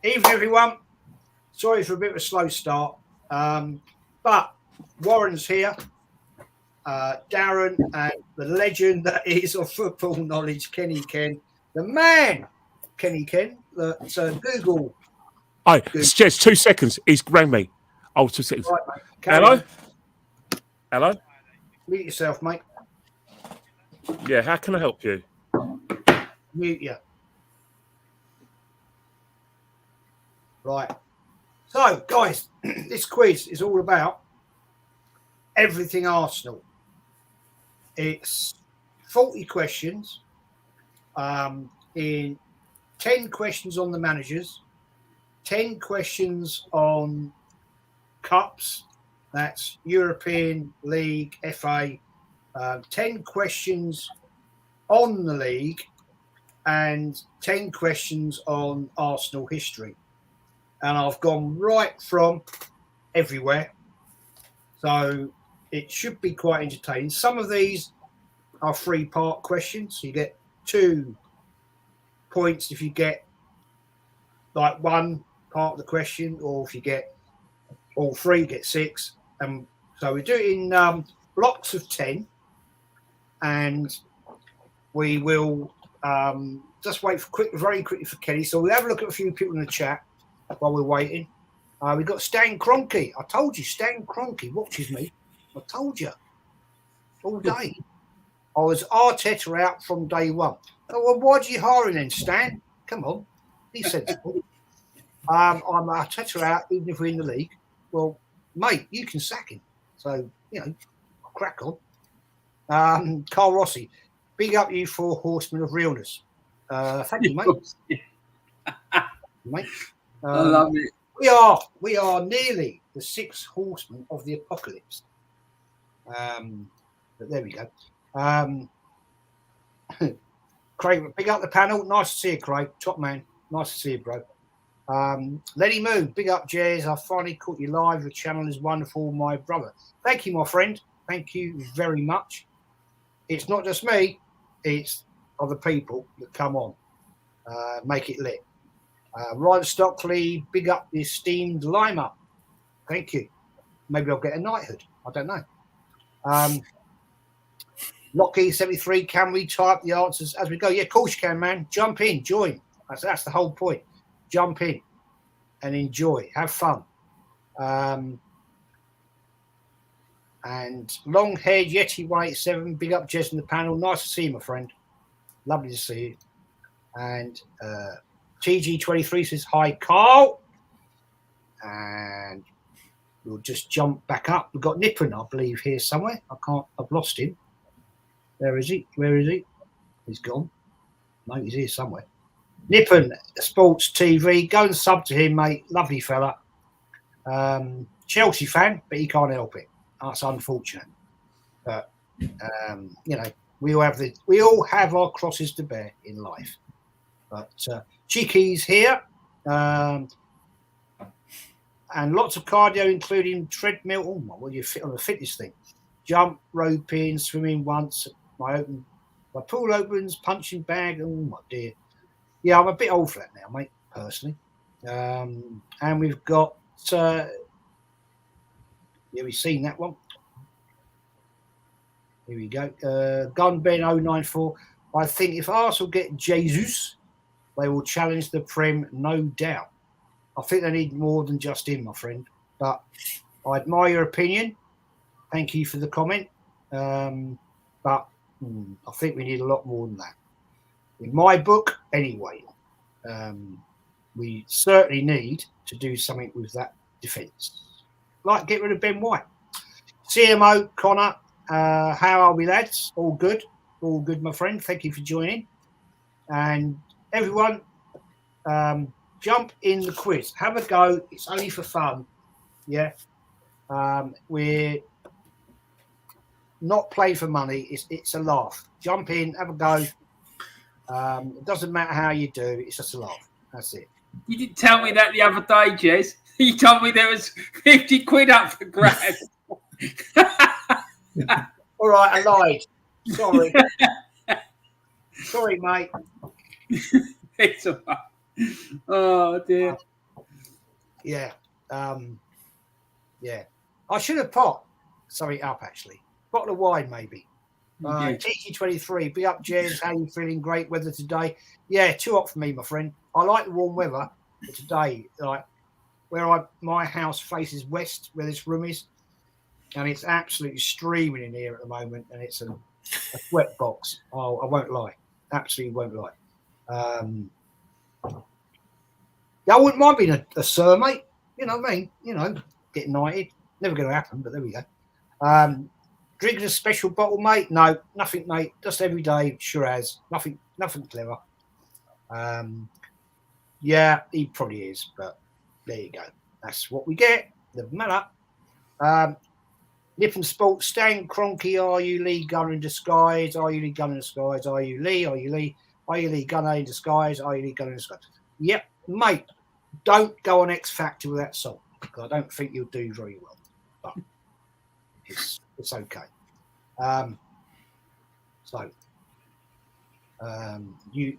Evening, everyone. Sorry for a bit of a slow start, but Warren's here. Darren and the legend that is of football knowledge, Kenny Ken, the man, Kenny Ken, that Google. Oh, just 2 seconds. He's rang me. Oh, 2 seconds. Right, mate. Hello? On. Hello? Mute yourself, mate. Yeah, how can I help you? Mute you. Right. So, guys, this quiz is all about everything Arsenal. It's 40 questions, in 10 questions on the managers, 10 questions on cups, that's European League, FA, 10 questions on the league, and 10 questions on Arsenal history. And I've gone right from everywhere. So it should be quite entertaining. Some of these are 3-part questions. So you get 2 points if you get like one part of the question, or if you get all 3, you get 6. And so we do it in blocks of 10. And we will just wait for very quickly for Kenny. So we'll have a look at a few people in the chat while we're waiting. We've got Stan Kroenke. I told you, Stan Kroenke watches me. I told you. All day. I was Arteta out from day one. Oh, well, why do you hire him then, Stan? Come on. He's sensible. I'm Arteta out, even if we're in the league. Well, mate, you can sack him. So, crack on. Carl Rossi, big up you for Horsemen of Realness. Thank you, mate. Mate. I love it. We are nearly the 6 horsemen of the apocalypse. But there we go. Craig, big up the panel. Nice to see you, Craig. Top man. Nice to see you, bro. Lenny Moon, big up, Jez. I finally caught you live. Your channel is wonderful, my brother. Thank you, my friend. Thank you very much. It's not just me. It's other people that come on. Make it lit. Ryan Stockley, big up the esteemed Lima. Thank you. Maybe I'll get a knighthood. I don't know. Lockie 73, can we type the answers as we go? Yeah, of course you can, man. Jump in, join. That's the whole point. Jump in and enjoy. Have fun. And Longhaired Yeti 187, big up Jez in the panel. Nice to see you, my friend. Lovely to see you. And TG23 says, hi, Carl. And we'll just jump back up. We've got Nippon, I believe, here somewhere. I've lost him. Where is he? He's gone. No, he's here somewhere. Nippon Sports TV. Go and sub to him, mate. Lovely fella. Chelsea fan, but he can't help it. That's unfortunate. But we all have our crosses to bear in life. But Cheeky's here. And lots of cardio, including treadmill. Oh my, well, you fit on the fitness thing. Jump, roping, swimming once. My pool opens, punching bag. Oh my dear. Yeah, I'm a bit old for that now, mate, personally. And we've got we've seen that one. Here we go. Gunben 094. I think if Arsenal get Jesus, they will challenge the Prem, no doubt. I think they need more than just him, my friend. But I admire your opinion. Thank you for the comment. But I think we need a lot more than that. In my book, anyway, we certainly need to do something with that defence. Like get rid of Ben White. CMO, Connor, how are we, lads? All good? All good, my friend. Thank you for joining. And everyone, jump in the quiz. Have a go. It's only for fun. Yeah. We're not playing for money. It's a laugh. Jump in, have a go. It doesn't matter how you do. It's just a laugh. That's it. You didn't tell me that the other day, Jez. You told me there was 50 quid up for grabs. All right, I lied. Sorry. Sorry, mate. It's all right. Oh dear. Yeah. Yeah. I should have popped something up actually. Bottle of wine maybe. TG23, be up, Jez. How you feeling? Great weather today. Yeah, too hot for me, my friend. I like the warm weather, but today, like my house faces west, where this room is, and it's absolutely streaming in here at the moment, and it's a sweat box. Oh, I won't lie, absolutely won't lie. Yeah, I wouldn't mind being a sir, mate. You know what I mean? You know, getting knighted. Never going to happen, but there we go. Drinking a special bottle, mate? No, nothing, mate. Just every day, sure as. Nothing clever. Yeah, he probably is, but there you go. That's what we get. Doesn't matter. Nippon Sports, Stan Kroenke, are you Lee Gunner in disguise? Are you Lee Gunner in disguise? Are you Lee? Are you Lee? Are you Lee Gunner in disguise? Are you Lee Gunner in disguise? Yep, mate. Don't go on X Factor with that song, because I don't think you'll do very well. But it's okay. You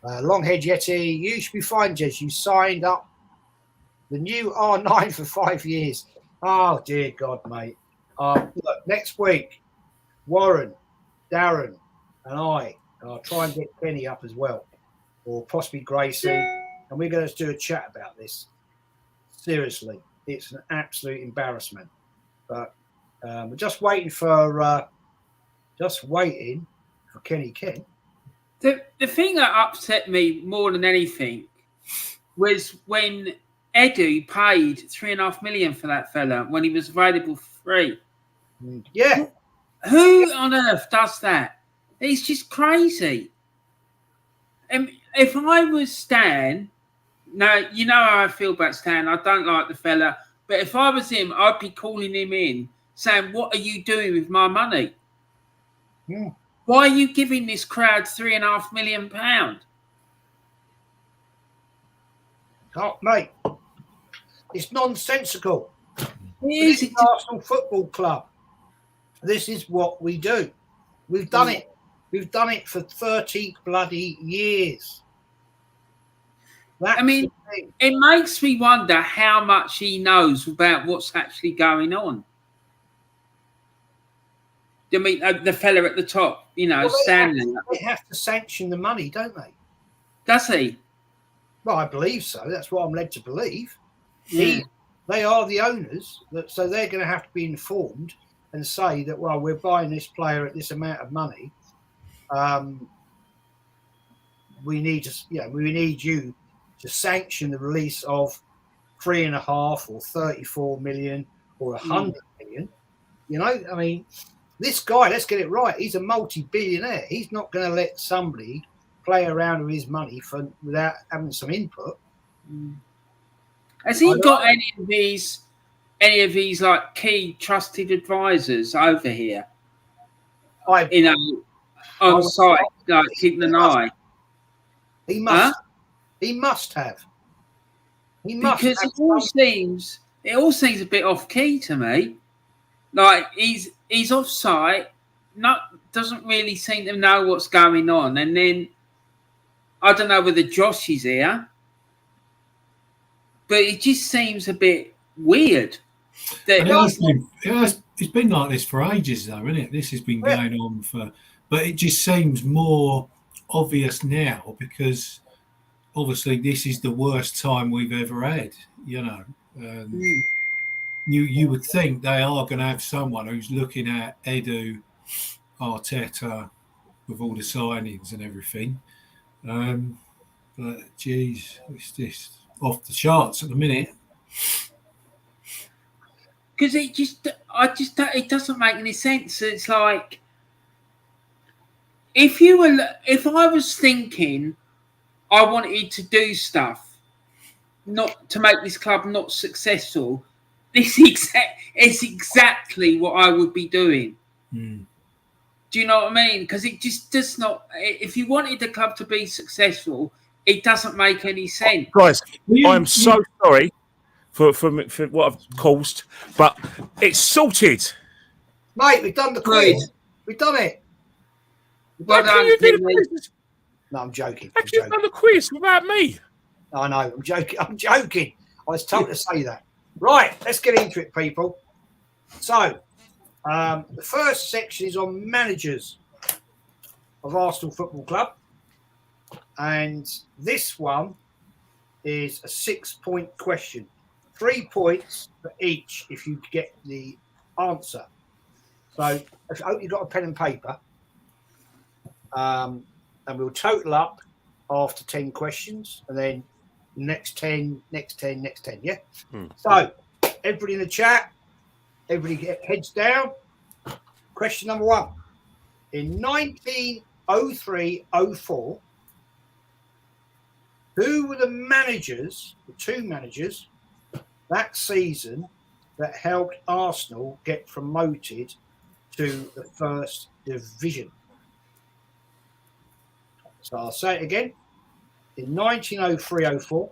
Longhead Yeti, you should be fine, Jez. You signed up the new R9 for 5 years. Oh dear God, mate. Look, next week, Warren, Darren, and I'll try and get Kenny up as well, or possibly Gracie, and we're going to do a chat about this. Seriously, it's an absolute embarrassment. But we're just waiting for Kenny Ken. The thing that upset me more than anything was when Edu paid $3.5 million for that fella when he was available for free. Yeah. Who on earth does that? It's just crazy. And if I was Stan, now you know how I feel about Stan. I don't like the fella, but if I was him, I'd be calling him in, saying, "What are you doing with my money? Yeah. Why are you giving this crowd £3.5 million?" Oh, mate, it's nonsensical. It is. Arsenal Football Club. This is what we do. We've done it. We've done it for 30 bloody years. That's it makes me wonder how much he knows about what's actually going on. I mean, the fella at the top, Stanley. They have to sanction the money, don't they? Does he? Well, I believe so. That's what I'm led to believe. Yeah. They are the owners, so they're going to have to be informed and say that, well, we're buying this player at this amount of money. We need you to sanction the release of 3.5 or 34 million or 100 million. You know, I mean, this guy, let's get it right. He's a multi-billionaire. He's not going to let somebody play around with his money without having some input. Has he got any of these like key trusted advisors over here? On site, like keeping an eye. He must. Huh? He must have. He must, because it all seems a bit off key to me. Like he's off site, doesn't really seem to know what's going on, and then I don't know whether Josh is here, but it just seems a bit weird. It's been like this for ages, though, isn't it? This has been going on but it just seems more obvious now because obviously this is the worst time we've ever had. You would think they are going to have someone who's looking at Edu, Arteta, with all the signings and everything. But geez, it's just off the charts at the minute. Because it doesn't make any sense. It's like if I was thinking I wanted to do stuff not to make this club not successful, it's exactly what I would be doing. Mm. Do you know what I mean? Because it just does not. If you wanted the club to be successful, it doesn't make any sense. Guys, I'm so sorry for what I've caused, but it's sorted. Mate, we've done the quiz. We've done it. Well How can done, you do the Timmy. quiz? No, I'm joking. How I'm can you joking. done the quiz without me? I know. I'm joking. I'm joking. I was told to say that. Right. Let's get into it, people. So, the first section is on managers of Arsenal Football Club, and this one is a 6-point question. 3 points for each if you get the answer. So, I hope you've got a pen and paper, and we'll total up after 10 questions, and then next 10, next 10, next 10. Yeah. So, everybody in the chat, everybody get heads down. Question number 1. In 1903-04, who were the managers, the 2 managers, that season that helped Arsenal get promoted to the first division? So I'll say it again. In 1903-04,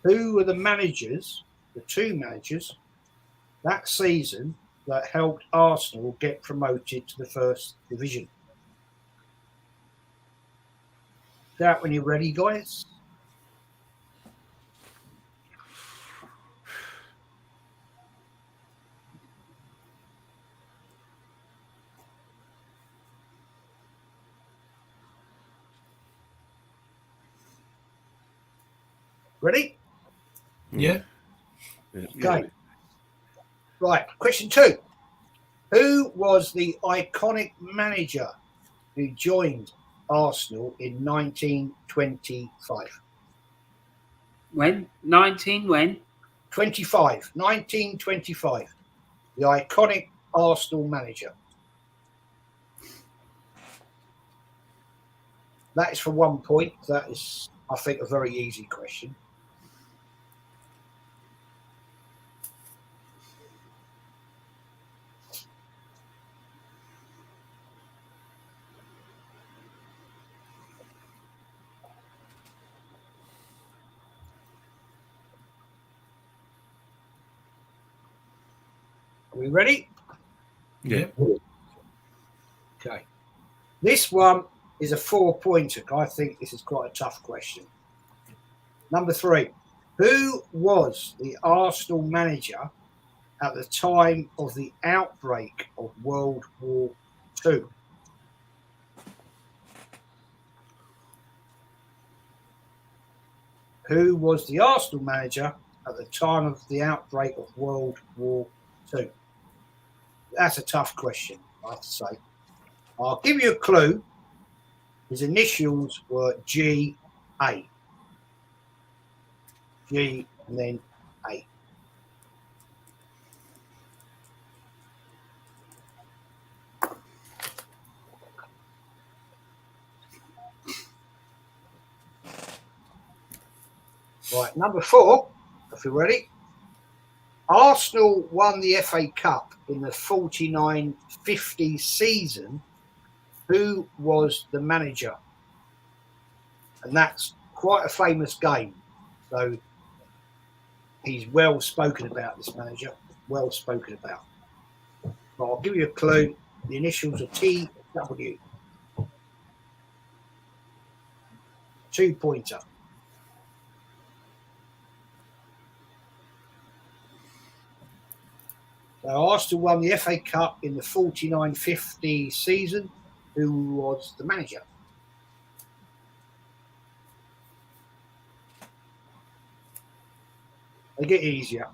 who were the managers, the 2 managers, that season that helped Arsenal get promoted to the first division? Shout when you're ready, guys. Ready? Yeah. Okay. Right. Question 2. Who was the iconic manager who joined Arsenal in 1925? When? 19 when? 1925. The iconic Arsenal manager. That is for 1 point. That is, I think, a very easy question. Are we ready? Yeah. Okay. This one is a 4-pointer. I think this is quite a tough question. Number 3. Who was the Arsenal manager at the time of the outbreak of World War II? Who was the Arsenal manager at the time of the outbreak of World War II? That's a tough question, I have to say. I'll give you a clue. His initials were G.A. G and then A. Right, number 4, if you're ready. Arsenal won the FA Cup in the 49-50 season. Who was the manager? And that's quite a famous game. So he's well spoken about, this manager. Well spoken about. But I'll give you a clue. The initials are TW. 2-pointer. So Arsenal won the FA Cup in the 49-50 season. Who was the manager? They get easier.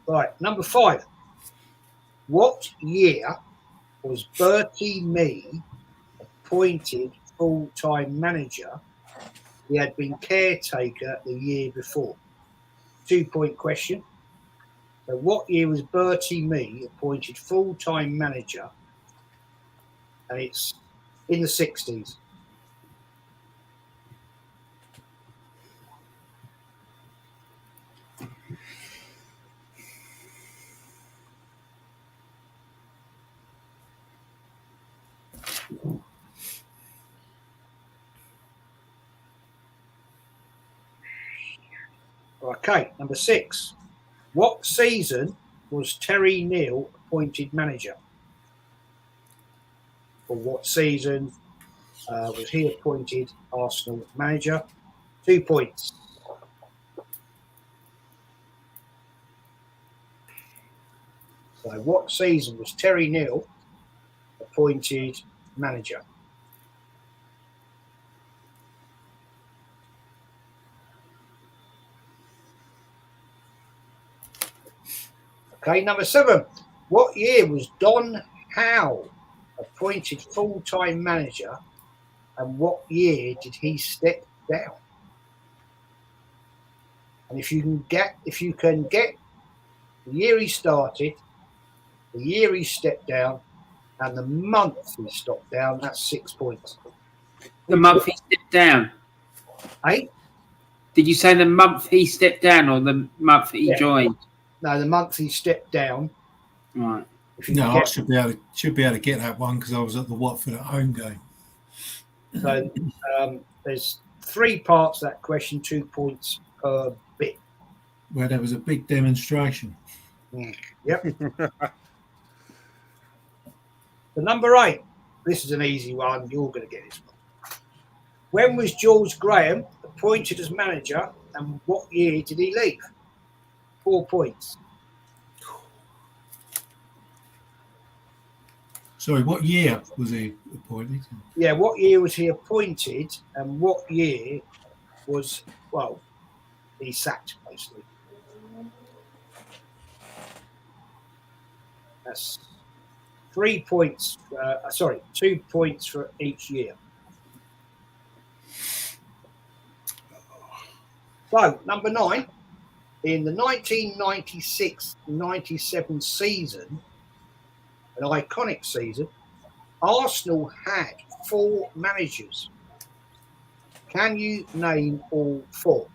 Right, number 5. What year was Bertie Mee appointed full-time manager? He had been caretaker the year before. 2-point question. So what year was Bertie Mee appointed full-time manager? And it's in the 60s. Okay, number 6. What season was Terry Neal appointed manager? For what season was he appointed Arsenal manager? 2 points. So what season was Terry Neal appointed manager? Okay, number 7. What year was Don Howe appointed full-time manager, and what year did he step down? And if you can get the year he started, the year he stepped down, and the month he stopped down, that's 6 points. The month he stepped down. 8? Did you say the month he stepped down or the month he joined? No, the month he stepped down. Right. No, I should be able to get that one because I was at the Watford at home game. So there's 3 parts to that question, 2 points per bit. Where there was a big demonstration. Yep. The number 8. This is an easy one. You're going to get this one. When was George Graham appointed as manager, and what year did he leave? 4 points. Sorry, what year was he appointed? Yeah, what year was he appointed, and what year was, well, he sacked, basically. That's 3 points. 2 points for each year. So, number 9, in the 1996-97 season, an iconic season, Arsenal had 4 managers. Can you name all 4?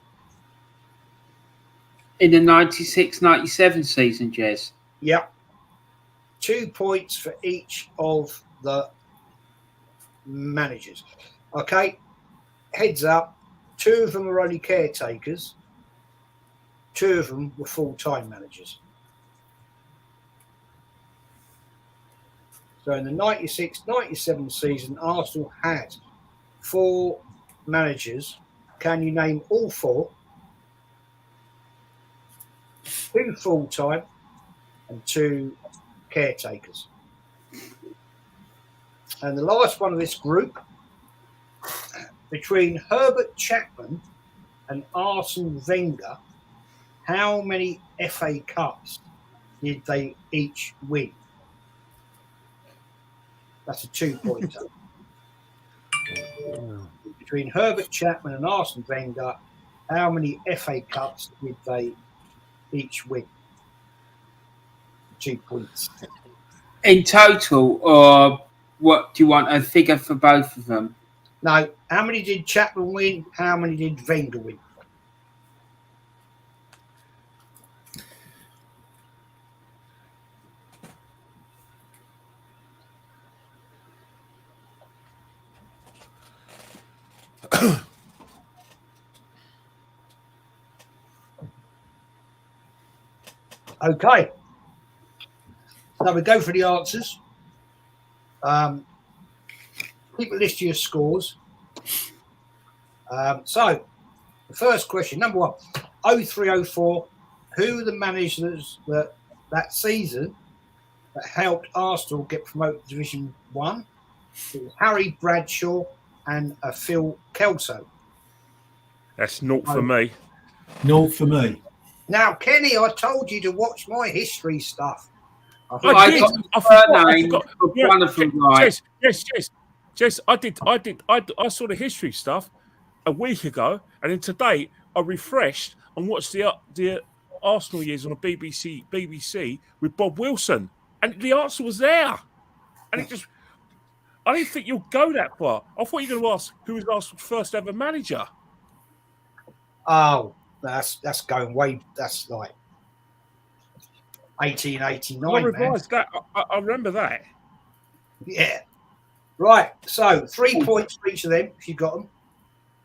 In the 96-97 season, Jez? Yep. 2 points for each of the managers. Okay, heads up. 2 of them were only caretakers. 2 of them were full-time managers. So in the 96-97 season, Arsenal had 4 managers. Can you name all 4? 2 full-time and 2 caretakers. And the last one of this group, between Herbert Chapman and Arsene Wenger, how many FA Cups did they each win? That's a 2-pointer. Between Herbert Chapman and Arsene Wenger, how many FA Cups did they each win? 2 points. In total, or what do you want a figure for both of them? No, how many did Chapman win? How many did Wenger win? Okay. So we go for the answers. Keep a list of your scores. So the first question, number 1, 0304. Who are the managers that season that helped Arsenal get promoted to Division 1? It was Harry Bradshaw and Phil Kelso. That's not for me. Not for me. Now, Kenny, I told you to watch my history stuff. I did. I forgot. One of them, right? Yes. Jess, I did. I saw the history stuff a week ago, and then today I refreshed and watched the Arsenal years on the BBC with Bob Wilson, and the answer was there. And it just, I didn't think you'd go that far. I thought you were going to ask who was Arsenal's first ever manager. Oh, that's going way. That's like 1889. I revised that. I remember that. Yeah. Right. So 3 points for each of them if you got them.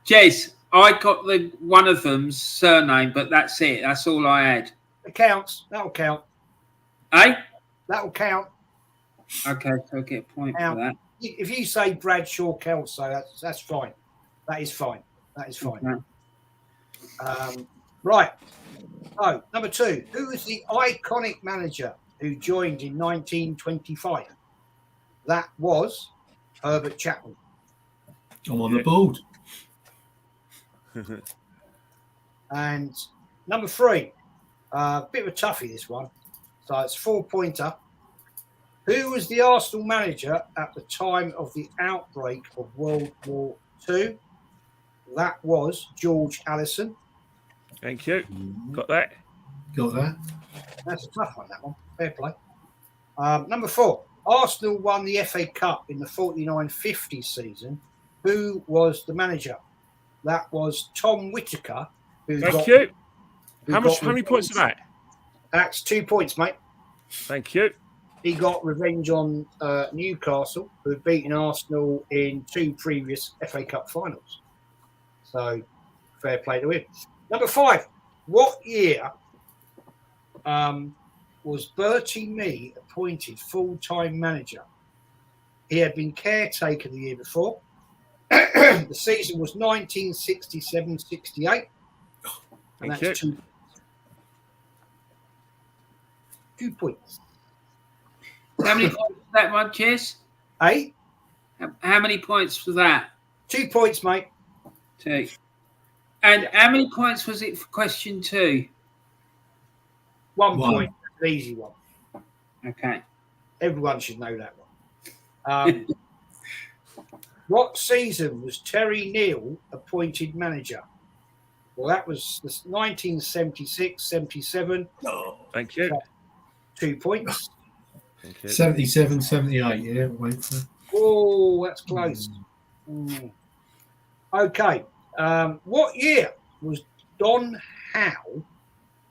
Jez, I got the one of them's surname, but that's it. That's all I had. It counts. That'll count. Eh? That'll count. Okay, so I'll get a point Now, for that. if you say Bradshaw Kelso, that's fine. That is fine. That is fine. Okay. Right. So, number 2. Who was the iconic manager who joined in 1925? That was Herbert Chapman. I'm on the board. And number 3, a bit of a toughie, this one. So it's 4-pointer. Who was the Arsenal manager at the time of the outbreak of World War II? That was George Allison. Thank you. Got that? Got that? That's a tough one, that one. Fair play. Number 4, Arsenal won the FA Cup in the 49-50 season. Who was the manager? That was Tom Whittaker. Thank you. How many points is that? That's 2 points, mate. Thank you. He got revenge on Newcastle, who had beaten Arsenal in 2 previous FA Cup finals. So, fair play to him. Number 5, what year was Bertie Mee appointed full-time manager? He had been caretaker the year before. The season was 1967-68. And Thank that's you. 2 points. How many points was that one, Chess? 8? How many points for that? 2 points, mate. 2. And how many points was it for question 2? 1 point. An easy one. Okay. Everyone should know that one. What season was Terry Neal appointed manager? Well, that was 1976-77. Thank you. 2 points. Thank you. 77, 78. Yeah, wait for it. Oh, that's close. Okay. What year was Don Howe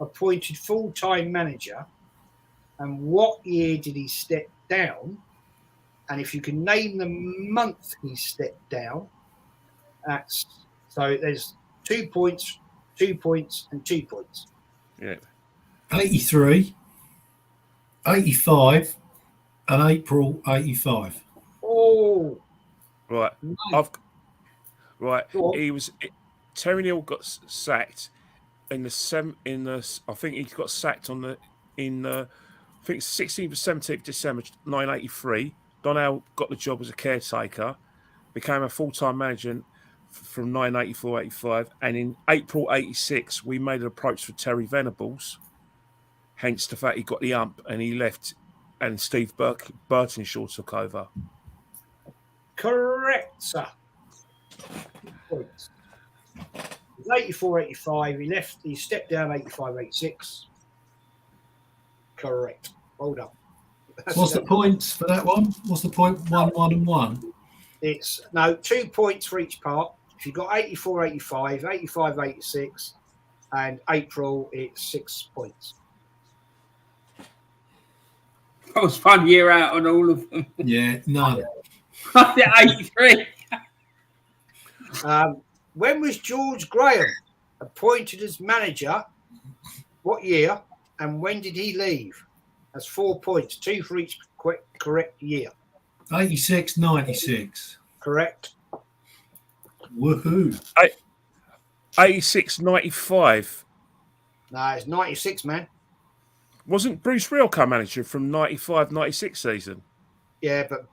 appointed full-time manager, and what year did he step down? And if you can name the month he stepped down, that's so there's 2 points, 2 points, and 2 points. Yeah. 83, 85, and April 85. Oh, Right. no. He was. Terry Neal got sacked in the. I think he got sacked I think 16th or 17th December 1983. Don Howe got the job as a caretaker, became a full-time manager from 1984-85, and in April 86 we made an approach for Terry Venables. Hence the fact he got the ump and he left, and Steve Burtonshaw took over. Correct, sir. Points. It was 84-85. He left. He stepped down 85-86. Correct. Well done. What's the points for that one? What's the point? 1, 1, and 1. It's 2 points for each part. If you've got 84-85, 85-86, and April, it's 6 points. That was 1 year out on all of them. Yeah, none. 83. When was George Graham appointed as manager? What year? And when did he leave? That's 4 points, 2 for each correct year. 86, 96. Correct. Woohoo. 86, 95. No, it's 96, man. Wasn't Bruce Rilke manager from 95-96 season? Yeah, but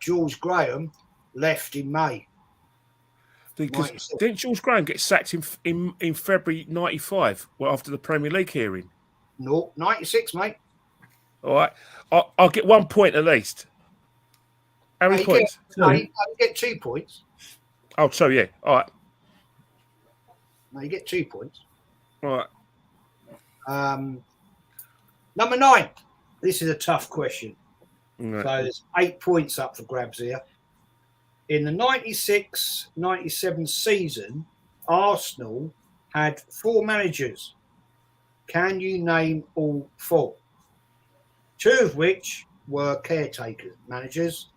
George Graham left in May. Because 96. didn't George Graham get sacked in February 95? Well, after the Premier League hearing. No, 96, mate. All right, I'll get 1 point at least. How many points? You get 2 points. Oh, so yeah. All right. No, you get 2 points. All right. Number 9. This is a tough question. Right. So there's 8 points up for grabs here. In the 96-97 season, Arsenal had 4 managers. Can you name all 4? 2 of which were caretaker managers.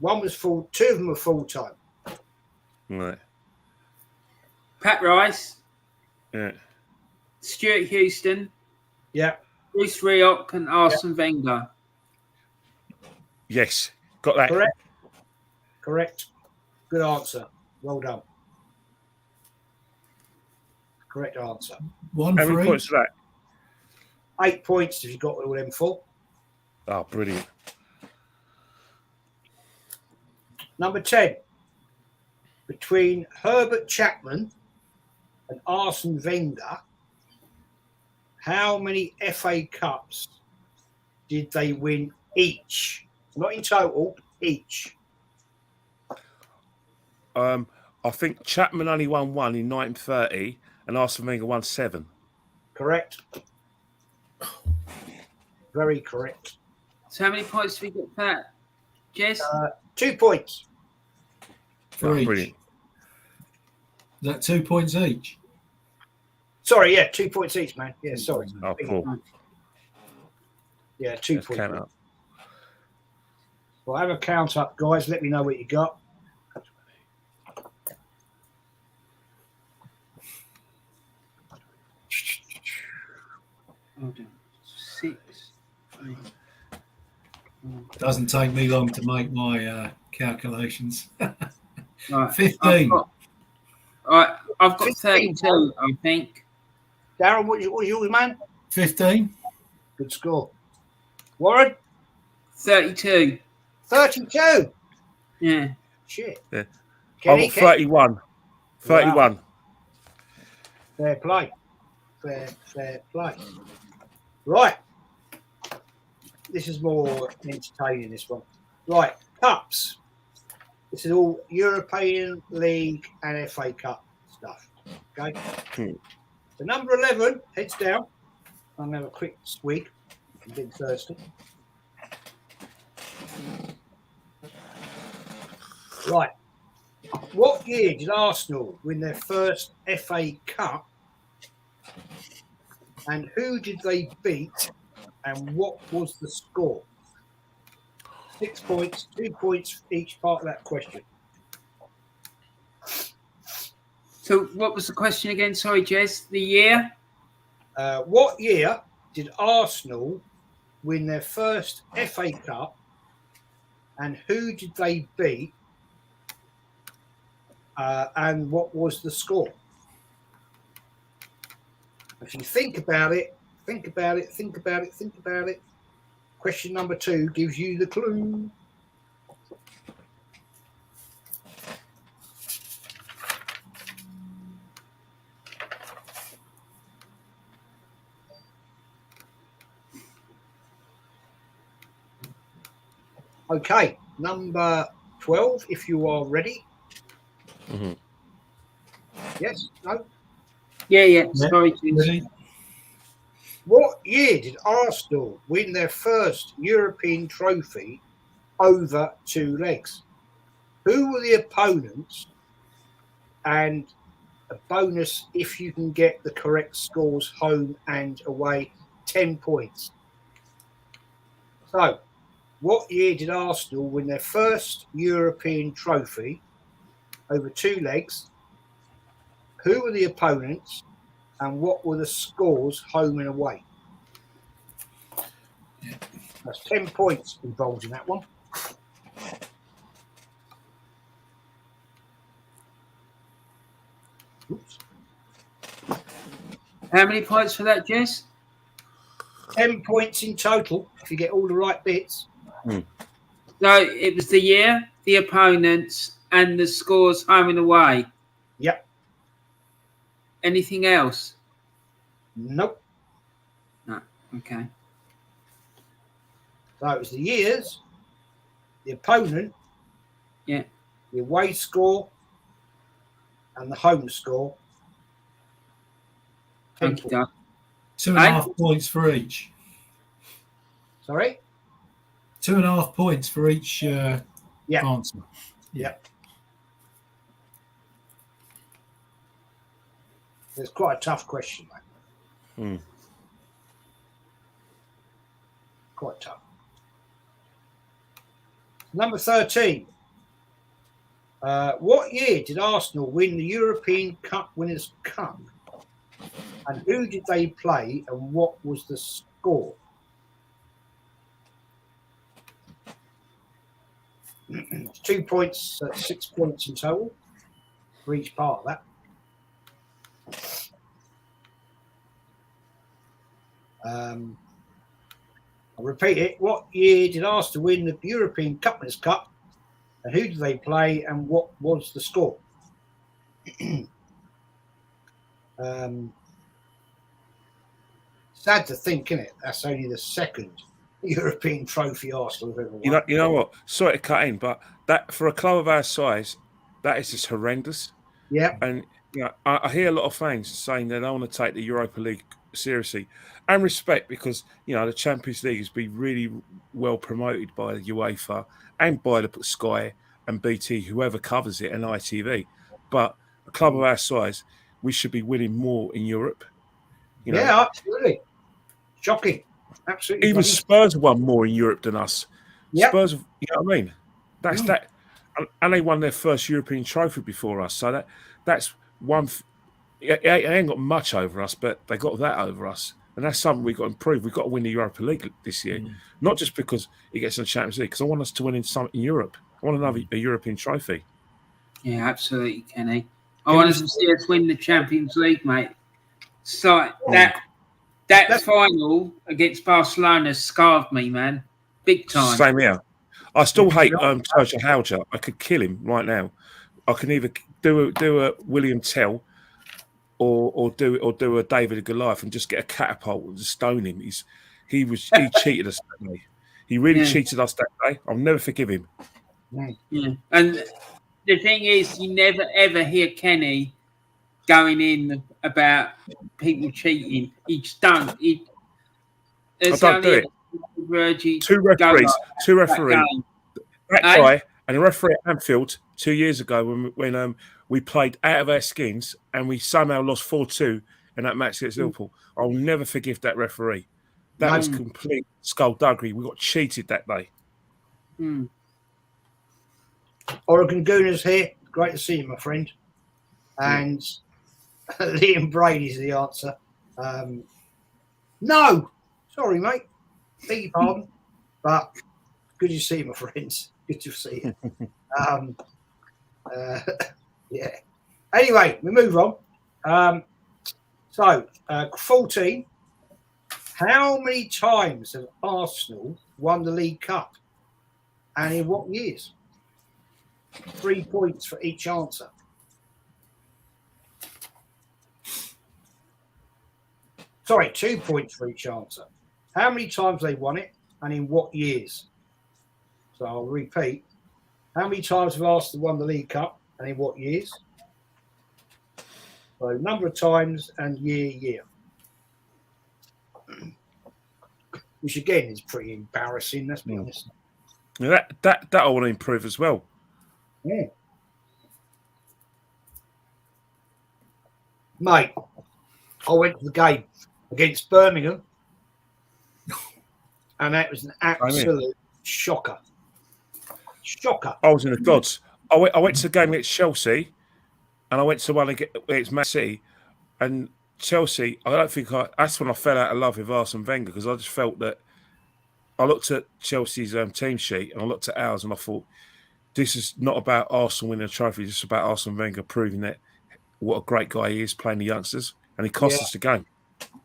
2 of them were full-time. Right. Pat Rice, Yeah. Stuart Houston, Yeah. Bruce Rioch, and Arsene Wenger. Yes, got that. Correct. Correct. Good answer. Well done. Correct answer. One How for many each. points for that? 8 points if you got all them full. Oh, brilliant. Number 10. Between Herbert Chapman and Arsene Wenger, how many FA Cups did they win each? Not in total, each. I think Chapman only won one in 1930 and Arsene Wenger won 7. Correct. Very correct. So how many points have we got for that, Jez? 2 points. For each. Brilliant. Is that 2 points each? Sorry, yeah, 2 points each, man. Yeah, sorry. Oh, cool. Yeah, 2 Let's points. count up. Well, have a count up, guys. Let me know what you got. Hold on. 6. 8. Doesn't take me long to make my calculations. Right. 15. I've got 15. 32, I think. Darren, what was yours, man? 15. Good score. Warren? 32. 32. Yeah. Shit. Yeah. Kenny, I've got 31. 31. Wow. Fair play. Fair play. Right. This is more entertaining, this one. Right. Cups. This is all European League and FA Cup stuff. Okay. So number 11, heads down. I'm going to have a quick swig. I'm getting thirsty. Right. What year did Arsenal win their first FA Cup? And who did they beat? And what was the score? 6 points, 2 points for each part of that question. So what was the question again? Sorry, Jez. The year? What year did Arsenal win their first FA Cup? And who did they beat? And what was the score? If you think about it. Question number 2 gives you the clue. Okay, number 12, if you are ready. Mm-hmm. Yes? No? Yeah. Sorry, Jez. Ready? What year did Arsenal win their first European trophy over 2 legs? Who were the opponents? And a bonus if you can get the correct scores home and away, 10 points. So, what year did Arsenal win their first European trophy over 2 legs? Who were the opponents? And what were the scores home and away? That's 10 points involved in that one. Oops. How many points for that, Jez? 10 points in total if you get all the right bits. No, it was the year, the opponents, and the scores home and away. Yep. Anything else? Nope. No. Okay. So it was the years, the opponent, Yeah. the away score, and the home score. 10 Thank you, points. Doug. 2.5 points for each. Sorry? 2.5 points for each answer. Yeah. It's quite a tough question, mate. Quite tough. Number 13. What year did Arsenal win the European Cup Winners' Cup? And who did they play and what was the score? It's 2 points, 6 points in total for each part of that. I'll repeat it. What year did Arsenal win the European Winners' Cup, and who did they play, and what was the score? Sad to think, isn't it? That's only the second European trophy Arsenal have ever won. You know what? Sorry to cut in, but that for a club of our size, that is just horrendous. Yeah. And I hear a lot of fans saying they don't want to take the Europa League seriously, and respect, because the Champions League has been really well promoted by the UEFA and by the Sky and BT, whoever covers it, and ITV. But a club of our size, we should be winning more in Europe. Yeah, absolutely. Shocking. Absolutely. Even Spurs won more in Europe than us. Yep. Spurs, you know what I mean? That's that. And they won their first European trophy before us. So that's one. It ain't got much over us, but they got that over us. And that's something we've got to improve. We've got to win the Europa League this year. Not just because it gets in the Champions League, because I want us to win in Europe. I want another European trophy. Yeah, absolutely, Kenny. I want to see us win the Champions League, mate. So that final against Barcelona scarred me, man. Big time. Same here. I still hate Sergio Hauger. I could kill him right now. I can either do a William Tell or do a David Goliath and just get a catapult and just stone him. He cheated us that day. He really cheated us that day. I'll never forgive him. Yeah. And the thing is, you never ever hear Kenny going in about people cheating. He just don't. I don't do it. Two referees. That guy and a referee at Anfield 2 years ago when we played out of our skins and we somehow lost 4-2 in that match against Liverpool. I'll never forgive that referee. That was complete skullduggery. We got cheated that day. Oregon Gooners here. Great to see you, my friend. And Liam Brady's the answer. No. Sorry, mate. Beg your pardon. But good to see you, my friends. Good to see you. Yeah. Anyway, we move on. So, 14. How many times have Arsenal won the League Cup? And in what years? 3 points for each answer. Sorry, 2 points for each answer. How many times they won it and in what years? So I'll repeat. How many times have Arsenal won the League Cup and in what years? So number of times and year. Which again is pretty embarrassing, let's be honest. That I want to improve as well. Yeah. Mate, I went to the game against Birmingham and that was an absolute shocker. I was in the gods. I went to the game against Chelsea and I went to one against Man City, and Chelsea, that's when I fell out of love with Arsene Wenger, because I just felt that I looked at Chelsea's team sheet and I looked at ours and I thought, this is not about Arsenal winning a trophy. It's about Arsene Wenger proving that what a great guy he is playing the youngsters, and he cost us the game.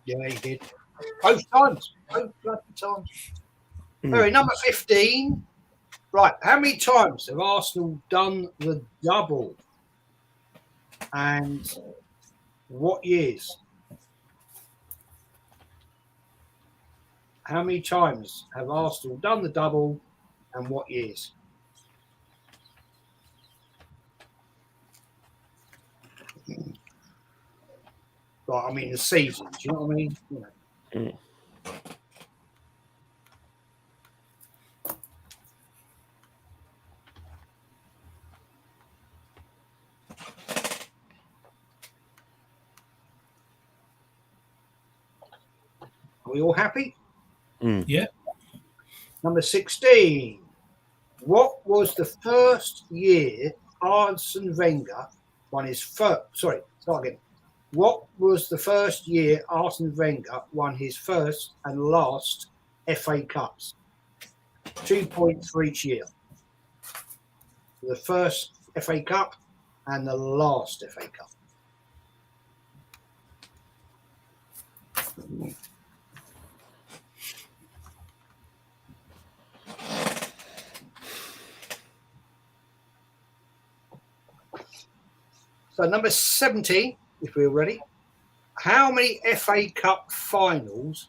Yeah, he did. Both times. Both times. Anyway, number 15. Right, how many times have Arsenal done the double? And what years? How many times have Arsenal done the double and what years? Right, I mean the season, do you know what I mean? Are we all happy? Yeah. Number 16. What was the first year Arsene Wenger won his first? Sorry, start again. What was the first year Arsene Wenger won his first and last FA Cups? 2 points for each year. the first FA Cup and the last FA Cup. So number 70, if we're ready. How many FA Cup finals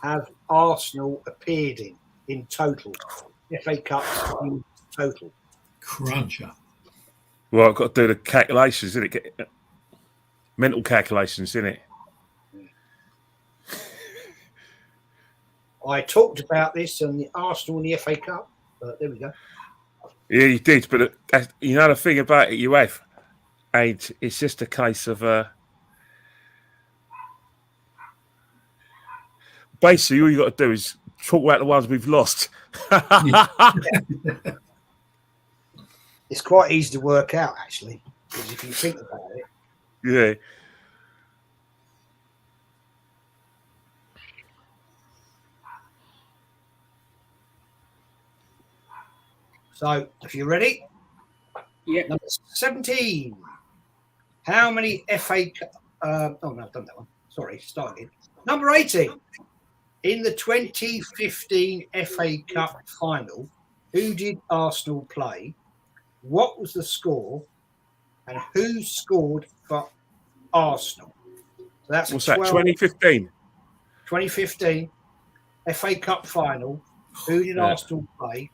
have Arsenal appeared in total? FA Cups in total. Cruncher. Well, I've got to do the calculations, isn't it? Mental calculations, isn't it? I talked about this on the Arsenal and the FA Cup, but there we go. Yeah, you did, but you know the thing about it, you have, and it's just a case of basically all you got to do is talk about the ones we've lost. It's quite easy to work out, actually, because if you think about it. Yeah. So, if you're ready, number 17. How many FA Cup? Oh no, I've done that one. Sorry, start again. Number 18. In the 2015 FA Cup final, who did Arsenal play? What was the score? And who scored for Arsenal? So that's what's that? 2015. 2015 FA Cup final. Who did Arsenal play?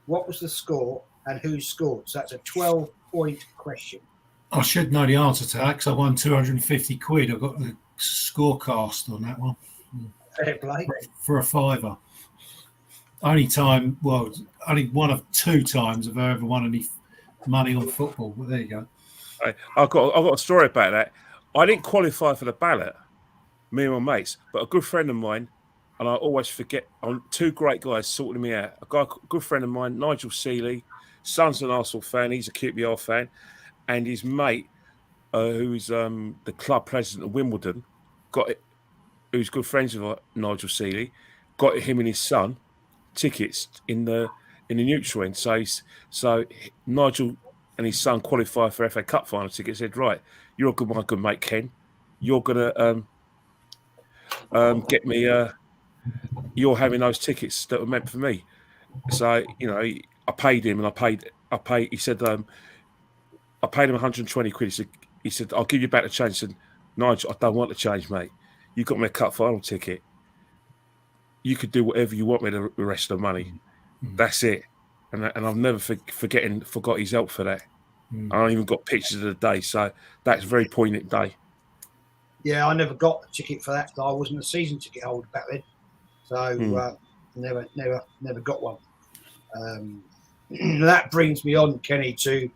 What was the score and who scored? So that's a 12-point question. I should know the answer to that because I won 250 quid. I got the scorecast on that one. Fair play. For a fiver. Only one of two times have I ever won any money on football. But there you go. I've got a story about that. I didn't qualify for the ballot, me and my mates, but a good friend of mine, and I always forget, two great guys sorting me out. A good friend of mine, Nigel Seeley, son's an Arsenal fan, he's a QPR fan, and his mate, who is the club president of Wimbledon, who's good friends with Nigel Seeley, got him and his son tickets in the neutral end. So Nigel and his son qualified for FA Cup final tickets. Said, right, you're my good mate Ken. You're gonna get me. You're having those tickets that were meant for me. So I paid him, and I paid. He said, I paid him 120 quid. He said, I'll give you back the change. I said, Nigel, I don't want the change, mate. You got me a cup final ticket. You could do whatever you want with the rest of the money. That's it. And I've never forgot his help for that. I even got pictures of the day. So that's a very poignant day. Yeah, I never got a ticket for that because I wasn't a season ticket holder back then. So never got one. That brings me on, Kenny, to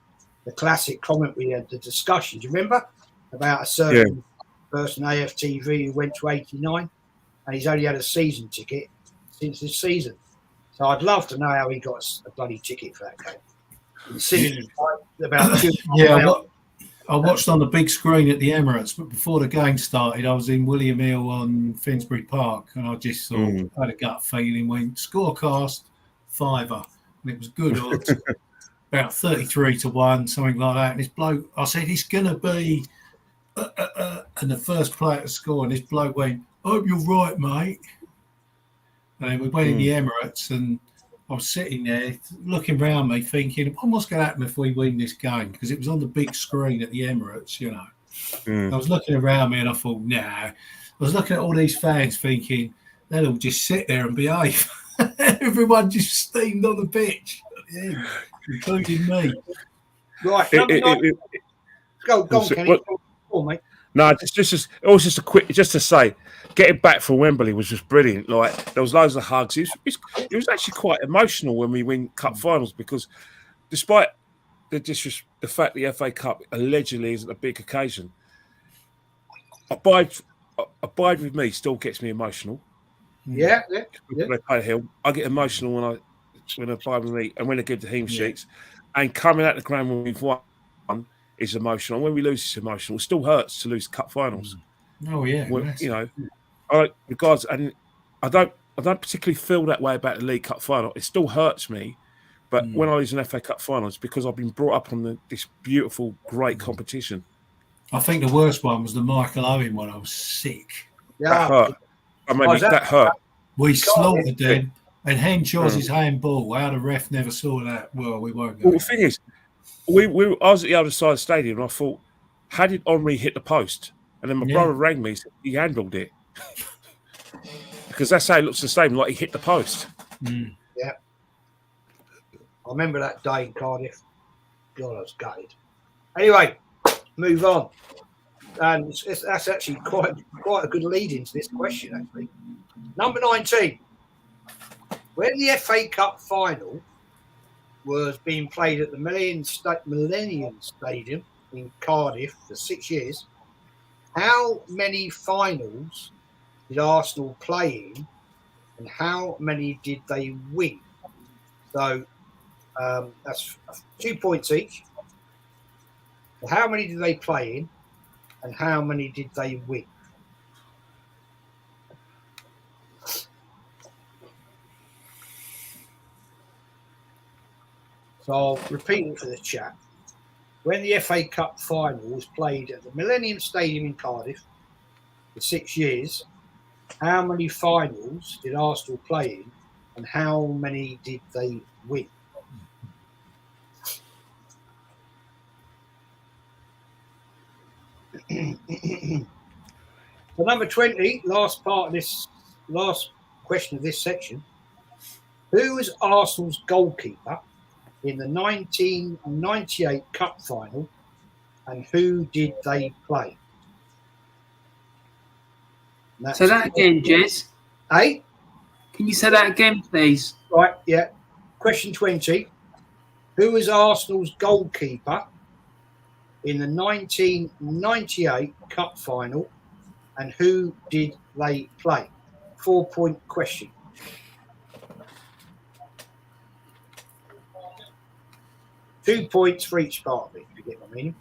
the classic comment we had, the discussion. Do you remember about a certain person, AFTV, who went to 89 and he's only had a season ticket since this season? So I'd love to know how he got a bloody ticket for that game. Sitting about 2 I watched on the big screen at the Emirates, but before the game started, I was in William Hill on Finsbury Park, and I just had a gut feeling, went scorecast, fiver, and it was good odds, about 33-1, something like that. And this bloke, I said, it's going to be, and the first player to score, and this bloke went, I hope you're right, mate. And we went in the Emirates, and I was sitting there looking around me thinking, what's going to happen if we win this game? Because it was on the big screen at the Emirates, I was looking around me and I thought, nah. I was looking at all these fans thinking, they'll all just sit there and behave. Everyone just steamed on the pitch, including me. Right. Go on, Kenny. Go on, mate. No, it was just a quick, just to say, getting back from Wembley was just brilliant. Like, there was loads of hugs. It was actually quite emotional when we win cup finals, because despite the fact the FA Cup allegedly isn't a big occasion, Abide with me still gets me emotional. Yeah. When they play Hill, I get emotional when Abide with me, and when they give the hymn sheets, and coming out the ground when we've won is emotional. When we lose, it's emotional. It still hurts to lose cup finals. Oh yeah, I like regards, and I don't I don't particularly feel that way about the League Cup final. It still hurts me, but when I lose an FA Cup final, it's because I've been brought up on this beautiful, great competition. I think the worst one was the Michael Owen one. I was sick. That hurt. I mean, that hurt. We slaughtered them, and Henge was his handball. How the ref never saw that? Well, we won't go. Well, the thing is, I was at the other side of the stadium, and I thought, how did Henry hit the post? And then my brother rang me and said he handled it. Because that's how it looks the same, like he hit the post. Yeah. I remember that day in Cardiff. God, I was gutted. Anyway, move on. And that's actually quite a good lead into this question, actually. Number 19. When the FA Cup final was being played at the Millennium Stadium in Cardiff for 6 years, how many finals did Arsenal play in, and how many did they win? So that's 2 points each. How many did they play in, and how many did they win? So I'll repeat it for the chat. When the FA Cup final was played at the Millennium Stadium in Cardiff for 6 years, how many finals did Arsenal play in, and how many did they win? So number 20, last question of this section. Who was Arsenal's goalkeeper in the 1998 Cup final, and who did they play? Say that again, Jez. Hey? Can you say that again, please? Right, yeah. Question 20. Who was Arsenal's goalkeeper in the 1998 Cup final, and who did they play? 4-point question. Two points for each part of it, if you get my meaning.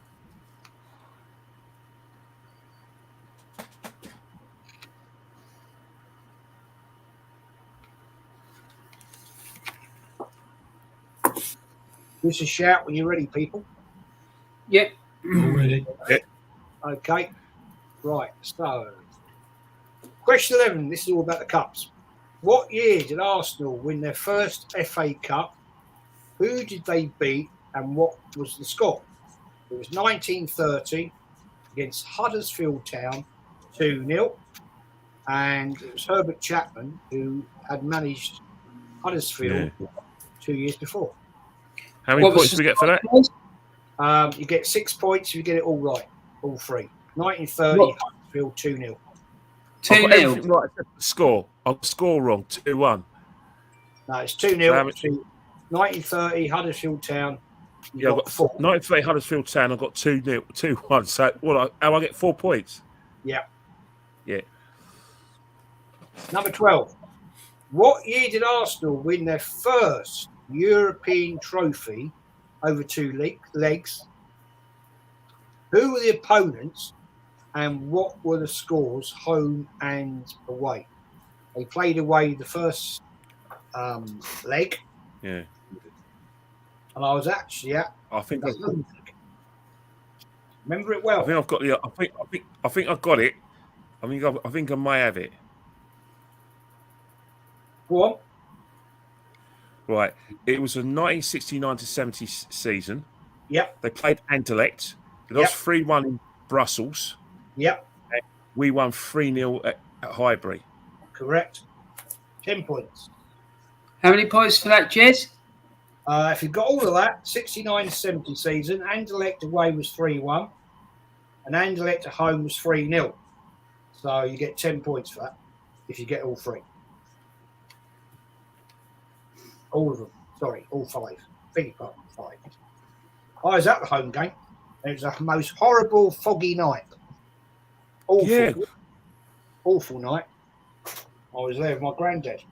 Give us a shout when you're ready, people. Yep. Ready. Okay. Right. So, question 11. This is all about the cups. What year did Arsenal win their first FA Cup? Who did they beat, and what was the score? It was 1930 against Huddersfield Town, 2-0. And it was Herbert Chapman who had managed Huddersfield 2 years before. How many points do we get for that? You get 6 points if you get it all right, all three. 1930, Huddersfield, 2-0. 2-0. Right, score. I'll score wrong. 2-1. No, it's 2-0. 1930, Huddersfield Town. I've got 1930 Huddersfield Town. I've got 2-0, 2-1. So, how I get 4 points? Yeah. Yeah. Number 12. What year did Arsenal win their first European trophy over two legs? Who were the opponents, and what were the scores, home and away? They played away the first leg. Yeah. And I was actually at. I think. Remember it well. I think I've got the. I think I've got it. I think I may have it. Go on. Right. It was a 1969 to 70 season. Yep. They played Anderlecht. It was 3-1 in Brussels. Yep. We won 3-0 at Highbury. Correct. 10 points. How many points for that, Jez? If you've got all of that, 69-70 season, Anderlecht away was 3-1, and Anderlecht at home was 3-0. So you get 10 points for that if you get all three. All of them. Sorry, all five. Beg your pardon, 5. I was at the home game. It was the most horrible, foggy night. Awful night. I was there with my granddad.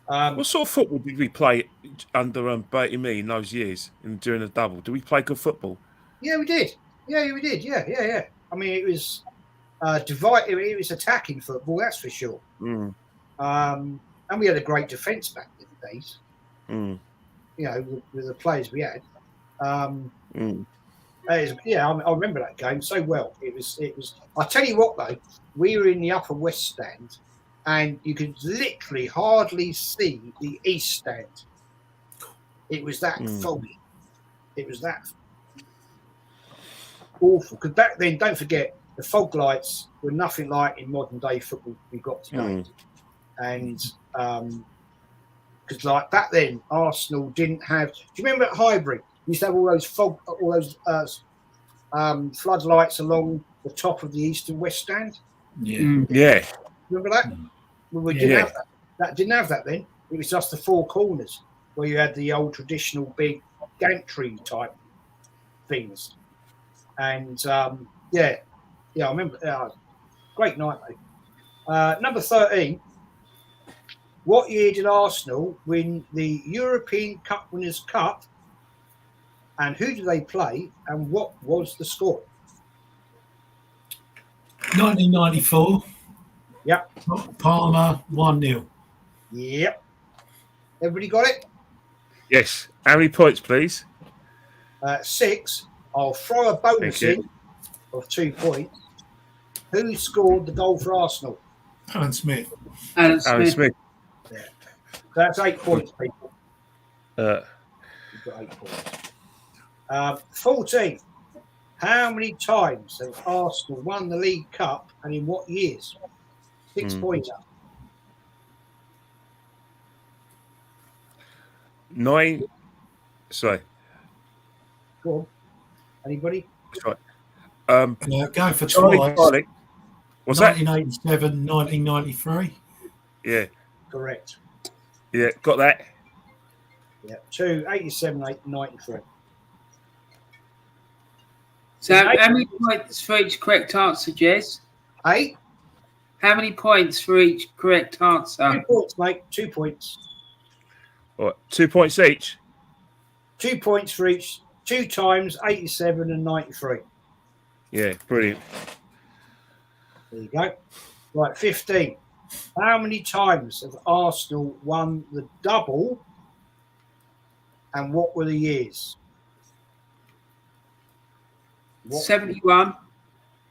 What sort of football did we play under Bertie Mee in those years and during the double? Did we play good football? Yeah, we did. Yeah, we did. Yeah. I mean, it was it was attacking football, that's for sure. And and we had a great defence back in the days. Mm. You know, with the players we had. Mm. I remember that game so well. It was. I tell you what, though, we were in the upper west stand, and you could literally hardly see the east stand. It was that foggy. It was that awful. Because back then, don't forget, the fog lights were nothing like in modern day football we've got today. And because like back then, Arsenal didn't have. Do you remember at Highbury? We used to have all those floodlights along the top of the east and west stand. Yeah. Remember that? We didn't have that. That didn't have that then. It was just the four corners where you had the old traditional big gantry type things. And I remember. Great night, mate. Number 13. What year did Arsenal win the European Cup Winners' Cup? And who did they play? And what was the score? 1994. Yep. Palmer 1-0. Yep. Everybody got it? Yes. How many points, please? 6. I'll throw a bonus in of 2 points. Who scored the goal for Arsenal? Alan Smith. Alan Smith. Yeah. That's 8 points, people. You've got 8 points. 14. How many times have Arsenal won the League Cup and in what years? 6 points up. 9. Sorry. Go on. Anybody? Sorry. Go for Charlie twice. Charlie. What's 1987, 1993. Yeah. Correct. Yeah, got that. Yeah. 2, 87, 8, 93. So how many points for each correct answer, Jez? 8. How many points for each correct answer? 2 points, mate. 2 points. All right, 2 points each. 2 points for each. 2 times 87 and 93. Yeah, brilliant. There you go. Right, 15. How many times have Arsenal won the double? And what were the years? 71.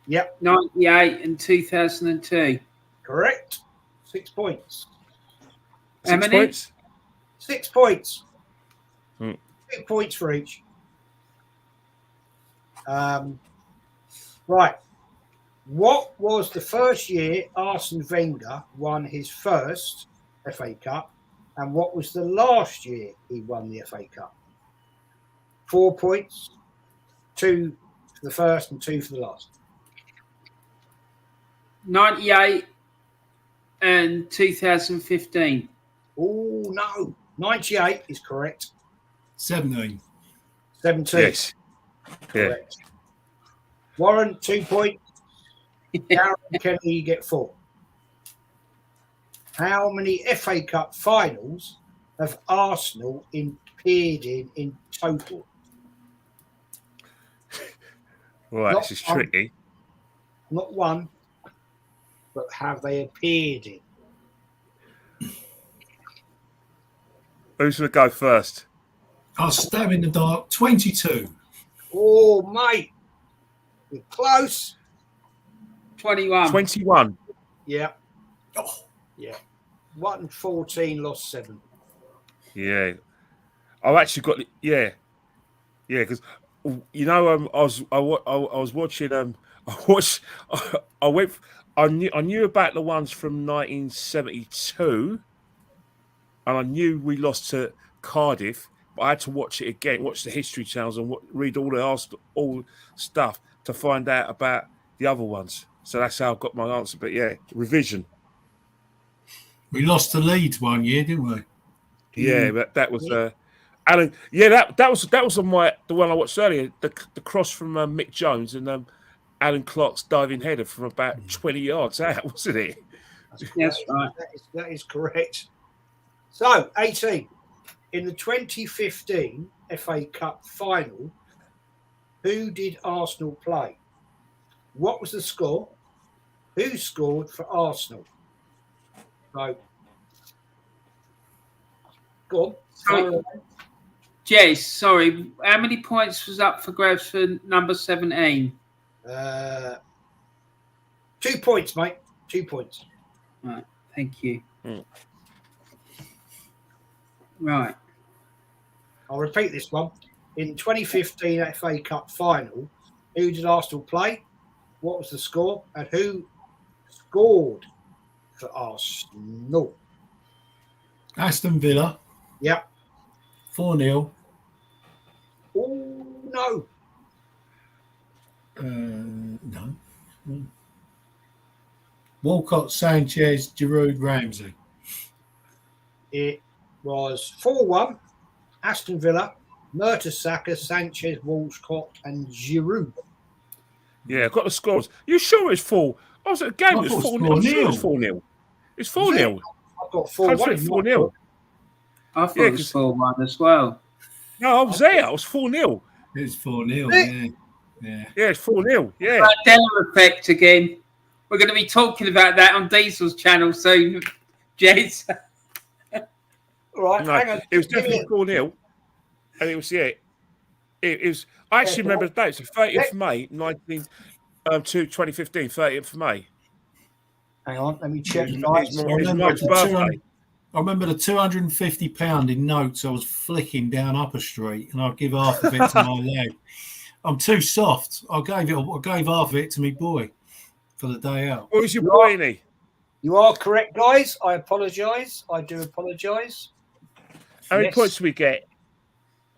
Yep. 98 and 2002. Correct. 6 points. How many? Points? 6 points. 2 points for each. Right. What was the first year Arsene Wenger won his first FA Cup? And what was the last year he won the FA Cup? 4 points. 2 for the first and 2 for the last. 98 and 2015. Oh, no. 98 is correct. 17. 17. Yes. Correct. Warren, 2 points. Darren and Kenny get 4. How many FA Cup finals have Arsenal appeared in total? Right, this is tricky. Not one, but have they appeared in? Who's going to go first? I'll stab in the dark. 22. Oh, mate. You're close. 21. 21. Yeah. Oh. Yeah. 1 14, lost 7. Yeah. I've actually got, yeah, because, you know, I was watching, I knew about the ones from 1972, and I knew we lost to Cardiff, but I had to watch it again, watch the history channels and read all stuff to find out about the other ones. So that's how I got my answer. But yeah, revision. We lost to Leeds one year, didn't we? Yeah, but that was Alan. Yeah, that was on the one I watched earlier. The cross from Mick Jones and Alan Clark's diving header from about 20 yards out, wasn't it? Yes, right. That is correct. So 18 in the 2015 FA Cup final. Who did Arsenal play? What was the score? Who scored for Arsenal? So Go on. Sorry. Jez, sorry. How many points was up for grabs for number 17? 2 points, mate. 2 points. Right. Thank you. Mm. Right. I'll repeat this one. In 2015 FA Cup final, who did Arsenal play? What was the score? And who scored for Arsenal? Aston Villa, Yep. 4-0. Oh, no. No. Walcott, Sanchez, Giroud, Ramsey. It was 4-1. Aston Villa, Mertesacker, Sanchez, Walcott, and Giroud. Yeah, I got the scores. You sure it's 4? I was at the game. I It thought was it 4 was 0. 4-0. It's 4-0. It's 4-0. I've got 4-1. 4-0. I thought Yeah, it was 4-1 as well. No, I was there. I was 4-0. It was 4-0, yeah. Yeah, it's 4-0. Yeah. Mandela effect again. We're going to be talking about that on Diesel's channel soon, Jez. All right, No, hang on. it was definitely 4-0. And it was, it was, I actually remember the date. It's the 30th of May, 2015, 30th of May. Hang on, let me check. It's Guys. Mike's birthday. I remember the £250 in notes I was flicking down Upper Street, and I'd give half of it to my leg. I'm too soft. I gave half of it to me boy for the day out. What was your boy, Innie? You are correct, guys. I apologise. I do apologise. How many points do we get?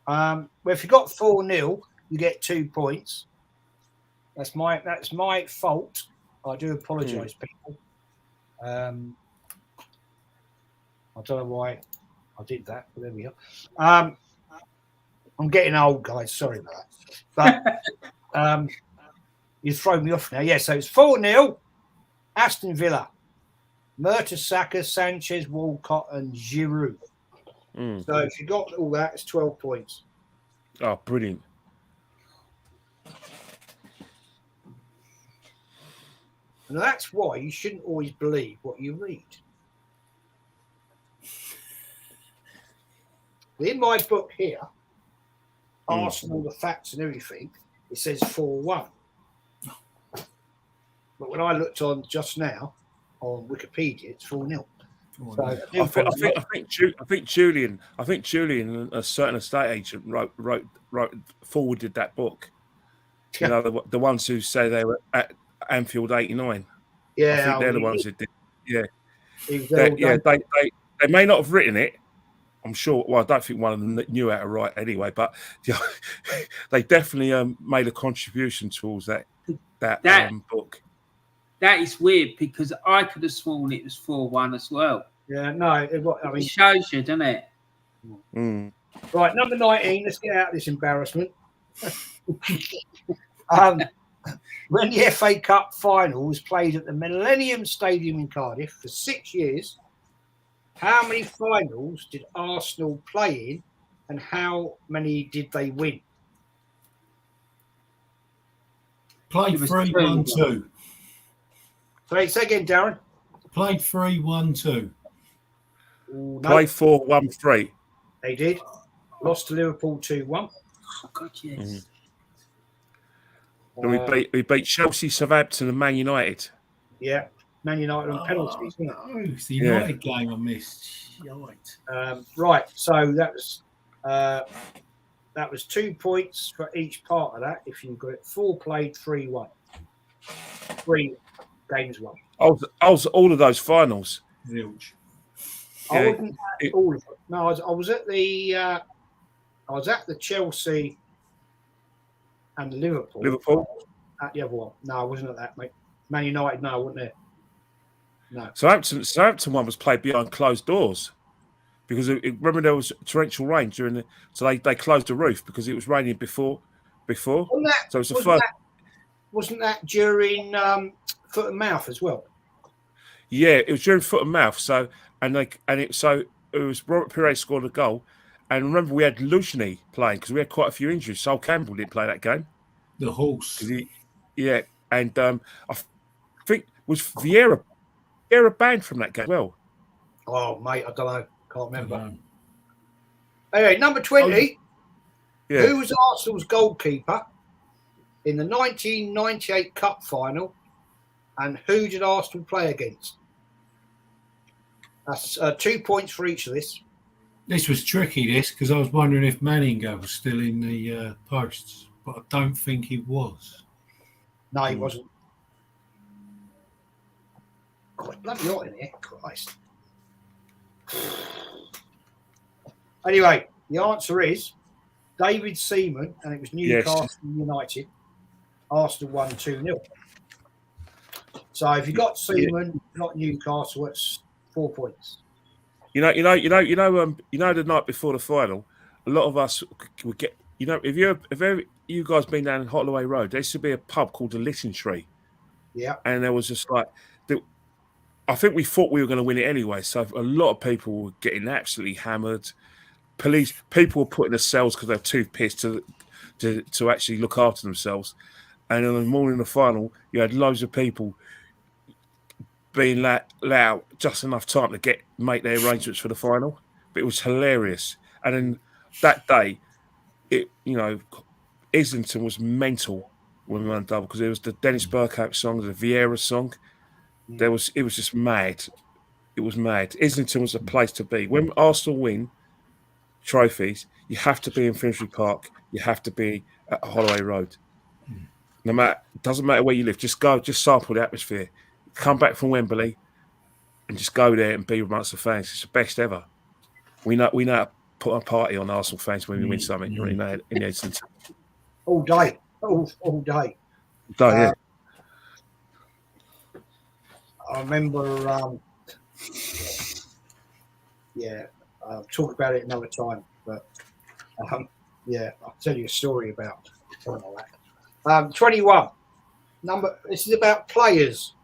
Well, if you got 4-0, you get 2 points. That's my fault. I do apologise, people. I don't know why I did that, but there we are. I'm getting old, guys. Sorry about that. But you've thrown me off now. Yeah, so it's 4-0. Aston Villa. Mertesacker, Sanchez, Walcott, and Giroud. So if you got all that, it's 12 points. Oh, brilliant. And that's why you shouldn't always believe what you read. In my book here, Arsenal, the facts and everything, it says 4-1. But when I looked on just now on Wikipedia, it's 4-0. So I think Julian, and a certain estate agent wrote forwarded that book. You know, the ones who say they were at Anfield '89. Yeah, I think they're the ones who did. Yeah, they may not have written it. I'm sure. Well, I don't think one of them knew how to write anyway, but they definitely made a contribution towards that book. That is weird because I could have sworn it was 4-1 as well. Yeah, no, it shows you, doesn't it? Right, number 19. Let's get out of this embarrassment. When the FA Cup final was played at the Millennium Stadium in Cardiff for 6 years, how many finals did Arsenal play in, and how many did they win? Played 3-1-2. Say again, Darren. Played 3-1-2. No, Played 4-1-3. They did. Lost to Liverpool 2-1. Oh, God, yes. And we beat Chelsea, Southampton, and Man United. Yeah, Man United on penalties. No, it's the United game I missed. Right, so that was 2 points for each part of that. If you got it, 4 played, 3 won. 3 games won. I was all of those finals. Zilch. I wasn't at all of it. No, I was at the Chelsea and Liverpool. At the other one. No, I wasn't at that, mate. Man United, no, I wasn't there. No. Southampton one was played behind closed doors because remember there was torrential rain so they closed the roof because it was raining before. So it's the first. Wasn't that during foot and mouth as well? Yeah, it was during foot and mouth. So it was Robert Pires scored a goal, and remember we had Luciani playing because we had quite a few injuries. Sol Campbell didn't play that game. The horse. And I think was Vieira banned from that game as well. Oh, mate, I don't know. Can't remember. Anyway, number 20. Yeah. Who was Arsenal's goalkeeper in the 1998 Cup final, and who did Arsenal play against? That's 2 points for each of this. This was tricky, because I was wondering if Manninger was still in the posts, but I don't think he was. No, he wasn't. God, it's bloody hot in here. Christ. Anyway, the answer is David Seaman, and it was Newcastle United. Arsenal won 2-0. So if you got Seaman, not Newcastle, it's 4 points. You know, the night before the final, a lot of us would get. If you guys been down Holloway Road, there used to be a pub called the Litten Tree. Yeah. And there was just like, I think we thought we were going to win it anyway. So a lot of people were getting absolutely hammered. People were putting the cells because they're too pissed to actually look after themselves. And on the morning of the final, you had loads of people being loud just enough time to make their arrangements for the final. But it was hilarious. And then that day, Islington was mental when we won double because it was the Dennis Bergkamp song, the Vieira song. It was just mad. It was mad. Islington was a place to be. When Arsenal win trophies, you have to be in Finsbury Park. You have to be at Holloway Road. Doesn't matter where you live. Just sample the atmosphere. Come back from Wembley and just go there and be amongst the fans. It's the best ever. We know how to put a party on Arsenal fans when we win something. You already know in the Islington. All day. All day. Yeah. I remember, I'll talk about it another time, but I'll tell you a story about all that. 21. This is about players,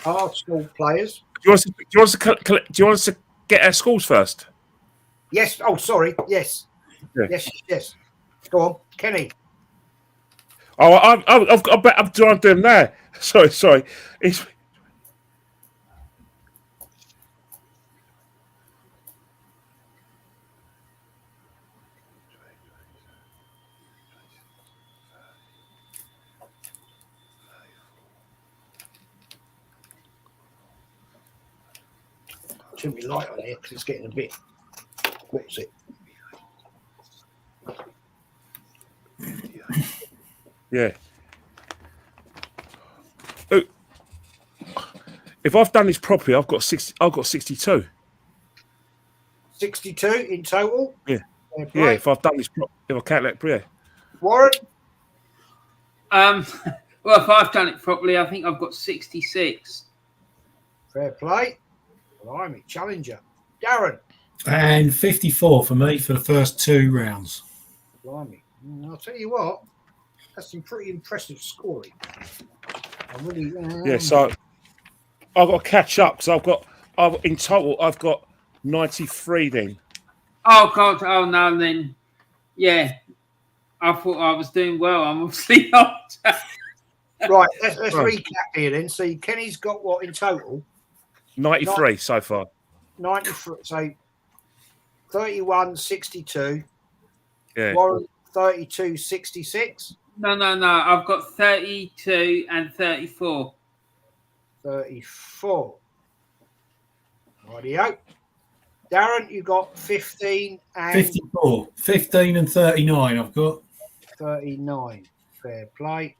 Arsenal players. Do you want us to get our scores first? Yes. Oh, sorry. Yes. Yeah. Yes. Go on, Kenny. Oh, I'm trying to do them now. Sorry. It's Shouldn't be light on here because it's getting a bit. What's it? Yeah. Oh, if I've done this properly, I've got 62. 62 in total. Yeah. Yeah. If I've done this, if I count that, yeah. Warren. Well, if I've done it properly, I think I've got 66. Fair play. Blimey, challenger. Darren. And 54 for me for the first 2 rounds. Blimey. I'll tell you what, that's some pretty impressive scoring. I really. Yeah, so I've got to catch up because in total I've got 93 then. Oh God! Oh no, then yeah. I thought I was doing well. I'm obviously not. Right, let's recap here then. See, Kenny's got what in total? 93 so far. 93. So 31, 62. Yeah. Warren, 32, 66. No. I've got 32 and 34. 34. Rightio. Darren, you got 15 and 54. 15 and 39 I've got. 39. Fair play.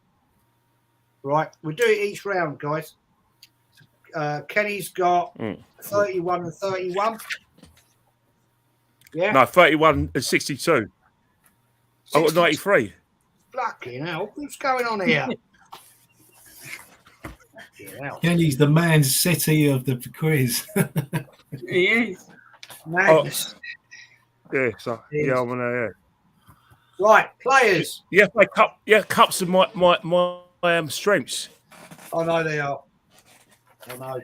Right, we'll do it each round, guys. Kenny's got 31 and 31. Yeah. No, 31 and 62. I've got 93. Fucking hell. What's going on here? Kenny's the Man City of the quiz. He is. Madness. Yeah, so yeah, I'm gonna. Right, players. Yeah, cups are my strengths. I know they are. I know.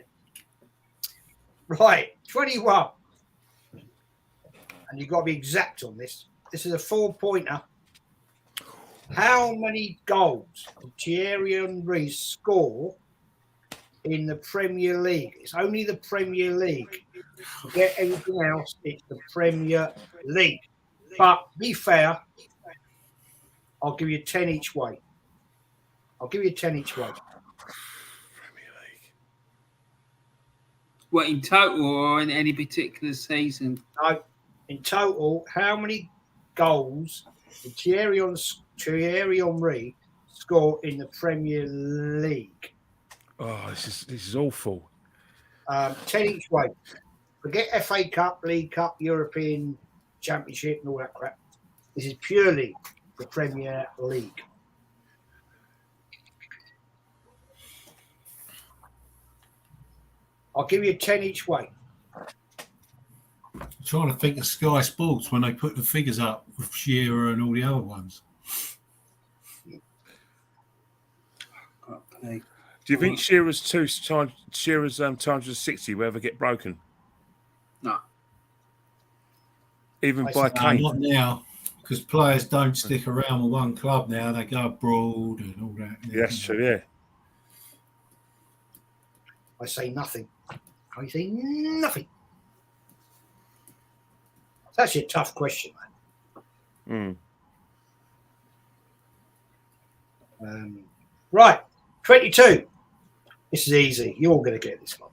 Right, 21. And you've got to be exact on this. This is a 4-pointer. How many goals did Thierry Henry score in the Premier League? It's only the Premier League. Forget everything else. It's the Premier League. But be fair, I'll give you 10 each way. I'll give you 10 each way. Premier League. What, in total or in any particular season? No, in total, how many goals did Thierry Henry score in the Premier League? Oh, this is awful. 10 each way. Forget FA Cup, League Cup, European Championship, and all that crap. This is purely the Premier League. I'll give you 10 each way. I'm trying to think of Sky Sports when they put the figures up with Shearer and all the other ones. Okay. Do you think Shearer's 260 will ever get broken? No. Even I by say Kane? Not now, because players don't stick around with one club now. They go abroad and all that. Yes, true, yeah. I say nothing. I say nothing. It's actually a tough question, man. Right, 22. This is easy. You're all going to get this one.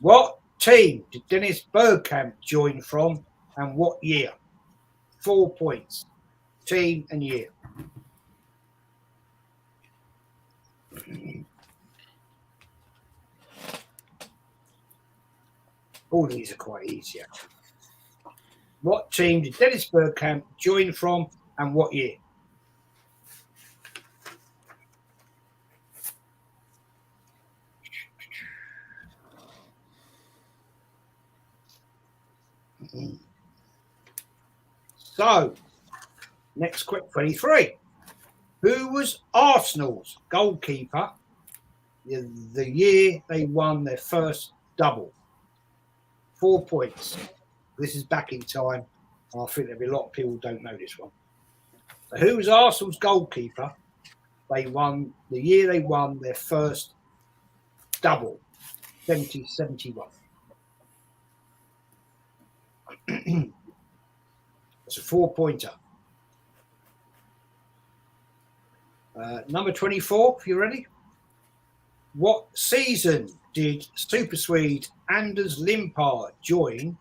What team did Dennis Bergkamp join from and what year? 4 points. Team and year. All these are quite easy, actually. What team did Dennis Bergkamp join from and what year? So, next quick 23. Who was Arsenal's goalkeeper the year they won their first double? 4 points. This is back in time. I think there'll be a lot of people who don't know this one. So who was Arsenal's goalkeeper? They won the year they won their first double, 70-71. It's a 4-pointer. Number 24, if you're ready. What season did Super Swede Anders Limpar join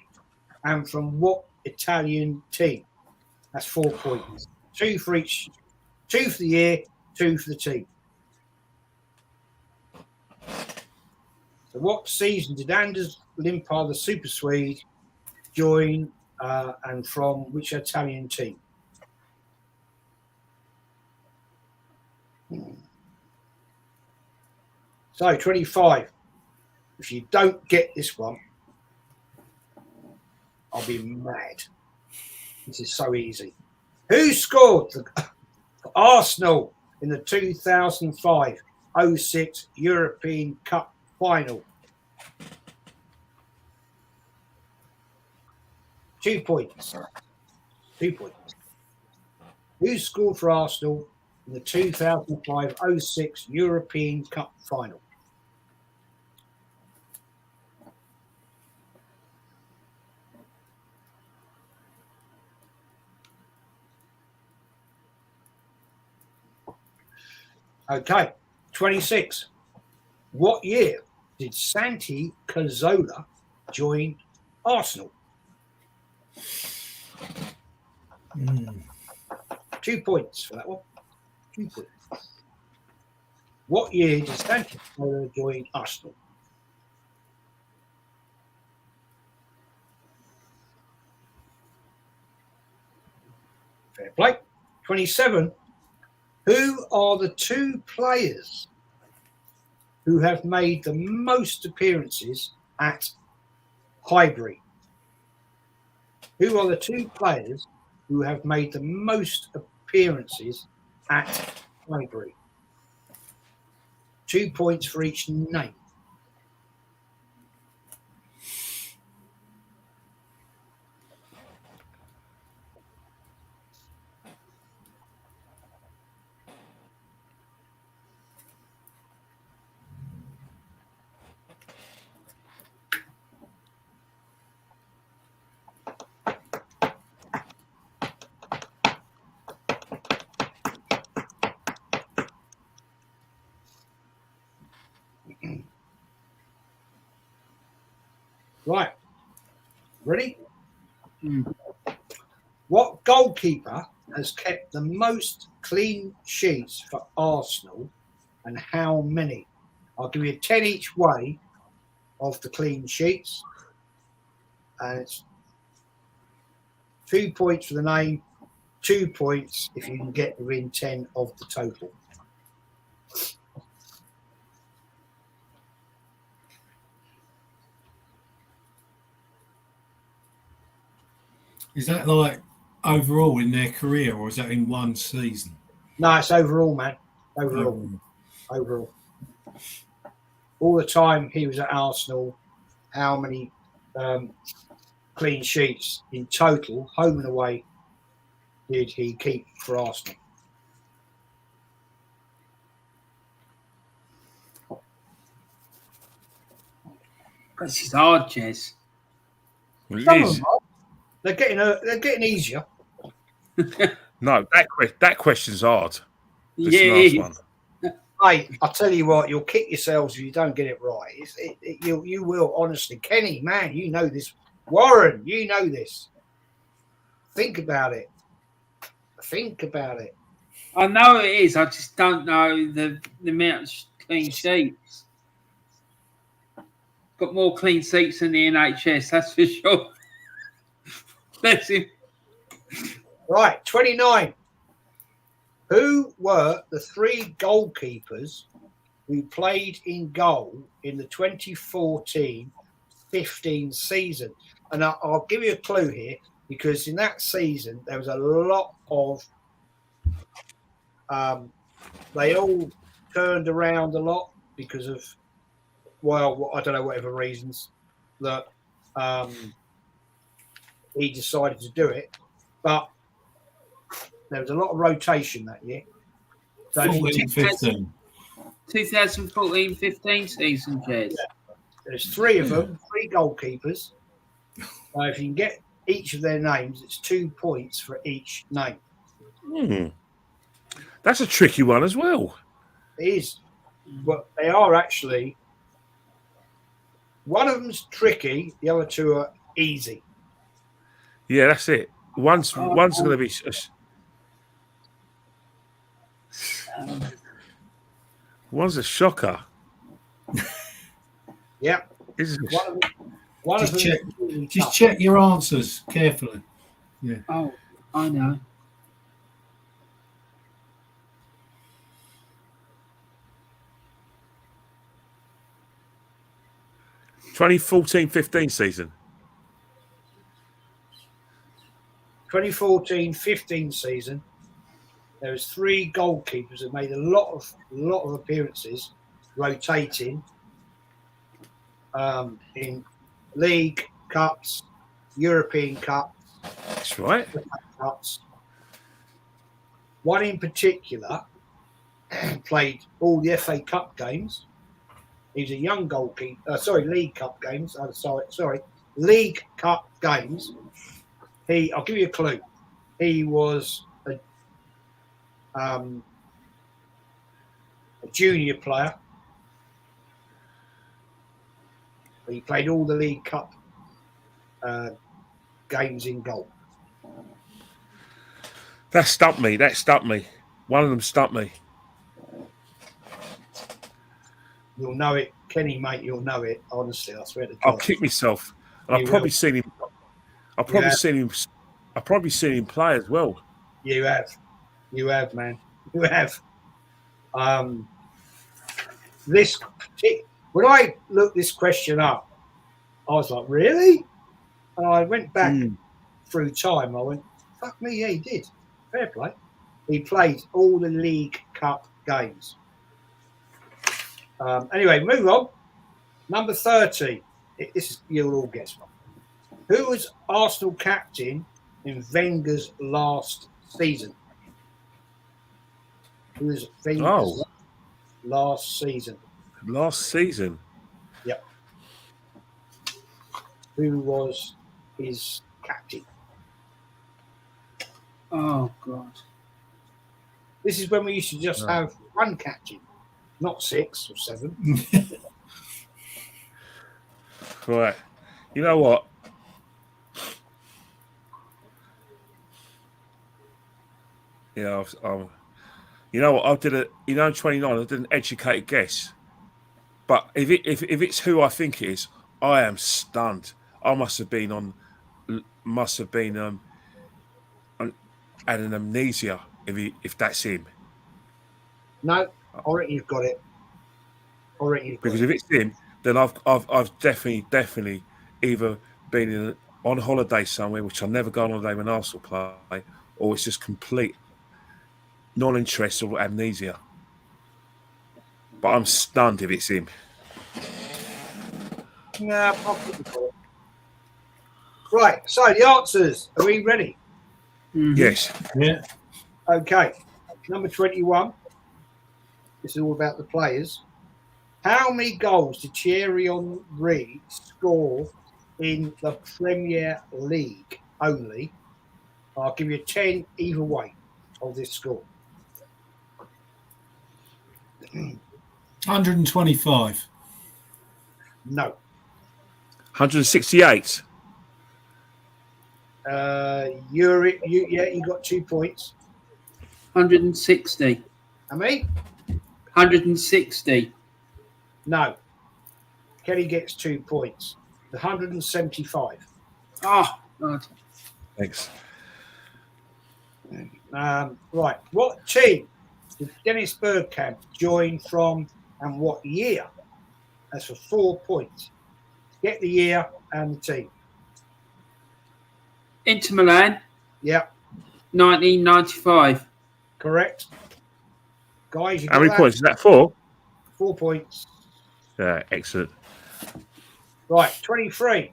and from what Italian team? That's 4 points. 2 for each. 2 for the year, 2 for the team. So what season did Anders Limpar, the Super Swede, join and from which Italian team? So 25. If you don't get this one, I'll be mad. This is so easy. Who scored for Arsenal in the 2005-06 European Cup final? 2 points. 2 points. Who scored for Arsenal in the 2005-06 European Cup final? Okay, 26. What year did Santi Cazorla join Arsenal? 2 points for that one. 2 points. What year did Santi Cazorla join Arsenal? Fair play. 27. Who are the 2 players who have made the most appearances at Highbury? Who are the 2 players who have made the most appearances at Highbury? 2 points for each name. Ready? Mm. What goalkeeper has kept the most clean sheets for Arsenal, and how many? I'll give you 10 each way of the clean sheets, and it's 2 points for the name, 2 points if you can get within 10 of the total. Is that like overall in their career, or is that in one season? No, it's overall, man. Overall. All the time he was at Arsenal, how many clean sheets in total, home and away, did he keep for Arsenal? This is hard, Jez. It Some of is. them are. They're getting easier. No, that question's hard. This Yeah, last it one. is. Hey, I'll tell you what, you'll kick yourselves if you don't get it right. You will, honestly. Kenny, man, you know this. Warren, you know this. Think about it. I know it is. I just don't know the amount of clean sheets. Got more clean sheets than the NHS, that's for sure. Bless him. Right, 29. Who were the 3 goalkeepers who played in goal in the 2014-15 season? And I'll give you a clue here, because in that season there was a lot of they all turned around a lot because of, well, I don't know, whatever reasons that he decided to do it, but there was a lot of rotation that year. So 14-15. 2014-15 season, Jez. There's 3 of them, 3 goalkeepers. If you can get each of their names, it's 2 points for each name. That's a tricky one as well. It is, but they are actually. One of them's tricky, the other 2 are easy. Yeah, that's it. One's going to be. One's a shocker. Yeah. One of them. Just check your answers carefully. Yeah. Oh, I know. Twenty 14-15 season. 2014-15 season, there was 3 goalkeepers that made a lot of appearances, rotating in league cups, European cups. That's right. Cups. One in particular played all the FA Cup games. He was a young goalkeeper. League Cup games. League Cup games. I'll give you a clue. He was a junior player. He played all the League Cup games in goal. That stumped me. One of them stumped me. You'll know it, Kenny, mate. You'll know it. Honestly, I swear to God. I'll kick myself. And I've probably seen him. I've probably seen him play as well. You have, man. You have. When I looked this question up, I was like, really? And I went back through time. I went, fuck me, yeah, he did. Fair play. He played all the League Cup games. Anyway, move on. Number 30. You'll all guess one. Who was Arsenal captain in Wenger's last season? Who was Wenger's last season? Last season? Yep. Who was his captain? Oh, God. This is when we used to just have one captain, not 6 or 7. Right. You know what? Yeah, you know what? I did in 29. I did an educated guess, but if it's who I think it is, I am stunned. I must have been had an amnesia if that's him. No, I reckon you've got it. I reckon you've got Because it. if it's him, then I've definitely either been on holiday somewhere, which I've never gone on holiday when Arsenal play, or it's just complete non-interest or amnesia. But I'm stunned if it's him. Yeah, I think you've got it. Right, so the answers. Are we ready? Mhm. Yes. Yeah. Okay. Number 21. This is all about the players. How many goals did Thierry Henry score in the Premier League only? I'll give you 10 either way of this score. 125. No. 168. You got 2 points. 160. And me? 160. No. Kelly gets 2 points. 175. Oh, God. Thanks. Right. What team did Dennis Bergkamp join from and what year? That's for 4 points. Get the year and the team. Inter Milan, Yeah, 1995. correct. Guys, you How got many that? points is that for? 4 points. Yeah, excellent. Right, 23.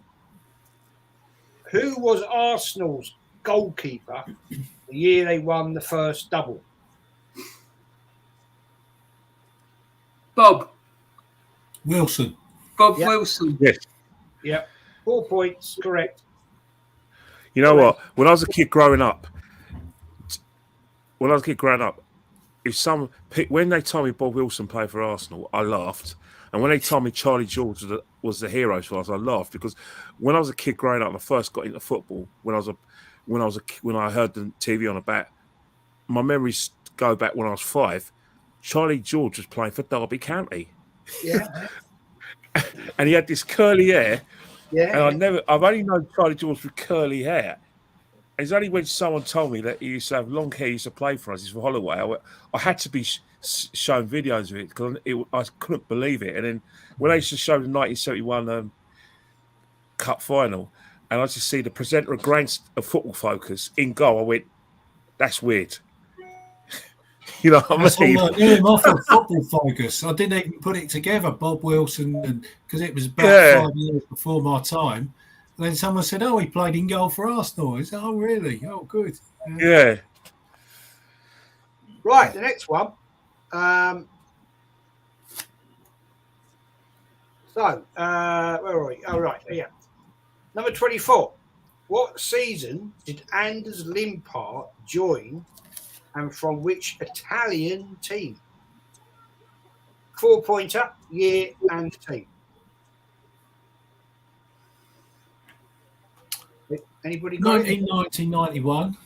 Who was Arsenal's goalkeeper the year they won the first double? Bob Wilson. Yep. Wilson. Yes. Yep. 4 points, correct. You know what? When I was a kid growing up, when they told me Bob Wilson played for Arsenal, I laughed. And when they told me Charlie George was the hero for us, I laughed because when I was a kid growing up, and I first got into football when I heard the TV on a bat. My memories go back when I was 5. Charlie George was playing for Derby County. Yeah. And he had this curly hair. Yeah. And I've only known Charlie George with curly hair. It's only when someone told me that he used to have long hair, he used to play for us, he's for Holloway. I had to be shown videos of it because I couldn't believe it. And then when I used to show the 1971 Cup final, and I used to see the presenter of Football Focus in goal, I went, that's weird. You know what That's I mean? all I knew him off of Football Focus. I didn't even put it together, Bob Wilson, because it was about 5 years before my time. And then someone said, "Oh, he played in goal for Arsenal." I said, "Oh, really? Oh, good." Yeah. Right, the next one. Where are we? Oh, right, yeah. Number 24. What season did Anders Limpar join and from which Italian team? 4-pointer, year and team. Anybody got it? 1991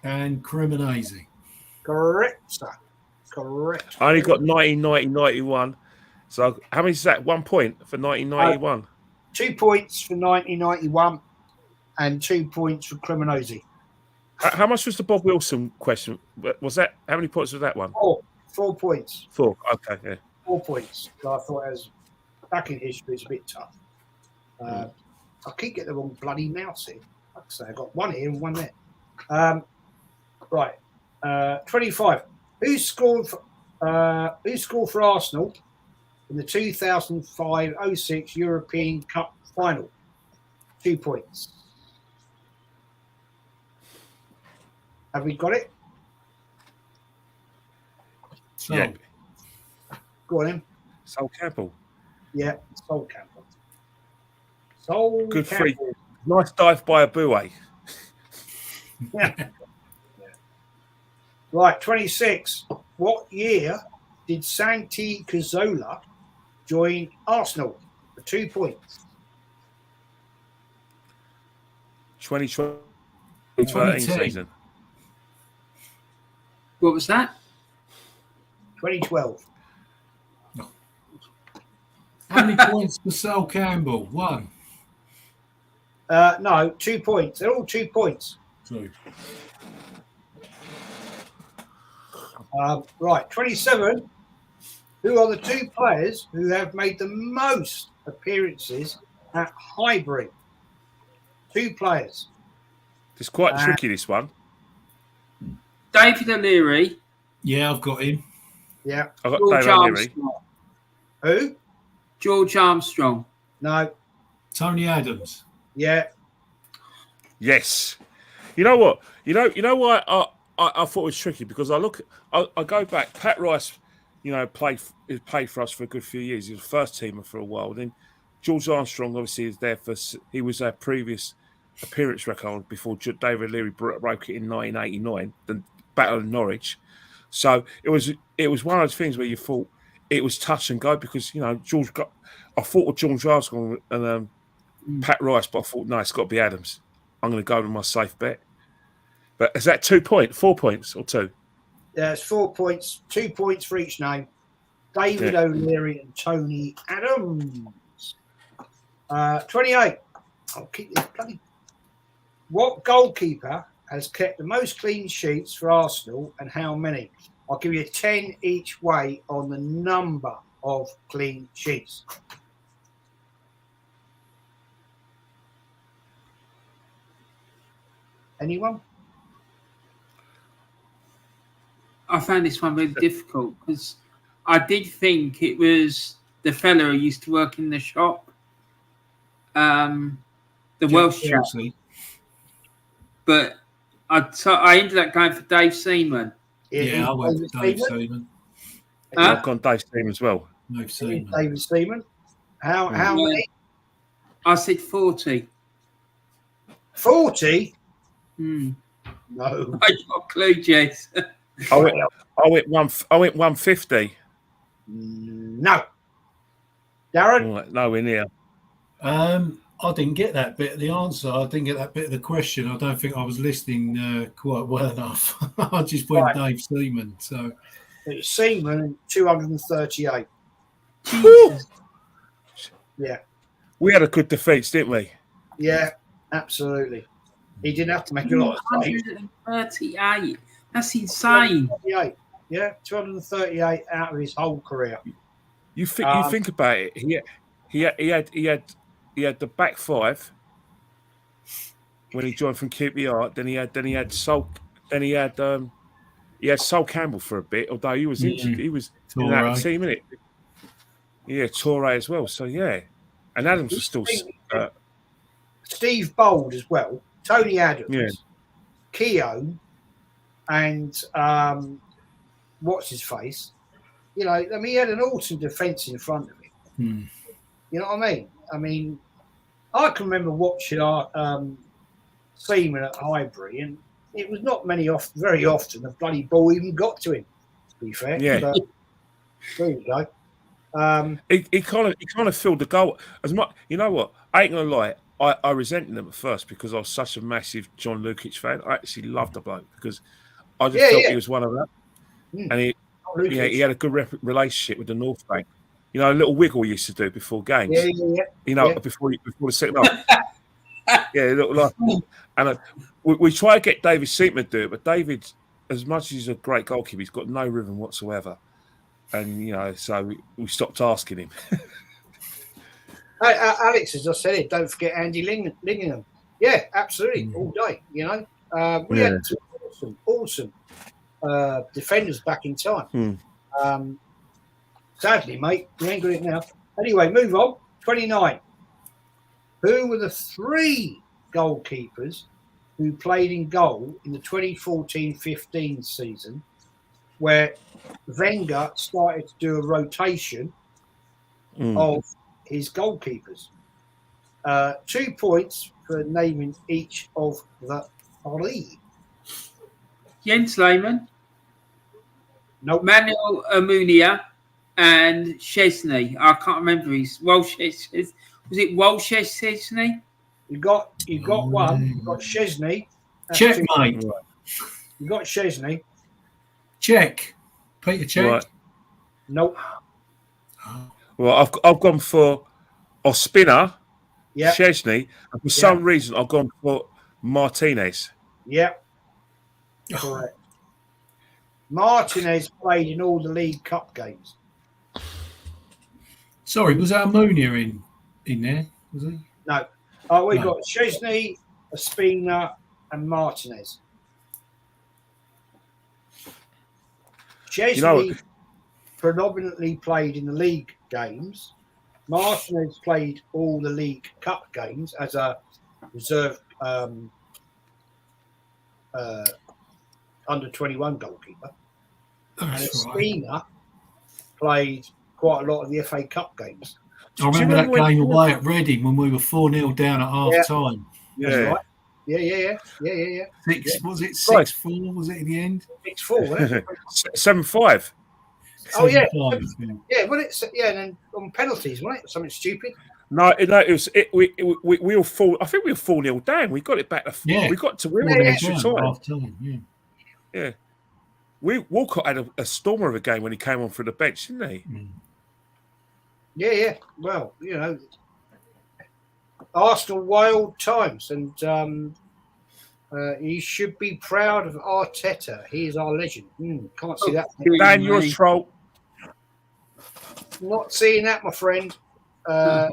and Cremonese. Correct, sir. Correct. I only got 1990-91. So how many is that? 1 point for 1991. 2 points for 1991 and 2 points for Cremonese. How much was the Bob Wilson question? Was that how many points was that one? 4 points. 4. Okay, yeah. 4 points. So I thought as back in history, it's a bit tough. I keep getting the wrong bloody mouse here. Like I say, I got one here and one there. Right, 25. Who scored for Arsenal in the 2005-06 European Cup final? 2 points. Have we got it? So, Yeah. Go on, then. Sol Campbell. Yeah, Sol Campbell. Sol Good Campbell. free. Nice dive by a buoy. Yeah. Right, 26. What year did Santi Cazorla join Arsenal for 2 points? 2013 2010. season. What was that? 2012. How many points for Sol Campbell? 1. No, 2 points. They're all 2 points. 2. Right, 27. Who are the 2 players who have made the most appearances at Highbury? 2 players. It's quite tricky, this one. David O'Leary. Yeah, I've got him. Yeah. I've got George David O'Leary. Armstrong. Who? George Armstrong. No. Tony Adams. Yeah. Yes. You know what? You know why I thought it was tricky, because I go back. Pat Rice, played for us for a good few years. He was a first teamer for a while. Then George Armstrong obviously is there he was our previous appearance record before David Leary broke it in 1989, the Battle of Norwich. So it was one of those things where you thought it was touch and go, because I thought of George Armstrong and Pat Rice, but I thought no, it's got to be Adams. I'm going to go with my safe bet. But is that 2 points, 4 points, or 2? Yeah, it's 4 points, 2 points for each name. David O'Leary and Tony Adams. 28. I'll keep this bloody. What goalkeeper has kept the most clean sheets for Arsenal, and how many? I'll give you 10 each way on the number of clean sheets. Anyone? I found this one really difficult because I did think it was the fella who used to work in the shop, the Welsh chap. But I ended up going for Dave Seaman. Yeah, I went for Dave Seaman. I've gone Dave Seaman as well. Dave Seaman. David Seaman. How many? I said 40. 40? No. No. I got a clue, Jess. I went 150. No. Darren? Right, nowhere near. I didn't get that bit of the answer. I didn't get that bit of the question. I don't think I was listening quite well enough. I just went Dave Seaman. So It's Seaman, 238. Jesus. Yeah. We had a good defence, didn't we? Yeah, absolutely. He didn't have to make a lot of saves. 138. That's insane. 238. Yeah, 238 out of his whole career. You think about it. He had the back 5 when he joined from QPR. Then he had Sol Campbell for a bit, although he was injured. He was in that team, innit? Yeah, Torre as well. So yeah, and Adams was still. Steve Bold as well. Tony Adams, Keown, and what's his face? He had an awesome defence in front of him. You know what I mean? I can remember watching our Seaman at Highbury, and it was not very often the bloody ball even got to him. To be fair, but there you go. He kind of filled the goal as much. You know what? I ain't gonna lie. I resented him at first because I was such a massive John Lukic fan. I actually loved the bloke because I just felt he was one of them, and he had a good relationship with the North Bank. A little wiggle he used to do before games. Before the second half. Look like. And we try to get David Seaman to do it, but David, as much as he's a great goalkeeper, he's got no rhythm whatsoever. And so we stopped asking him. Alex has just said it. Don't forget Andy Lingingham. Yeah, absolutely, all day. We had some awesome defenders back in time. Sadly, mate, we ain't got it now. Anyway, move on. 29. Who were the 3 goalkeepers who played in goal in the 2014-15 season, where Wenger started to do a rotation of his goalkeepers? 2 points for naming each of the 3. Jens Lehmann. Nope. Manuel Almunia and Chesney. I can't remember his Welsh. Was it Welsh Chesney? You got one. You got Chesney. Checkmate. You got Chesney. Check. Peter Check. Right. Nope. Well, I've gone for Ospina, Yeah. Szczesny, and for some reason I've gone for Martinez. Yeah. Correct. Martinez played in all the League Cup games. Sorry, was Almunia in there? Was he? No. We got Szczesny, Ospina, and Martinez. Szczesny predominantly played in the league games. Martinez played all the League Cup games as a reserve under-21 goalkeeper. And Ospina played quite a lot of the FA Cup games. I remember that game away at Reading when we were 4-0 down at half time. That's right. Yeah. Was it 6-4? Was it in the end? 6-4, wasn't it? 7-5. Oh yeah. 7-5, Yeah, well it's and then on penalties, wasn't it? Something stupid. No, it was. We all fall. I think we were 4-0 down. We got it back. We got to win the extra time. Half time. Yeah. Walcott had a stormer of a game when he came on for the bench, didn't he? Mm. Yeah. Well, you know, Arsenal wild times, and he should be proud of Arteta. He is our legend. Can't see that. Dan, you're a troll. Not seeing that, my friend. No.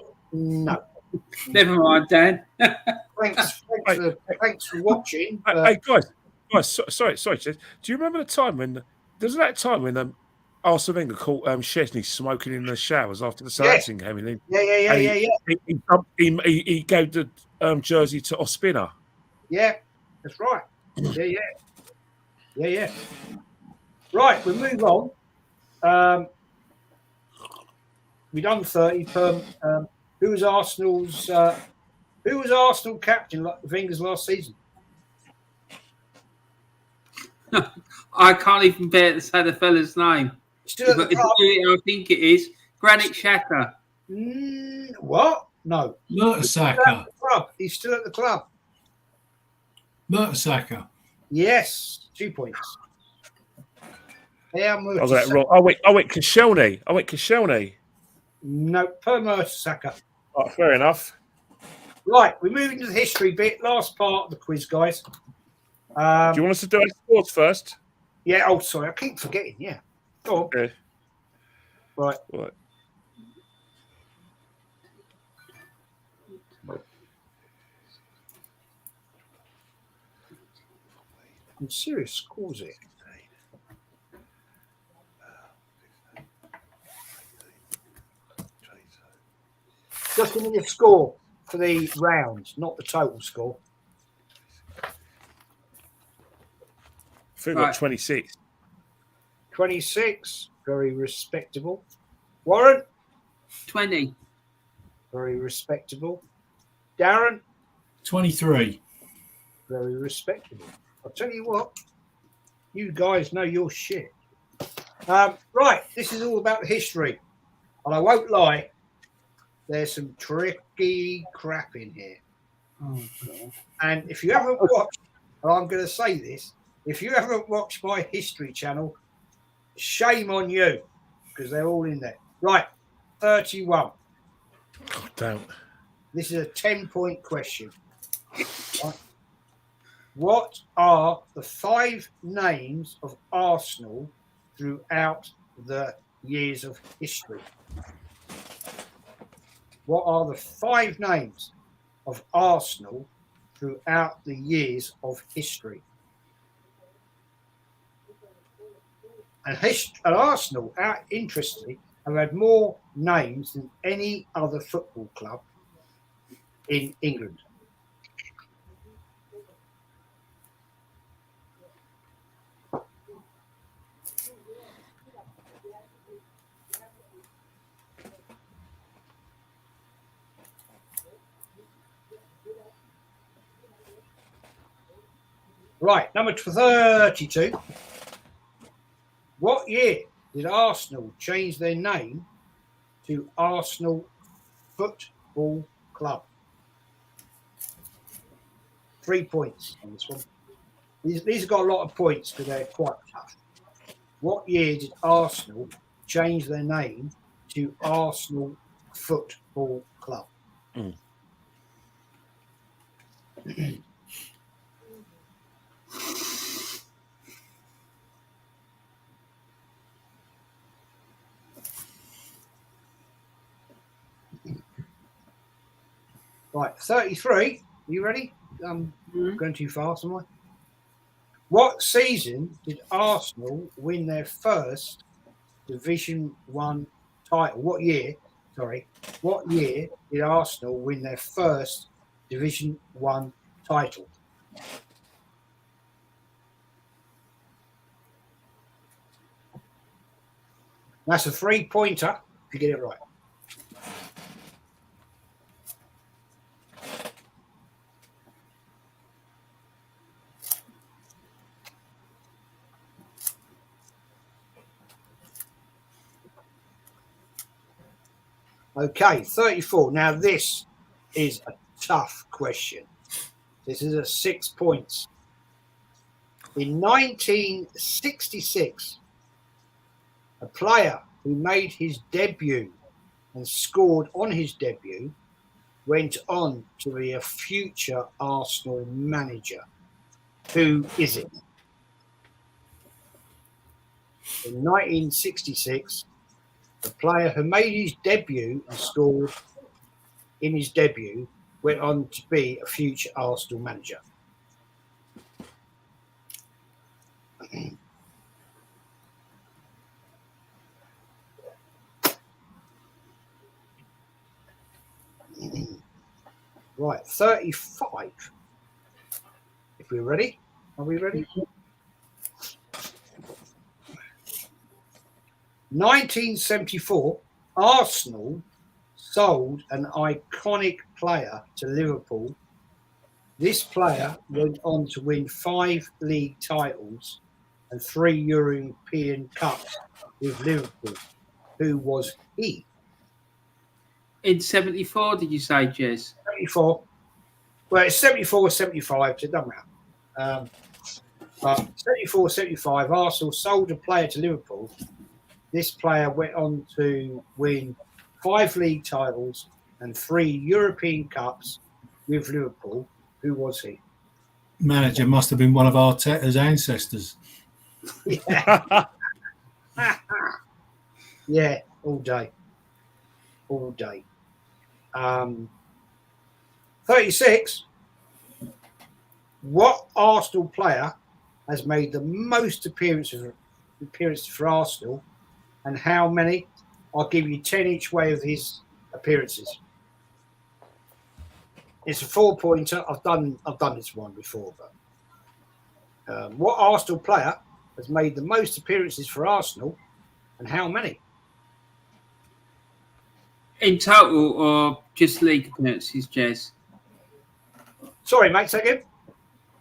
Never mind, Dan. Thanks for watching. Hey guys, sorry. Do you remember the time when Arsene Wenger caught Szczesny smoking in the showers after the Southampton game? Yeah. He gave the jersey to Ospina. Yeah, that's right. Yeah. Right, we move on. We done 30 per. Who was Arsenal captain Wenger's last season? I can't even bear to say the fella's name. Still at the club? I think it is Granit Xhaka. What? No. Mertesacker. He's still at the club. Mertesacker. Yes, 2 points. I got that wrong. I went Koscielny. No, per Mertesacker. Right, fair enough. Right, we're moving to the history bit. Last part of the quiz, guys. Do you want us to do our sports first? Yeah. Oh, sorry, I keep forgetting. Yeah. Go on. Okay. Right. I'm serious. Scores it. Just give me the score for the round, not the total score. I think we got 26. 26, very respectable. Warren? 20. Very respectable. Darren? 23. Very respectable. I'll tell you what, you guys know your shit. Right, this is all about the history. And I won't lie, there's some tricky crap in here. Oh, God. And if you haven't watched, and I'm going to say this, if you haven't watched my history channel, shame on you, because they're all in there. Right, 31. God damn. This is a 10-point question. Right. What are the 5 names of Arsenal throughout the years of history? What are the 5 names of Arsenal throughout the years of history? And Arsenal, interestingly, have had more names than any other football club in England. Right, number 32. What year did Arsenal change their name to Arsenal Football Club? 3 points on this one. These have got a lot of points because they're quite tough. What year did Arsenal change their name to Arsenal Football Club? Mm. Right, 33. Are you ready? Going too fast, am I? What season did Arsenal win their first Division 1 title? What year? Sorry. What year did Arsenal win their first Division 1 title? That's a 3-pointer if you get it right. Okay, 34. Now, this is a tough question. This is a 6 points. In 1966, a player who made his debut and scored on his debut went on to be a future Arsenal manager. Who is it? In 1966, the player who made his debut and scored in his debut went on to be a future Arsenal manager. Right, 35. If we're ready, are we ready? 1974, Arsenal sold an iconic player to Liverpool. This player went on to win 5 league titles and 3 European Cups with Liverpool. Who was he? In 74, did you say, Jez? 74. Well, it's 74 or 75, so it doesn't matter. But 74, 75, Arsenal sold a player to Liverpool. This player went on to win 5 league titles and 3 European Cups with Liverpool. Who was he? Manager must have been one of Arteta's ancestors. Yeah. Yeah, all day. All day. 36. What Arsenal player has made the most appearances for Arsenal, and how many? I'll give you 10 each way of his appearances. It's a 4-pointer. I've done this one before, but what Arsenal player has made the most appearances for Arsenal, and how many? In total or just league appearances, Jez? Sorry, mate, say again.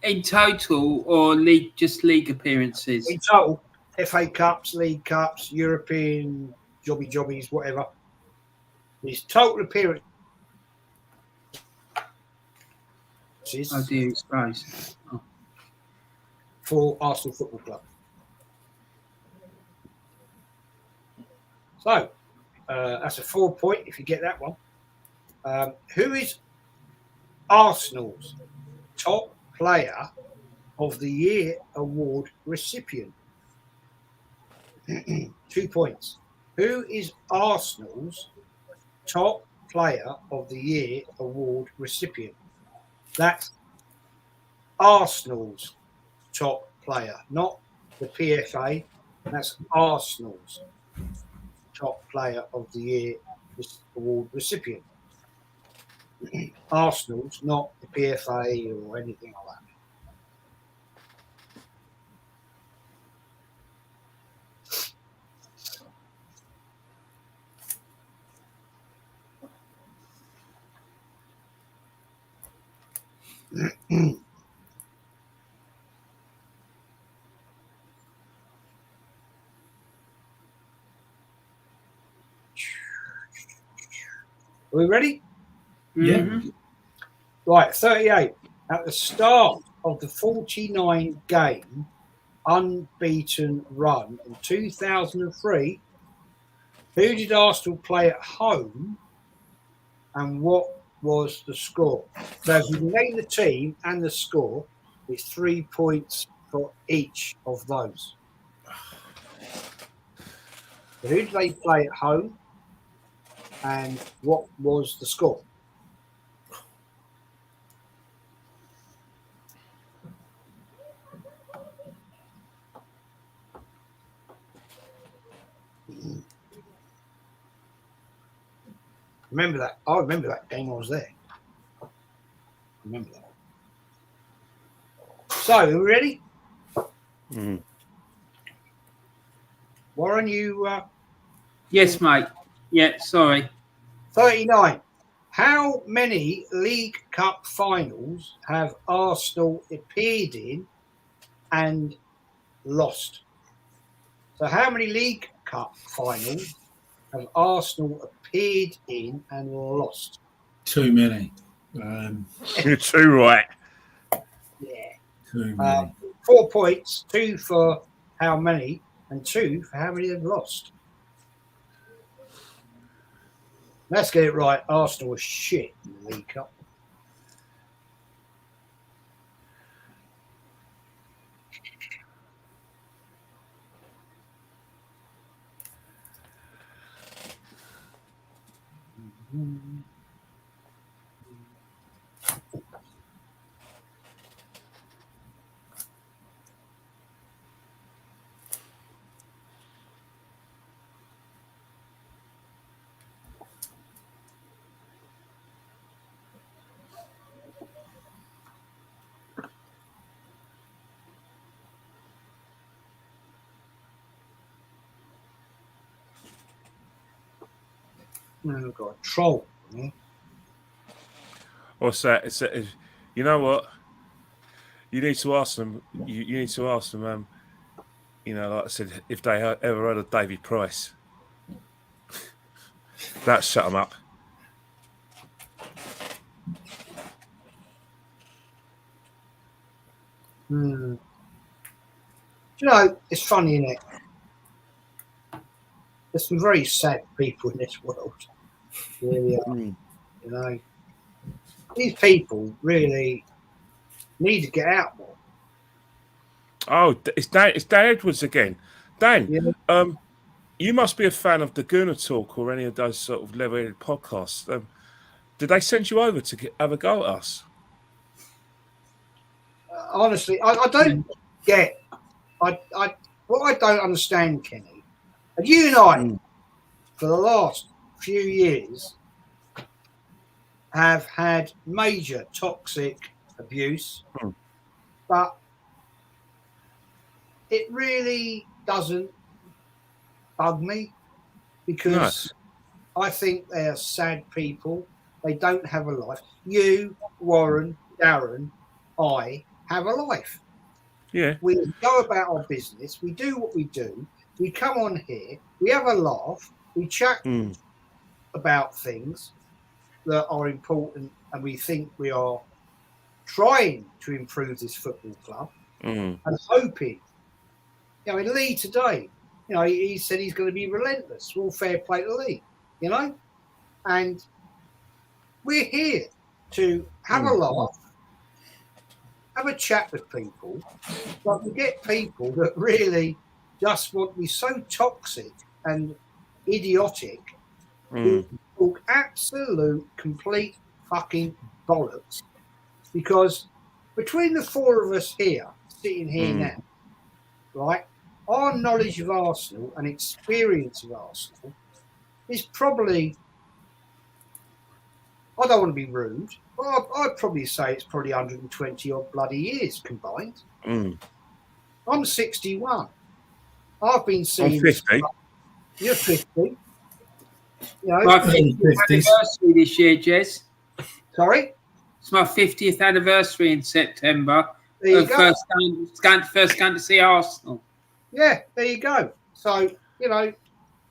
In total or just league appearances? In total, FA Cups, League Cups, European jobbies, whatever. His total appearances. Oh, dear Christ. Oh. For Arsenal Football Club. So, that's a 4-point if you get that one. Who is Arsenal's top player of the year award recipient? 2 points. Who is Arsenal's top player of the year award recipient? That's Arsenal's top player, not the PFA. That's Arsenal's top player of the year award recipient. Arsenal's, not the PFA or anything like that. Are we ready? Yeah. Mm-hmm. Right, 38. At the start of the 49 game unbeaten run in 2003, who did Arsenal play at home and what was the score? So if you name the team and the score, it's 3 points for each of those. So who did they play at home and what was the score? Remember that? I remember that game. I was there. Remember that. So, are we ready? Mm. Warren, you Yes, mate. Yeah, sorry. 39. How many League Cup finals have Arsenal appeared in and lost? So, how many League Cup finals have Arsenal appeared in and lost? Too many. You're too right. Yeah. Too many. 4 points, 2 for how many, and 2 for how many they've lost. Let's get it right. Arsenal was shit in the League Cup. I've got a troll. Yeah? What's that? You know what? You need to ask them. You need to ask them. You know, like I said, if they ever heard of Davy Price, that shut them up. Do you know, it's funny, isn't it? There's some very sad people in this world. Really are. You know, these people really need to get out more. Oh, it's Dan Edwards again. Dan, Yeah. You must be a fan of the Gooner Talk or any of those sort of level-headed podcasts. Did they send you over to have a go at us? Honestly, I don't get. What I don't understand, Kenny, and you and I, for the last few years, have had major toxic abuse, but it really doesn't bug me because I think they're sad people. They don't have a life. You, Warren, Darren, I have a life. Yeah. We go about our business. We do what we do. We come on here. We have a laugh. We chat about things that are important, and we think we are trying to improve this football club and hoping. You know, in Lee today, you know, he said he's going to be relentless. Well, fair play to Lee, you know, and we're here to have a laugh, have a chat with people, but we get people that really just want to be so toxic and idiotic who talk absolute, complete fucking bollocks. Because between the four of us here, sitting here now, right, our knowledge of Arsenal and experience of Arsenal is probably, I don't want to be rude, but I'd probably say it's probably 120 odd bloody years combined. I'm 61. I've been seeing. I'm 50. You're 50. You know, My 50th anniversary this year, Jez. Sorry? It's my 50th anniversary in September. There you go. First going to see Arsenal. Yeah, there you go. So, you know,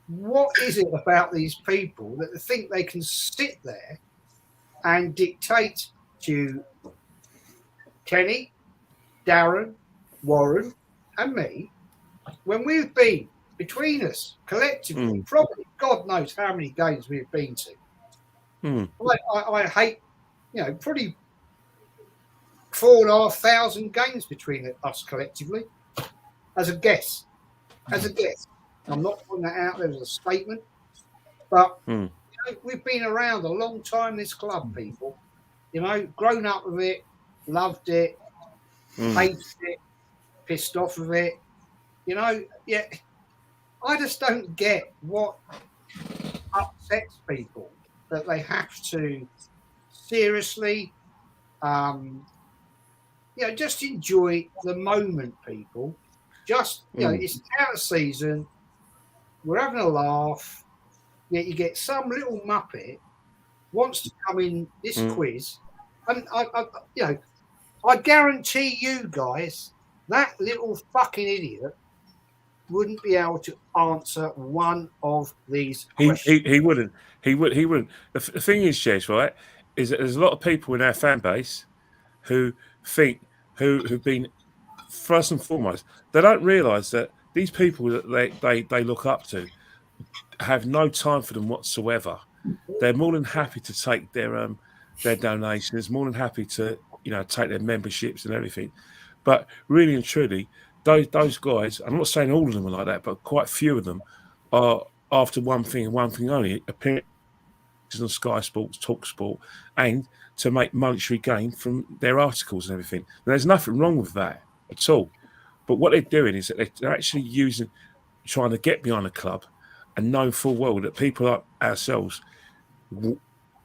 what is it about these people that they think they can sit there and dictate to Kenny, Darren, Warren, and me, when we've been between us collectively, probably God knows how many games we've been to. I hate, pretty 4,500 games between us collectively. As a guess. I'm not putting that out there as a statement, but we've been around a long time, this club, people. Grown up with it, loved it, hated it, pissed off with it. I just don't get what upsets people, that they have to seriously, just enjoy the moment, people. Just, it's out of season. We're having a laugh. Yet you get some little muppet wants to come in this quiz, and I guarantee you guys that little fucking idiot wouldn't be able to answer one of these questions. He wouldn't. He wouldn't. The thing is, Jez, right, is that there's a lot of people in our fan base who've been, first and foremost, they don't realise that these people that they look up to have no time for them whatsoever. They're more than happy to take their donations, more than happy to take their memberships and everything. But really and truly, those guys, I'm not saying all of them are like that, but quite a few of them are after one thing and one thing only: appearances on Sky Sports, Talk Sport, and to make monetary gain from their articles and everything. And there's nothing wrong with that at all. But what they're doing is that they're actually trying to get behind the club, and know full well that people like ourselves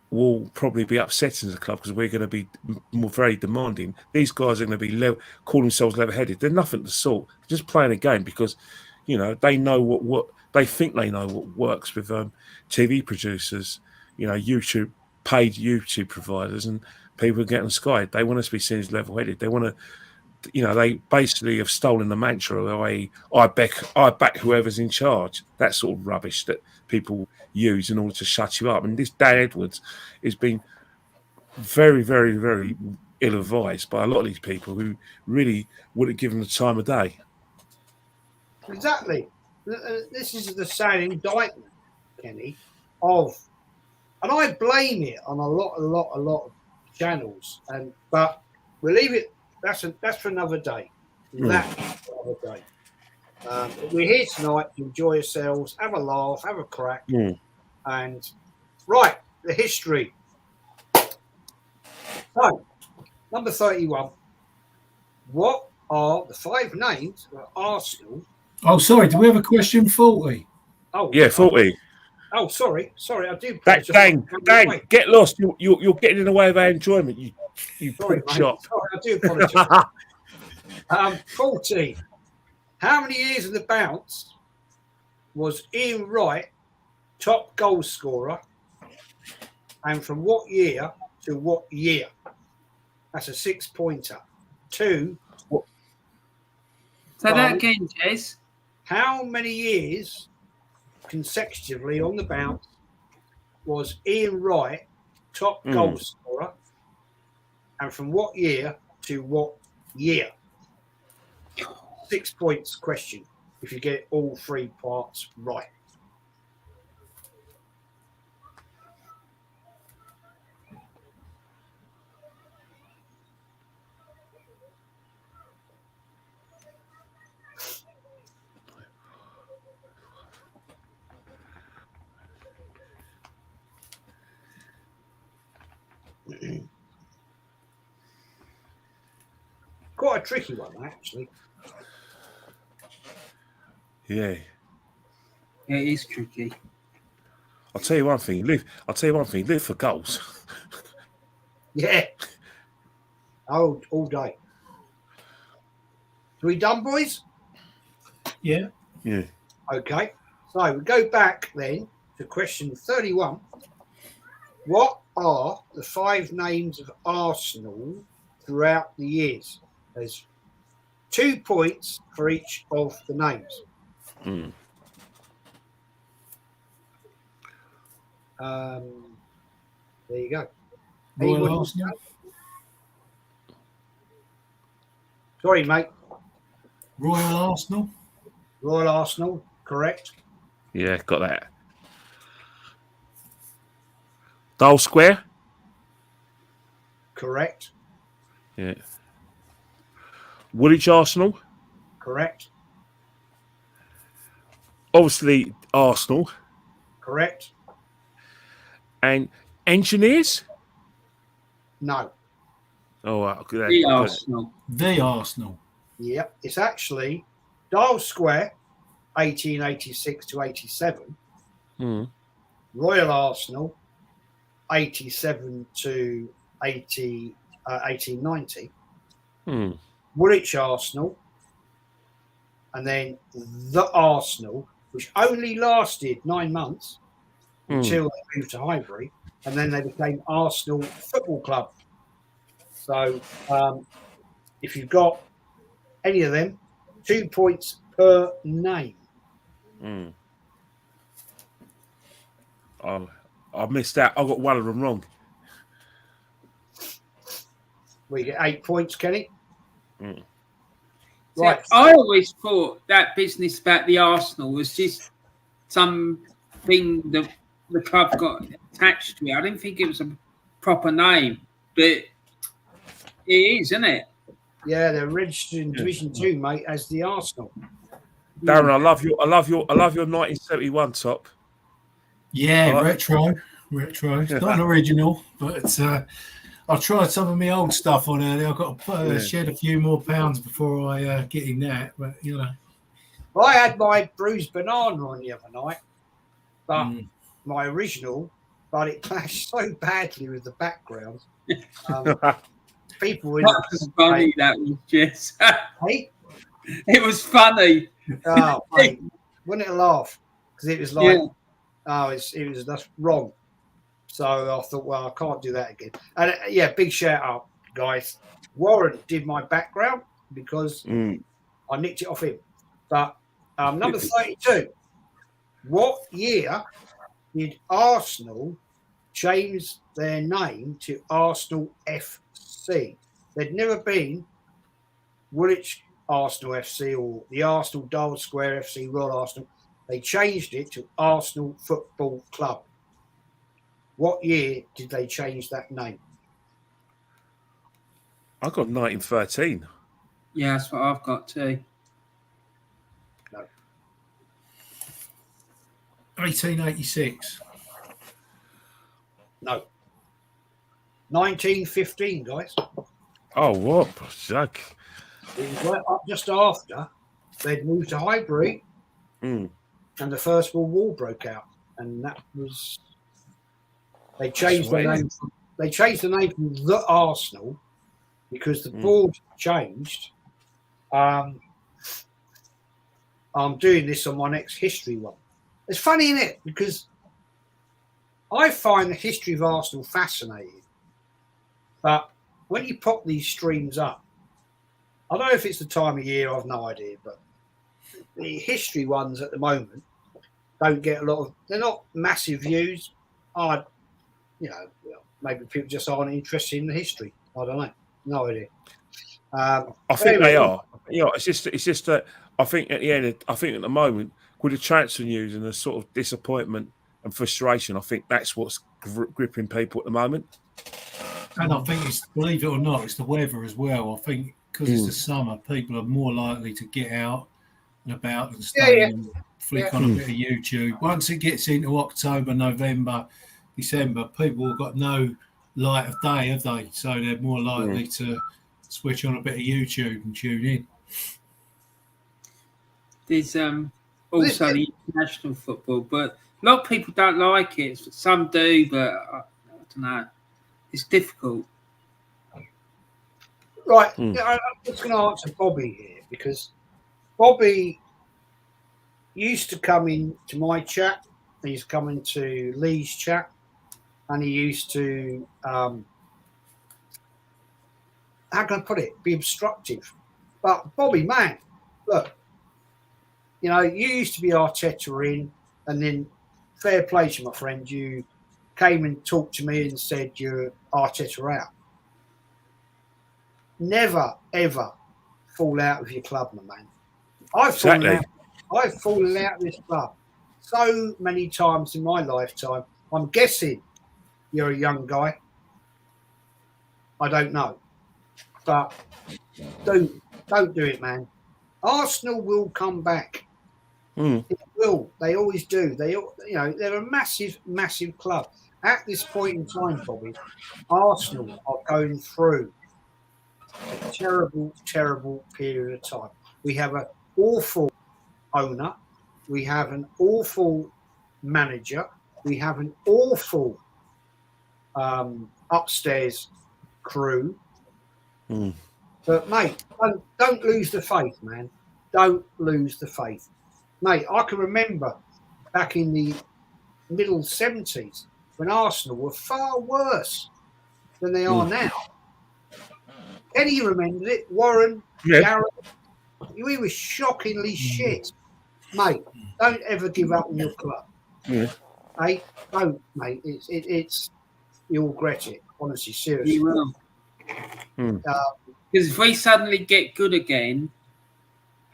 will probably be upsetting the club because we're going to be very demanding. These guys are going to be call themselves level-headed. They're nothing of the sort. They're just playing a game because, they know what they think they know what works with TV producers, paid YouTube providers, and people getting Sky. They want us to be seen as level-headed. They want to. They basically have stolen the mantra of I back whoever's in charge. That sort of rubbish that people use in order to shut you up. And this Dan Edwards has been very, very, very ill-advised by a lot of these people who really wouldn't give him the time of day. Exactly. This is the sad indictment, Kenny, and I blame it on a lot of channels. But we'll leave it. That's for another day. That's for another day. We're here tonight to enjoy ourselves, have a laugh, have a crack. And right, the history. So, number 31. What are the 5 names of Arsenal? Oh, sorry. Do we have a question 40? Oh, yeah, 40. Oh, sorry. I do. Dan, get lost. You're getting in the way of our enjoyment. You sorry, pork chop. Sorry, I do apologise. 40. How many years of the bounce was Ian Wright top goal scorer, and from what year to what year? That's a 6-pointer. 2. Say that again, Jez. How many years consecutively on the bounce was Ian Wright top goal scorer, and from what year to what year? 6 points question if you get all 3 parts right. Quite a tricky one, actually. Yeah. Yeah, it is tricky. I'll tell you one thing. Live for goals. Yeah. All day. Are we done, boys? Yeah. Yeah. Okay. So we go back then to question 31. What are the 5 names of Arsenal throughout the years? There's 2 points for each of the names. There you go. Royal Arsenal. Sorry, mate. Royal Arsenal. Royal Arsenal, correct. Yeah, got that. Dial Square. Correct. Yeah. Woolwich Arsenal. Correct. Obviously Arsenal. Correct. And Engineers. No. Oh, wow. Good. The Good. Arsenal. The Arsenal. Yep. It's actually Dial Square, 1886 to 87. Mm. Royal Arsenal, 87 to 1890. Mm. Woolwich Arsenal, and then the Arsenal, which only lasted 9 months until they moved to Highbury, and then they became Arsenal Football Club. So if you've got any of them, 2 points per name. Mm. Oh, I missed that. I got one of them wrong. We get 8 points, Kenny. Mm. Right. See, I always thought that business about the Arsenal was just something that the club got attached to. I didn't think it was a proper name, but it is, isn't it? Yeah, they're registered in Division 2, mate, as the Arsenal. Darren, I love your 1971 top. Yeah, I like retro. It's not an original, but I tried some of my old stuff on earlier. I've got to shed a few more pounds before I get in that, but you know. I had my bruised banana on the other night, but my original, but it clashed so badly with the background. People in That was funny. That was just. Hey? It was funny. Oh, mate, wouldn't it laugh? Because it was like, that's wrong. So I thought, well, I can't do that again. And big shout out, guys. Warren did my background because I nicked it off him. But number 32, what year did Arsenal change their name to Arsenal FC? They'd never been Woolwich Arsenal FC or the Arsenal Dial Square FC Royal Arsenal. They changed it to Arsenal Football Club. What year did they change that name? I got 1913. Yeah, that's what I've got too. No. 1886. No. 1915, guys. Oh, what? Jack. It was right up just after they'd moved to Highbury and the First World War broke out. And that was... They changed the name. They changed the name from the Arsenal because the board changed. I'm doing this on my next history one. It's funny, isn't it? Because I find the history of Arsenal fascinating, but when you pop these streams up, I don't know if it's the time of year. I've no idea, but the history ones at the moment don't get a lot of. They're not massive views. Maybe people just aren't interested in the history. I don't know. No idea. I think they are. It's just that I think at the end, I think at the moment with the transfer news and the sort of disappointment and frustration, I think that's what's gripping people at the moment. And I think it's, believe it or not, it's the weather as well. I think because it's the summer, people are more likely to get out and about and stay and flick on a bit of YouTube. Once it gets into October, November, December, people have got no light of day, have they? So they're more likely to switch on a bit of YouTube and tune in. There's also the international football, but a lot of people don't like it. Some do, but I don't know. It's difficult. Right. I'm just going to answer Bobby here because Bobby used to come in to my chat. He's coming to Lee's chat. And he used to, how can I put it, be obstructive. But Bobby, man, look, you used to be Arteta in, and then fair play to you, my friend, you came and talked to me and said you're Arteta out. Never, ever fall out with your club, my man. I've Exactly. fallen out of this club so many times in my lifetime. I'm guessing you're a young guy. I don't know, but don't do it, man. Arsenal will come back. Mm. It will. They always do. They're a massive, massive club. At this point in time, Bobby, Arsenal are going through a terrible, terrible period of time. We have an awful owner. We have an awful manager. We have an awful upstairs crew. Mm. But mate, don't lose the faith, man. Don't lose the faith, mate. I can remember back in the middle 70s when Arsenal were far worse than they are now. Eddie remembered it. Warren, Yeah. Darren, we were shockingly shit, mate. Don't ever give up on your club, mate. Don't, mate. It's you'll regret it. Honestly, seriously. You will. Because if we suddenly get good again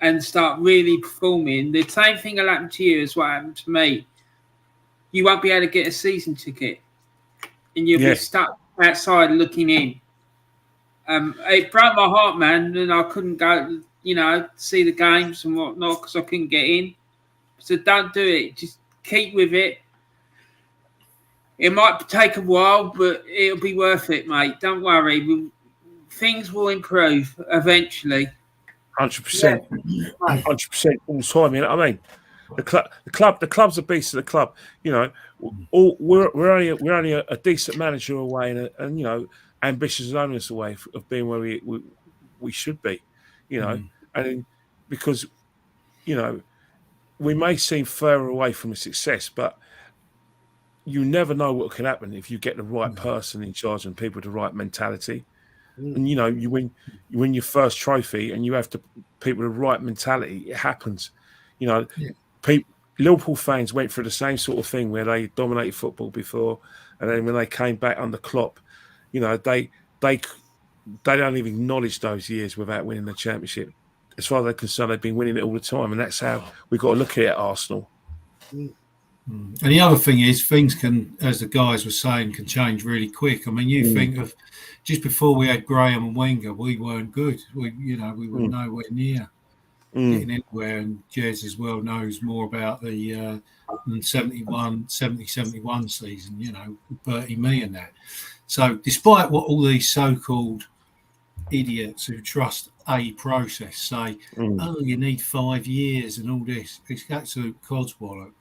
and start really performing, the same thing will happen to you as what happened to me. You won't be able to get a season ticket, and you'll be stuck outside looking in. It broke my heart, man, and I couldn't go, see the games and whatnot because I couldn't get in. So don't do it. Just keep with it. It might take a while, but it'll be worth it, mate. Don't worry. Things will improve eventually. 100%. 100% all the time. You know what I mean? The club's a beast of the club. You know, we're only a decent manager away, and ambitious and owners away of being where we should be. You know, and because we may seem further away from the success, but you never know what can happen if you get the right person in charge and people with the right mentality. And you win your first trophy, and you have people with the right mentality. It happens. Liverpool fans went through the same sort of thing where they dominated football before, and then when they came back under Klopp, they don't even acknowledge those years without winning the championship. As far as they're concerned, they've been winning it all the time, and that's how we've got to look at it at Arsenal. And the other thing is, things can, as the guys were saying, can change really quick. I mean, you think of just before we had Graham and Wenger, we weren't good. We were nowhere near getting anywhere. And Jez as well knows more about the 70-71 season, with Bertie Mee and that. So despite what all these so-called idiots who trust a process say, oh, you need 5 years and all this, it's absolute codswallop.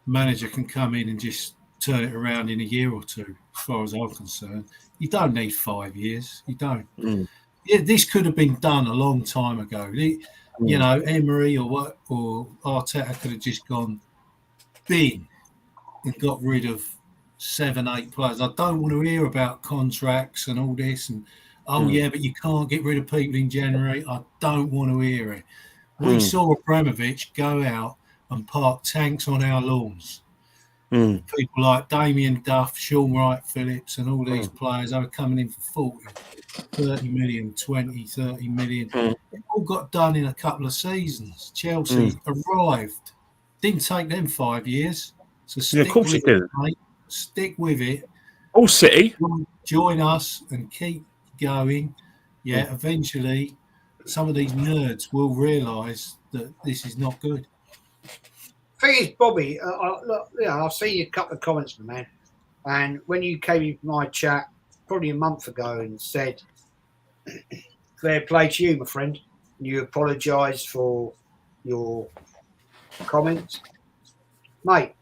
Manager can come in and just turn it around in a year or two, as far as I'm concerned. You don't need 5 years. You don't. Yeah, this could have been done a long time ago. Emery or Arteta could have just gone bing and got rid of 7-8 players. I don't want to hear about contracts and all this and but you can't get rid of people in January. I don't want to hear it. We saw Abramovich go out and park tanks on our lawns. People like Damien Duff, Sean Wright-Phillips and all these players are coming in for 40, 30 million, 20, 30 million. It all got done in a couple of seasons. Chelsea arrived. Didn't take them 5 years. So stick with it, mate. Stick with it. All City. Join us and keep going. Yeah, eventually some of these nerds will realise that this is not good. Thing is, Bobby, I've seen you a couple of comments, man. And when you came into my chat probably a month ago and said, fair play to you, my friend, and you apologised for your comments. Mate,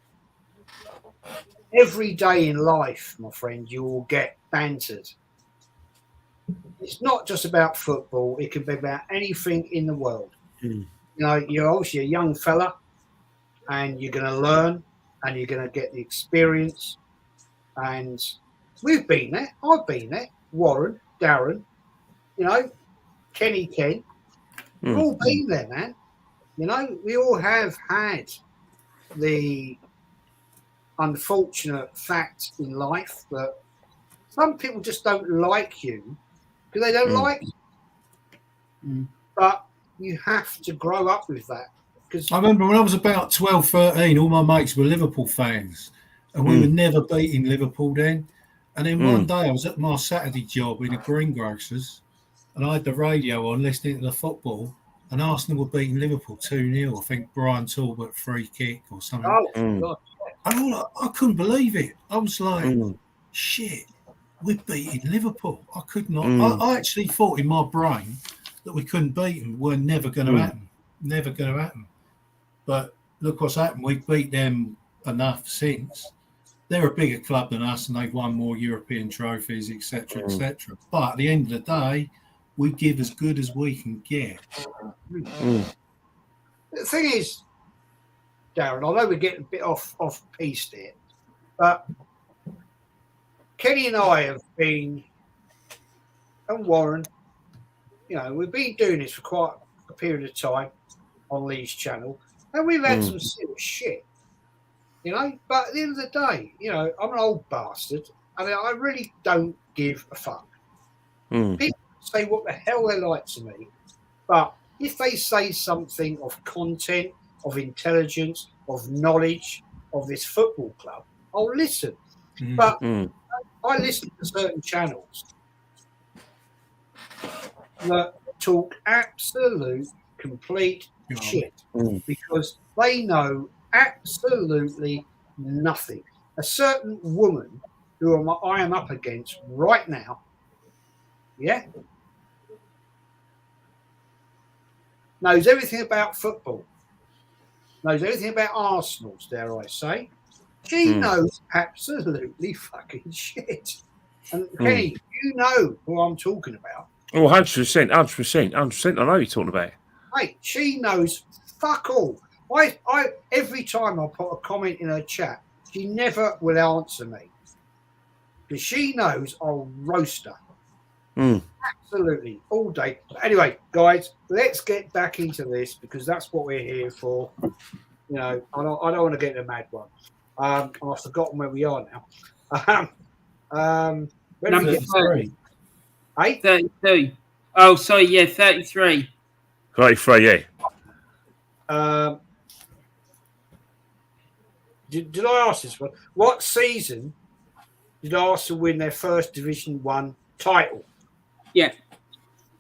every day in life, my friend, you will get bantered. It's not just about football. It can be about anything in the world. You're obviously a young fella, and you're going to learn and you're going to get the experience. And we've been there. I've been there. Warren, Darren, Kenny Ken. We've all been there, man. We all have had the unfortunate fact in life that some people just don't like you because they don't like you. But you have to grow up with that. Because I remember when I was about 12, 13, all my mates were Liverpool fans, and we were never beating Liverpool then. And then one day I was at my Saturday job in a greengrocers, and I had the radio on listening to the football, and Arsenal were beating Liverpool 2-0. I think Brian Talbot free kick or something. God. And I couldn't believe it. I was like, shit, we're beating Liverpool. I could not. I actually thought in my brain that we couldn't beat them. We're never going to happen. Never going to happen. But look what's happened. We've beat them enough since. They're a bigger club than us, and they've won more European trophies, etc., etc. But at the end of the day, we give as good as we can get. The thing is, Darren, I know we're getting a bit off piece there, but Kenny and I have been, and Warren, we've been doing this for quite a period of time on Lee's channel, and we've had some serious shit, But at the end of the day, I'm an old bastard, and I really don't give a fuck. People say what the hell they like to me, but if they say something of content, of intelligence, of knowledge of this football club, I'll listen. But I listen to certain channels that talk absolute, complete shit because they know absolutely nothing. A certain woman who I am up against right now, knows everything about football, knows everything about Arsenal, dare I say. She knows absolutely fucking shit. And Kenny, you know who I'm talking about. Oh, 100%, 100%. I know you're talking about. Mate, she knows fuck all. I every time I put a comment in her chat, she never will answer me. Because she knows I'll roast her. Absolutely, all day. But anyway, guys, let's get back into this because that's what we're here for. I don't want to get in a mad one. I've forgotten where we are now. Number 3. 32. Oh, sorry, 33. 33, yeah. Did I ask this one? What season did Arsenal win their first Division 1 title? Yeah.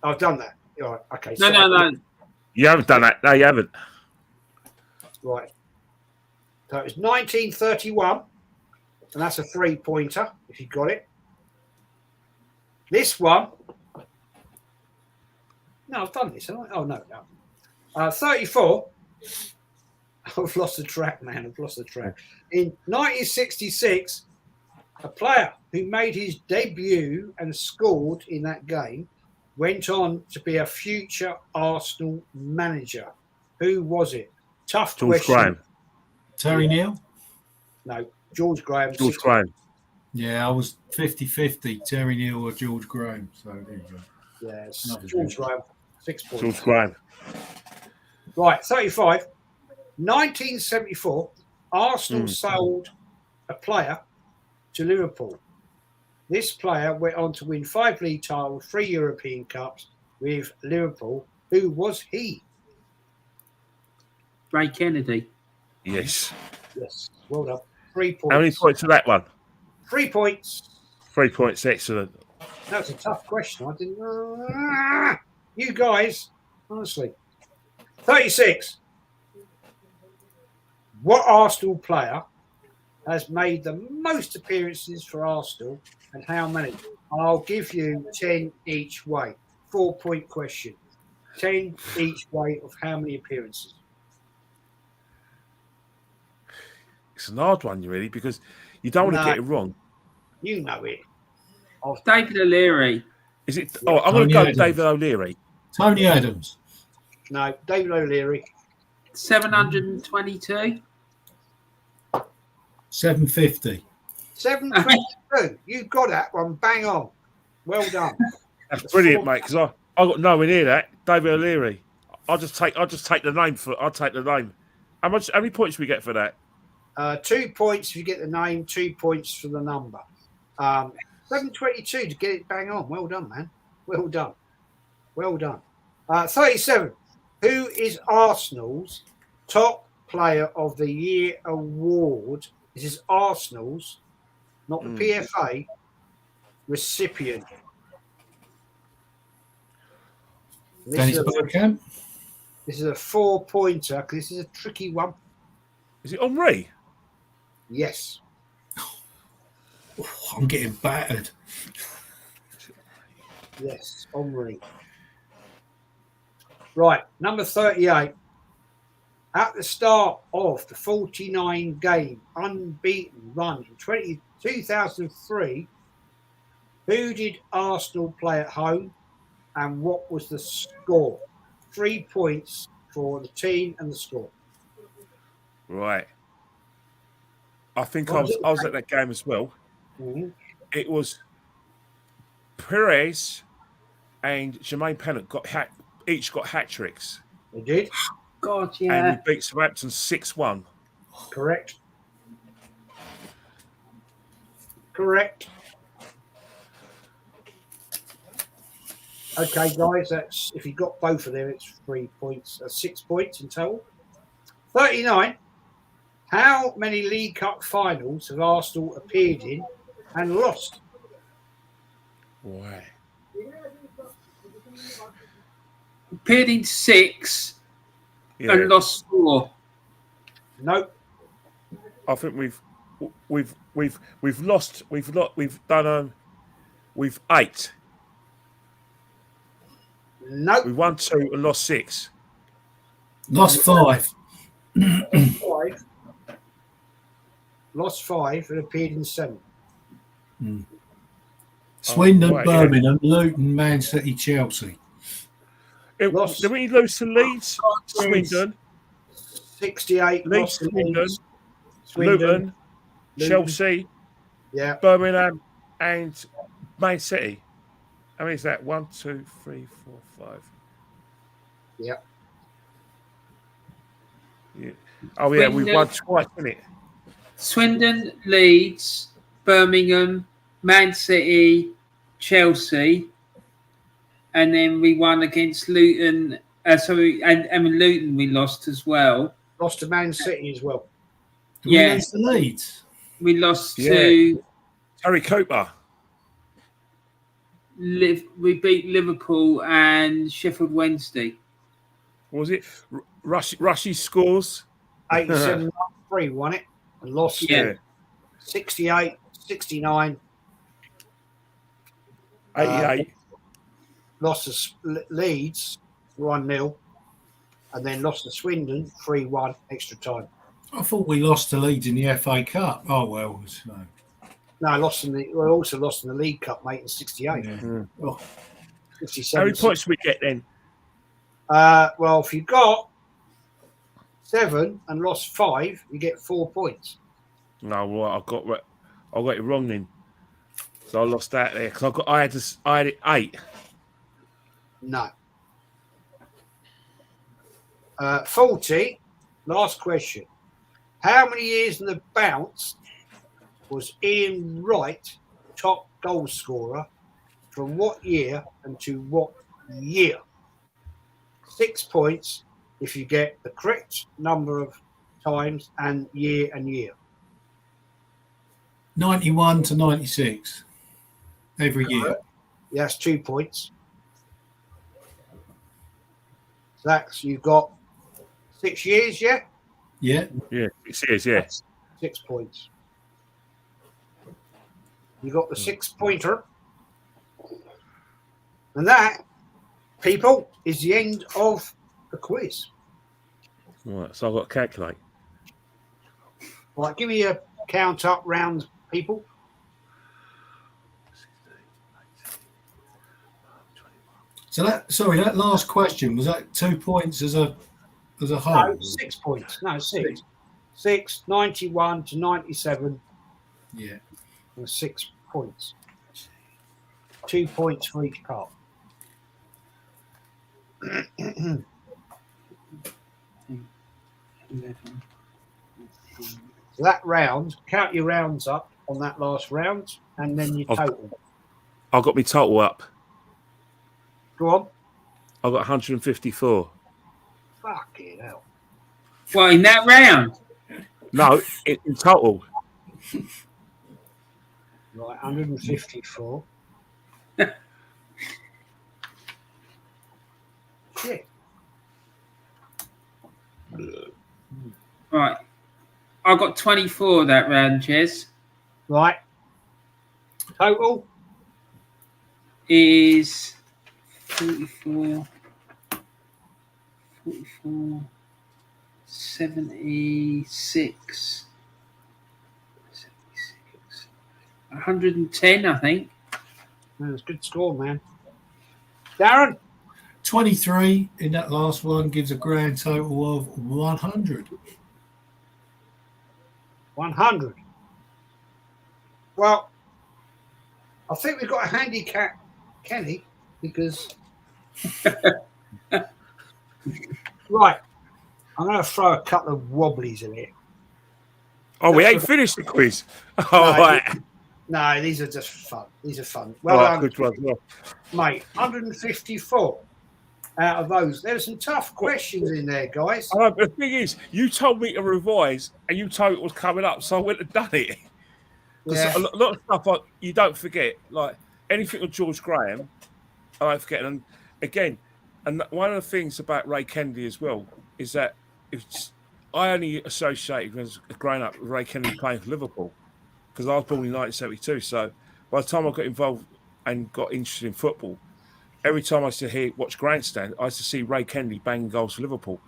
I've done that. All right. Okay. No. You haven't done that. No, you haven't. Right. So it was 1931, and that's a 3-pointer, if you got it. This one. No, I've done this, haven't I? Oh, no. 34. I've lost the track, man. I've lost the track. In 1966, a player who made his debut and scored in that game went on to be a future Arsenal manager. Who was it? Tough George question. Graham. Terry Neal? No, George Graham. George Graham. Yeah, I was 50-50, Terry Neal or George Graham. So there you go. Yes, George Graham. 6 points. George Graham. Right, 35. 1974, Arsenal sold a player to Liverpool. This player went on to win 5 league titles, 3 European Cups with Liverpool. Who was he? Ray Kennedy. Yes. Yes, well done. 3 points. How many points for that one? 3 points. 3 points, excellent. That's a tough question. I didn't. You guys, honestly. 36. What Arsenal player has made the most appearances for Arsenal and how many? I'll give you 10 each way. 4-point question. 10 each way of how many appearances? It's an hard one, really, because you don't want to get it wrong. You know it. David O'Leary. Is it? Oh, I'm going to go with David O'Leary. Tony Adams. No, David O'Leary. 722. 750. 722. You got that one. Bang on. Well done. That's brilliant, mate. Because I got nowhere near that. David O'Leary. I'll just take the name I'll take the name. How many points do we get for that? 2 points if you get the name. 2 points for the number. 722 to get it bang on. Well done, man. Well done. 37. Who is Arsenal's top player of the year award? This is Arsenal's, not the PFA, recipient. Dennis Bergkamp. This is a 4-pointer because this is a tricky one. Is it Henri? Yes. Oh, I'm getting battered. Yes, Henri. Right, number 38. At the start of the 49-game unbeaten run in 2003, who did Arsenal play at home and what was the score? 3 points for the team and the score. Right. I think I was at that game as well. Mm-hmm. It was Perez and Jermaine Pennant each got hat tricks. They did. God, yeah. And we beat Southampton 6-1. Correct. Correct. Okay, guys, that's if you got both of them, it's 3 points, 6 points in total. 39. How many League Cup finals have Arsenal appeared in and lost? Right. Appeared in 6 and lost 4. Nope. I think we've done 8. Nope. We won 2 and lost 6. Lost 5. Lost 5 and appeared in 7. Swindon, right, Birmingham, Luton, Man City, Chelsea. Did we lose to Leeds? Swindon. 68. Leeds, Lost to Swindon, Leeds. Swindon, Luton, Chelsea, yeah, Birmingham, and Man City. How many is that? 1, 2, 3, 4, 5. yeah. Oh, yeah, we won twice, didn't it? Swindon, Leeds, Birmingham, Man City, Chelsea, and then we won against Luton. And Luton we lost as well. Lost to Man City as well. Did we lose to Leeds? We lost to Harry Cooper. We beat Liverpool and Sheffield Wednesday. What was it? Rushy scores. 87-3 won it and lost 68, 69. 88. Lost to Leeds 1-0 and then lost to Swindon 3-1 extra time. I thought we lost to Leeds in the FA Cup. Oh, well. No. No, we also lost in the League Cup, mate, in 68. Yeah. Oh. 57. How many points did we get then? Well, if you got 7 and lost 5, you get 4 points. No, well, I got it wrong then. So I lost that there because I had it 8. No. 40. Last question. How many years in the bounce was Ian Wright top goal scorer from what year and to what year? 6 points if you get the correct number of times and year. 91 to 96. Every year. Yeah, that's 2 points. So that's, you've got 6 years, yeah? Yeah. Yeah, 6 years, yeah. 6 points. You got the 6-pointer. And that, people, is the end of the quiz. Right, so I've got to calculate. Right, give me a count up round, people. So that last question, was that 2 points as a whole? No, 6 points. No, 6. 6, 91 to 97. Yeah. And 6 points. 2 points for each part. So that round, count your rounds up on that last round, and then your total. I've got my total up. Go on. I've got 154. Fucking hell. Well, in that round. No, in total. Right, 154. Shit. Right. I got 24 that round, Jez. Right. Total? Is 44, 76, 110, I think. That's a good score, man. Darren? 23 in that last one gives a grand total of 100. 100. Well, I think we've got a handicap, Kenny, because... Right. I'm going to throw a couple of wobblies in here. Oh, we ain't finished the quiz. All No, right. No, these are just fun. These are fun. Well All done, right, good one. Yeah. mate. 154 out of those. There's some tough questions in there, guys. The thing is, you told me to revise, and you told me it was coming up, so I went and done it. Because Yeah. a lot of stuff you don't forget, like anything with George Graham, I don't forget. And again, and one of the things about Ray Kennedy as well is that I only associated with growing up with Ray Kennedy playing for Liverpool because I was born in 1972. So by the time I got involved and got interested in football, every time I used to watch Grandstand, I used to see Ray Kennedy banging goals for Liverpool.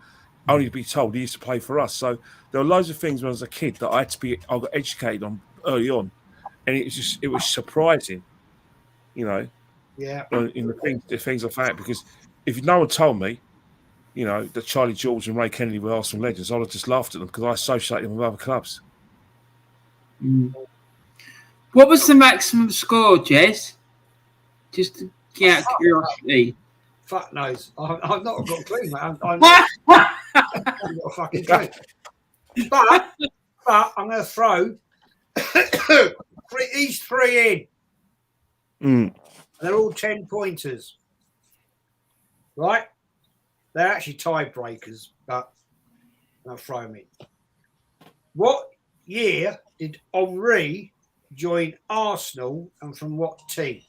Only to be told he used to play for us. So there were loads of things when I was a kid that I got educated on early on, and it was surprising, Yeah. in the things I found, because if no one told me, that Charlie George and Ray Kennedy were Arsenal legends, I'd have just laughed at them because I associated them with other clubs. Mm. What was the maximum score, Jez? Just to get out of curiosity. Fuck knows. I've not got a clue, mate. I've not got a fucking clue. But I'm going to throw these three in. They're all 10 pointers. Right? They're actually tiebreakers, but I'll throw them in. What year did Henry join Arsenal and from what team?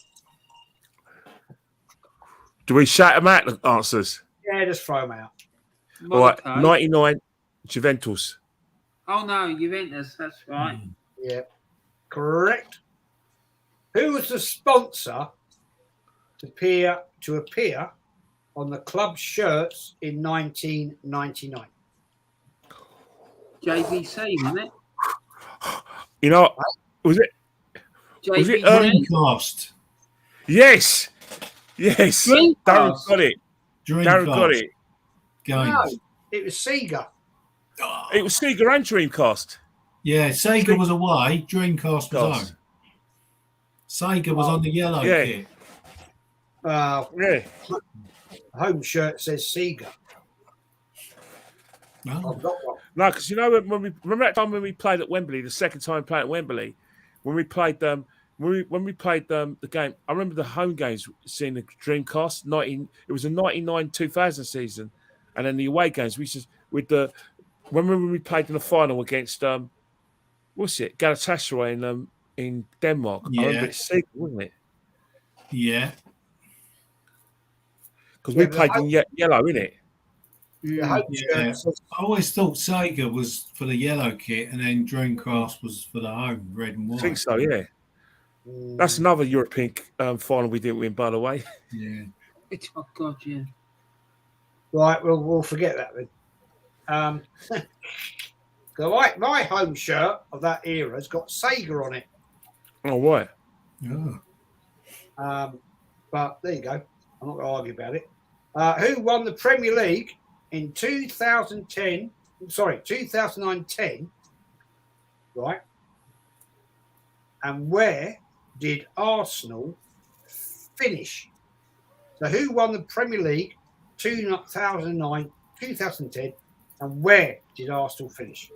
Do we shout them out, the answers? Yeah, just throw them out. All right, 99, Juventus. Oh, no, Juventus, that's right. Yeah, correct. Who was the sponsor to appear on the club shirts in 1999? JVC, wasn't it? Was it? JVC? Was it Dreamcast. Yes. Dreamcast. Darren got it. Darren got it. Games. No, it was Sega. It was Sega and Dreamcast. Yeah, Sega was away. Dreamcast was home. Sega was on the yellow kit. Yeah. Home shirt says Sega. No. I've got one. No, because when we remember that time when we played at Wembley, the second time we played at Wembley, when we played the game, I remember the home games seeing the Dreamcast. It was a 99-2000 season, and then the away games when we played in the final against Galatasaray in Denmark. Yeah. I remember it's Sega, wasn't it? Yeah. Because we played in yellow, innit? The Yeah. I always thought Sega was for the yellow kit, and then Dreamcast was for the home, red and white. I think so, yeah. That's another European final we didn't win, by the way. Yeah. Oh, God, yeah. Right, we'll forget that then. My home shirt of that era has got Sega on it. Oh, right. Oh. But there you go. I'm not going to argue about it. Who won the Premier League in 2009-10, right? And where did Arsenal finish? So who won the Premier League 2009-2010, and where did Arsenal finish?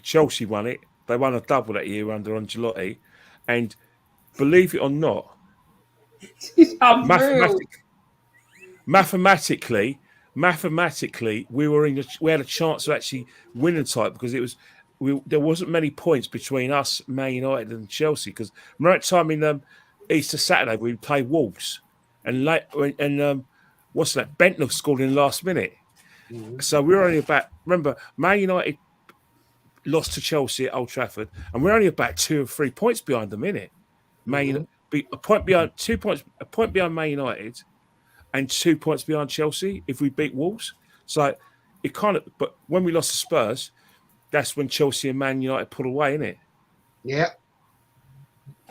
Chelsea won it. They won a double that year under Ancelotti. And believe it or not, mathematically, mathematically we had a chance of actually winning the title because there wasn't many points between us, Man United, and Chelsea. Because remember that time in Easter Saturday we played Wolves, and what's that? Bentner scored in the last minute. So we were only about. Remember, Man United lost to Chelsea at Old Trafford, and we're only about 2 or 3 points behind them, innit? A point behind, 2 points, a point behind Man United, and 2 points behind Chelsea if we beat Wolves. So it kind of. But when we lost to Spurs, that's when Chelsea and Man United pulled away, innit? Yeah.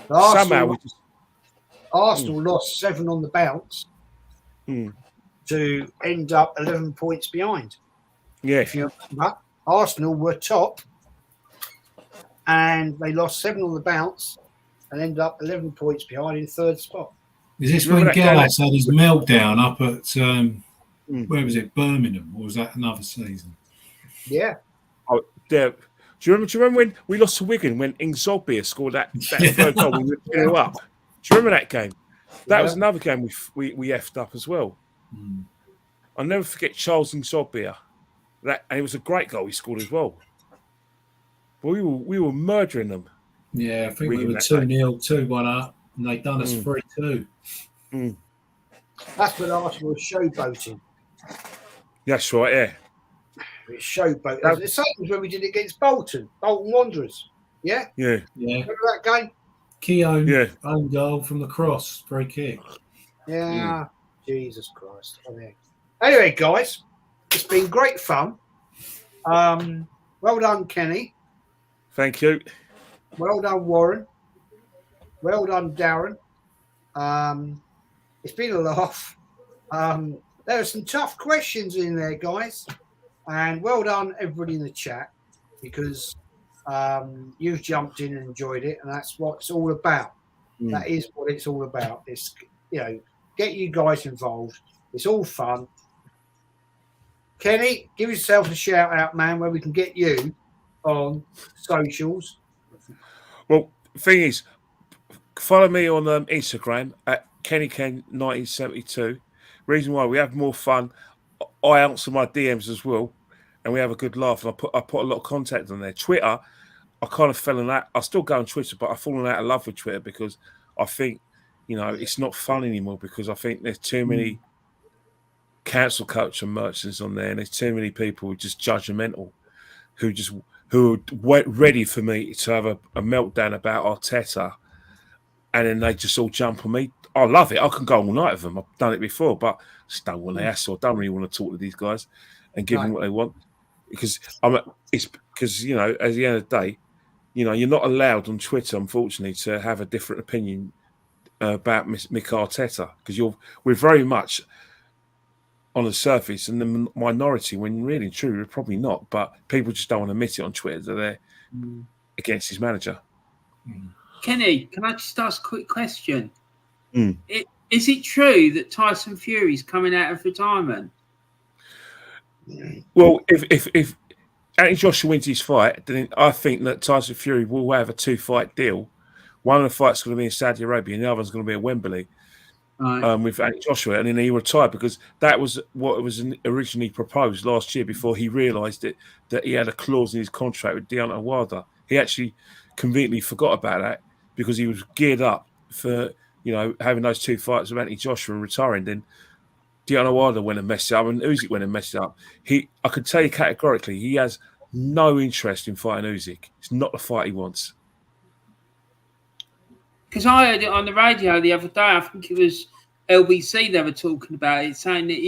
Somehow Arsenal lost 7 on the bounce to end up 11 points behind. Yeah. If you remember, Arsenal were top and they lost 7 on the bounce and ended up 11 points behind in 3rd spot. Is this when Gallas had his meltdown up at, where was it, Birmingham? Or was that another season? Yeah. Oh, there. Do you remember when we lost to Wigan when Ingzobia scored that 3rd goal? We were 2 up. Do you remember that game? That was another game we effed up as well. I'll never forget Charles Ingzobia. And it was a great goal he scored as well. But we were murdering them. Yeah, I think we were 2-0, 2-1 up, and they done us 3-2. That's when Arsenal was showboating. That's right, yeah. It's showboat. The same as when we did it against Bolton Wanderers. Yeah? Yeah. Remember that game? Keown, own goal from the cross, free kick. Yeah. Jesus Christ. Anyway, guys, it's been great fun. Well done, Kenny. Thank you. Well done, Warren. Well done, Darren. It's been a laugh. There are some tough questions in there, guys. And well done, everybody in the chat, because you've jumped in and enjoyed it, and that's what it's all about. That is what it's all about. It's, get you guys involved. It's all fun. Kenny, give yourself a shout out, man, where we can get you on socials. Well, the thing is, follow me on Instagram at KennyKen1972. Reason why we have more fun. I answer my DMs as well, and we have a good laugh. And I put a lot of contact on there. Twitter, I kind of fell in that. I still go on Twitter, but I've fallen out of love with Twitter because I think, it's not fun anymore because I think there's too many cancel culture merchants on there, and there's too many people who are just judgmental, who are ready for me to have a meltdown about Arteta, and then they just all jump on me. I love it. I can go all night with them. I've done it before, but I just don't want to hassle. I don't really want to talk to these guys and give them what they want because it's because at the end of the day, you're not allowed on Twitter, unfortunately, to have a different opinion about Mick Arteta because we're very much on the surface and the minority when really true we're probably not, but people just don't want to admit it on Twitter that they're against his manager. Kenny, can I just ask a quick question? Is it true that Tyson Fury's coming out of retirement? Well, if Anthony Joshua wins his fight, then I think that Tyson Fury will have a 2-fight deal. One of the fights is going to be in Saudi Arabia, and the other one's going to be at Wembley. Right. With Anthony Joshua, and then he retired because that was what was originally proposed last year before he realised that he had a clause in his contract with Deontay Wilder. He actually conveniently forgot about that because he was geared up for having those 2 fights with Anthony Joshua and retiring. Then Deontay Wilder went and messed it up, and Usyk went and messed it up. I could tell you categorically, he has no interest in fighting Usyk. It's not the fight he wants. Because I heard it on the radio the other day. I think it was LBC they were talking about it, saying that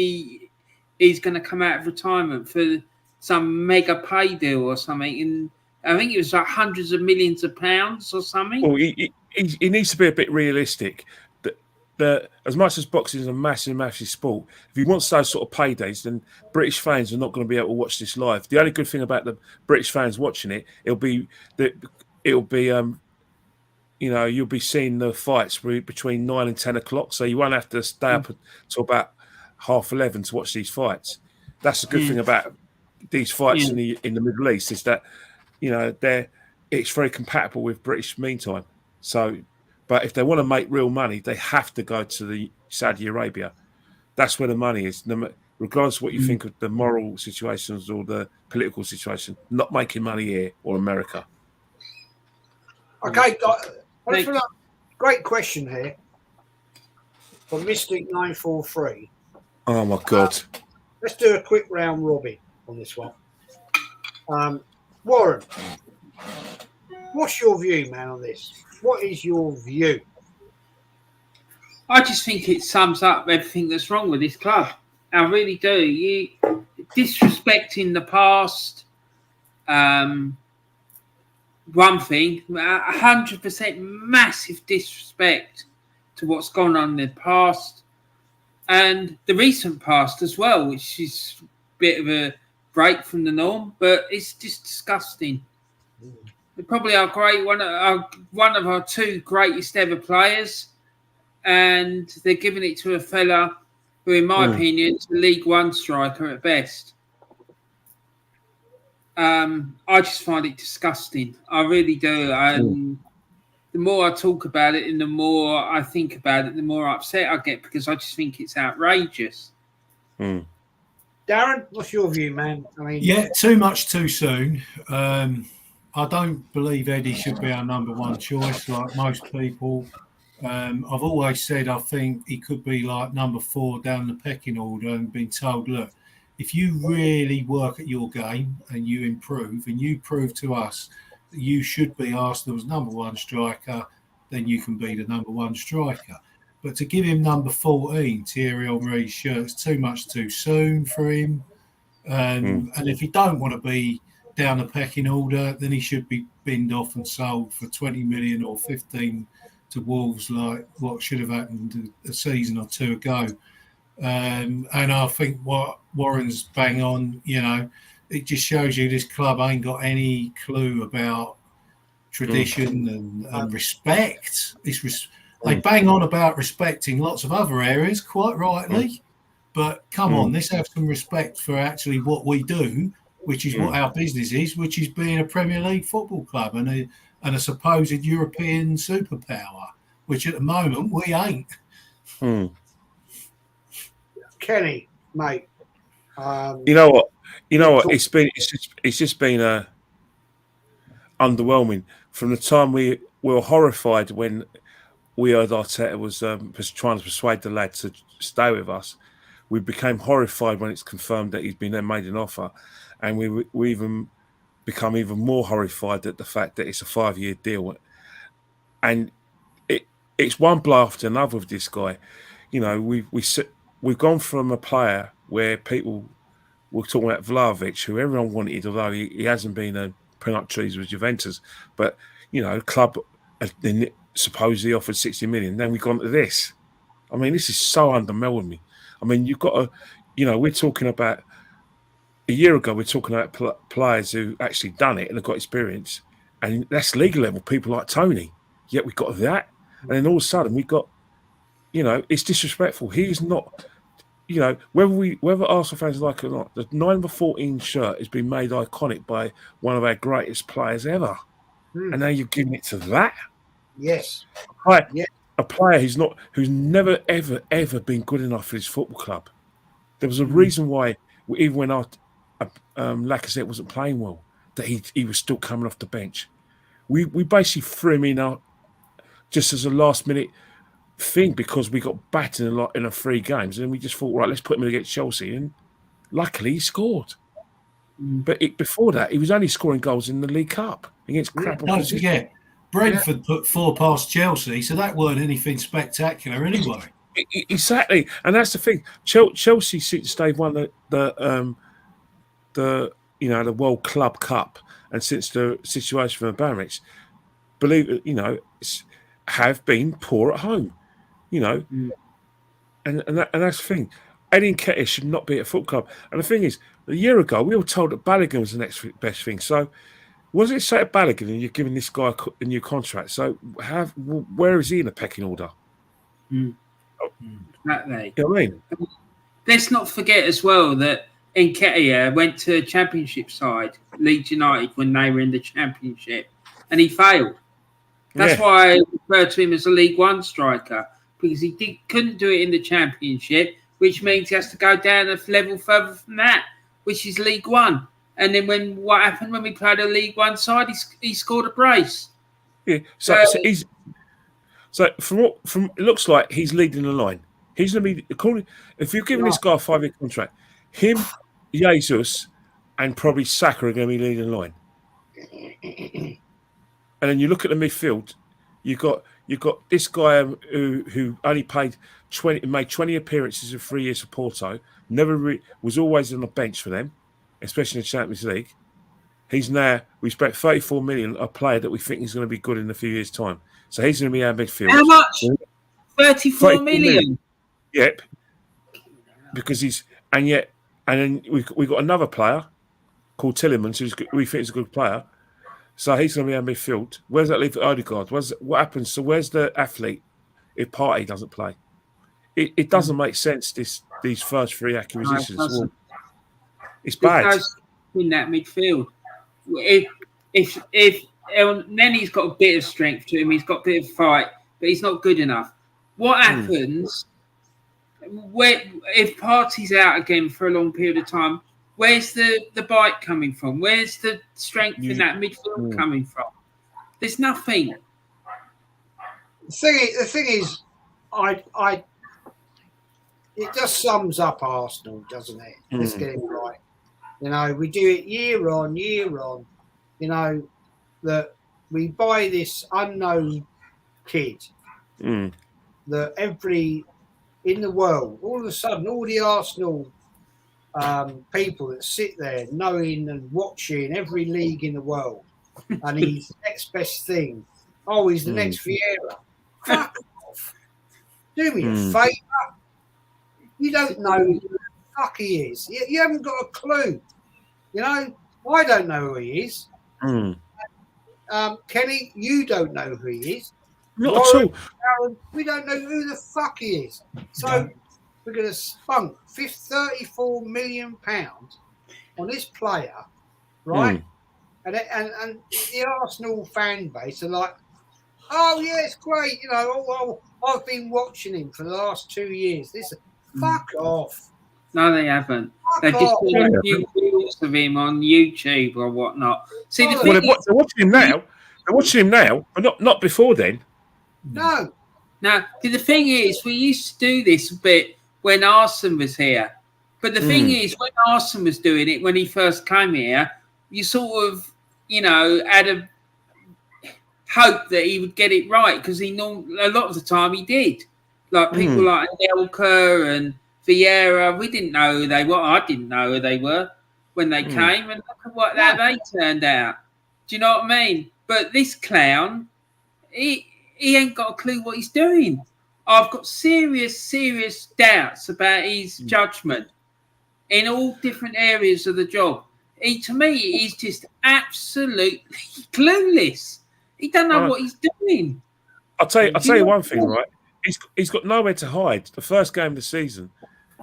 he's going to come out of retirement for some mega pay deal or something. And I think it was like hundreds of millions of pounds or something. Well, he needs to be a bit realistic. As much as boxing is a massive sport, if he wants those sort of paydays, then British fans are not going to be able to watch this live. The only good thing about the British fans watching it, you'll be seeing the fights between 9 and 10 o'clock, so you won't have to stay up until about 11:30 to watch these fights. That's the good thing about these fights in the Middle East is that it's very compatible with British mean time. So, but if they want to make real money, they have to go to the Saudi Arabia. That's where the money is. regardless of what you think of the moral situations or the political situation, not making money here or America. Okay, great question here from Mystic943. Oh my God! Let's do a quick round robin on this one. Warren, what's your view, man, on this? What is your view? I just think it sums up everything that's wrong with this club. I really do. You disrespecting the past. One thing, 100% massive disrespect to what's gone on in the past and the recent past as well, which is a bit of a break from the norm, but it's just disgusting. They probably are great, one of our two greatest ever players, and they're giving it to a fella who, in my opinion, is a League One striker at best. I just find it disgusting. I really do. The more I talk about it and the more I think about it, the more upset I get because I just think it's outrageous. Darren, what's your view, man? I mean, yeah, too much too soon. I don't believe Eddie should be our number one choice like most people. I've always said I think he could be like number 4 down the pecking order and been told, look, if you really work at your game and you improve and you prove to us that you should be Arsenal's number one striker, then you can be the number one striker. But to give him number 14, Thierry Henry's shirt, it's too much too soon for him. And if he don't want to be down the pecking order, then he should be binned off and sold for 20 million or 15 to Wolves, like what should have happened a season or two ago. And I think what Warren's bang on, it just shows you this club ain't got any clue about tradition and respect. They bang on about respecting lots of other areas, quite rightly. But come on, let's have some respect for actually what we do, which is what our business is, which is being a Premier League football club and a supposed European superpower, which at the moment we ain't. Kenny, mate. You know what? It's just been underwhelming from the time we were horrified when we heard Arteta was trying to persuade the lad to stay with us. We became horrified when it's confirmed that he's been made an offer, and we even become even more horrified at the fact that it's a 5-year deal, and it's one blow after another with this guy. We've gone from a player where people were talking about Vlahovic, who everyone wanted, although he hasn't been putting up trees with Juventus. But, club supposedly offered 60 million. Then we've gone to this. I mean, this is so underwhelming me. I mean, you've got to, we're talking about, a year ago, we're talking about players who actually done it and have got experience. And that's league level, people like Tony. Yet we got that. And then all of a sudden we got, it's disrespectful. He's not, whether Arsenal fans like it or not, the number 14 shirt has been made iconic by one of our greatest players ever. And now you're giving it to that? Yes. A player who's never, ever, ever been good enough for his football club. There was a reason why, even when Lacazette wasn't playing well, that he was still coming off the bench. We basically threw him in just as a last-minute thing because we got battered a lot in the 3 games, and we just thought, right, let's put him in against Chelsea, and luckily he scored. But before that, he was only scoring goals in the League Cup against crap opposition. Don't forget, Brentford put 4 past Chelsea, so that weren't anything spectacular anyway. Exactly, and that's the thing. Chelsea, since they've won the World Club Cup, and since the situation for Abramovich, have been poor at home. And that's the thing. Eddie Nketiah should not be at a football club. And the thing is, a year ago, we were told that Balogun was the next best thing. So, what does it say to Balogun and you're giving this guy a new contract? So, where is he in the pecking order? Exactly. You know what I mean? Let's not forget as well that Nketiah went to a championship side, Leeds United, when they were in the championship, and he failed. That's why I refer to him as a League One striker, because he couldn't do it in the championship, which means he has to go down a level further from that, which is League One. And then what happened when we played a League One side? He scored a brace. Yeah. So he's from it looks like he's leading the line. He's going to be if you're giving this guy a 5-year contract, him, Jesus, and probably Saka are going to be leading the line. And then you look at the midfield. You got this guy who only made 20 appearances in 3 years for Porto. Was always on the bench for them, especially in the Champions League. We spent 34 million a player that we think is going to be good in a few years' time. So he's going to be our midfield. How much? 34 million. Yep. Because and then we got another player called Tillemans, we think is a good player. So he's going to be our midfield. Where's that leave for Odegaard? What happens? So where's the athlete if Partey doesn't play? It doesn't make sense. These first 3 acquisitions. No, it's bad. In that midfield, if then he's got a bit of strength to him. He's got a bit of fight, but he's not good enough. What happens if Partey's out again for a long period of time? Where's the bite coming from? Where's the strength in that midfield coming from? There's nothing. The thing is, it just sums up Arsenal, doesn't it? Let's get it right. You know, we do it year on, year on. You know, that we buy this unknown kid that in the world, all of a sudden, all the Arsenal people that sit there knowing and watching every league in the world, and he's the next best thing. Oh, he's the next Vieira. Fuck off. Do me a favour. You don't know who the fuck he is. You haven't got a clue. You know, I don't know who he is. Kenny, you don't know who he is. Not at all. Darren, we don't know who the fuck he is. So we're going to spunk £34 million on this player, right? And the Arsenal fan base are like, oh yeah, it's great. You know, I've been watching him for the last 2 years. Fuck off. No, they haven't. They've just put a few videos of him on YouTube or whatnot. See, they're watching him now. They're watching him now, but not before then. No. Now, the thing is, we used to do this a bit when Arsene was here. But the thing is, when Arsene was doing it, when he first came here, you sort of, you know, had a hope that he would get it right because a lot of the time he did. Like people like Anelka and Vieira, we didn't know who they were. I didn't know who they were when they came, and look at what they turned out. Do you know what I mean? But this clown, he ain't got a clue what he's doing. I've got serious doubts about his judgment in all different areas of the job. To me, he's just absolutely clueless. He don't know what he's doing. I'll tell you one thing, right? He's got nowhere to hide. The first game of the season,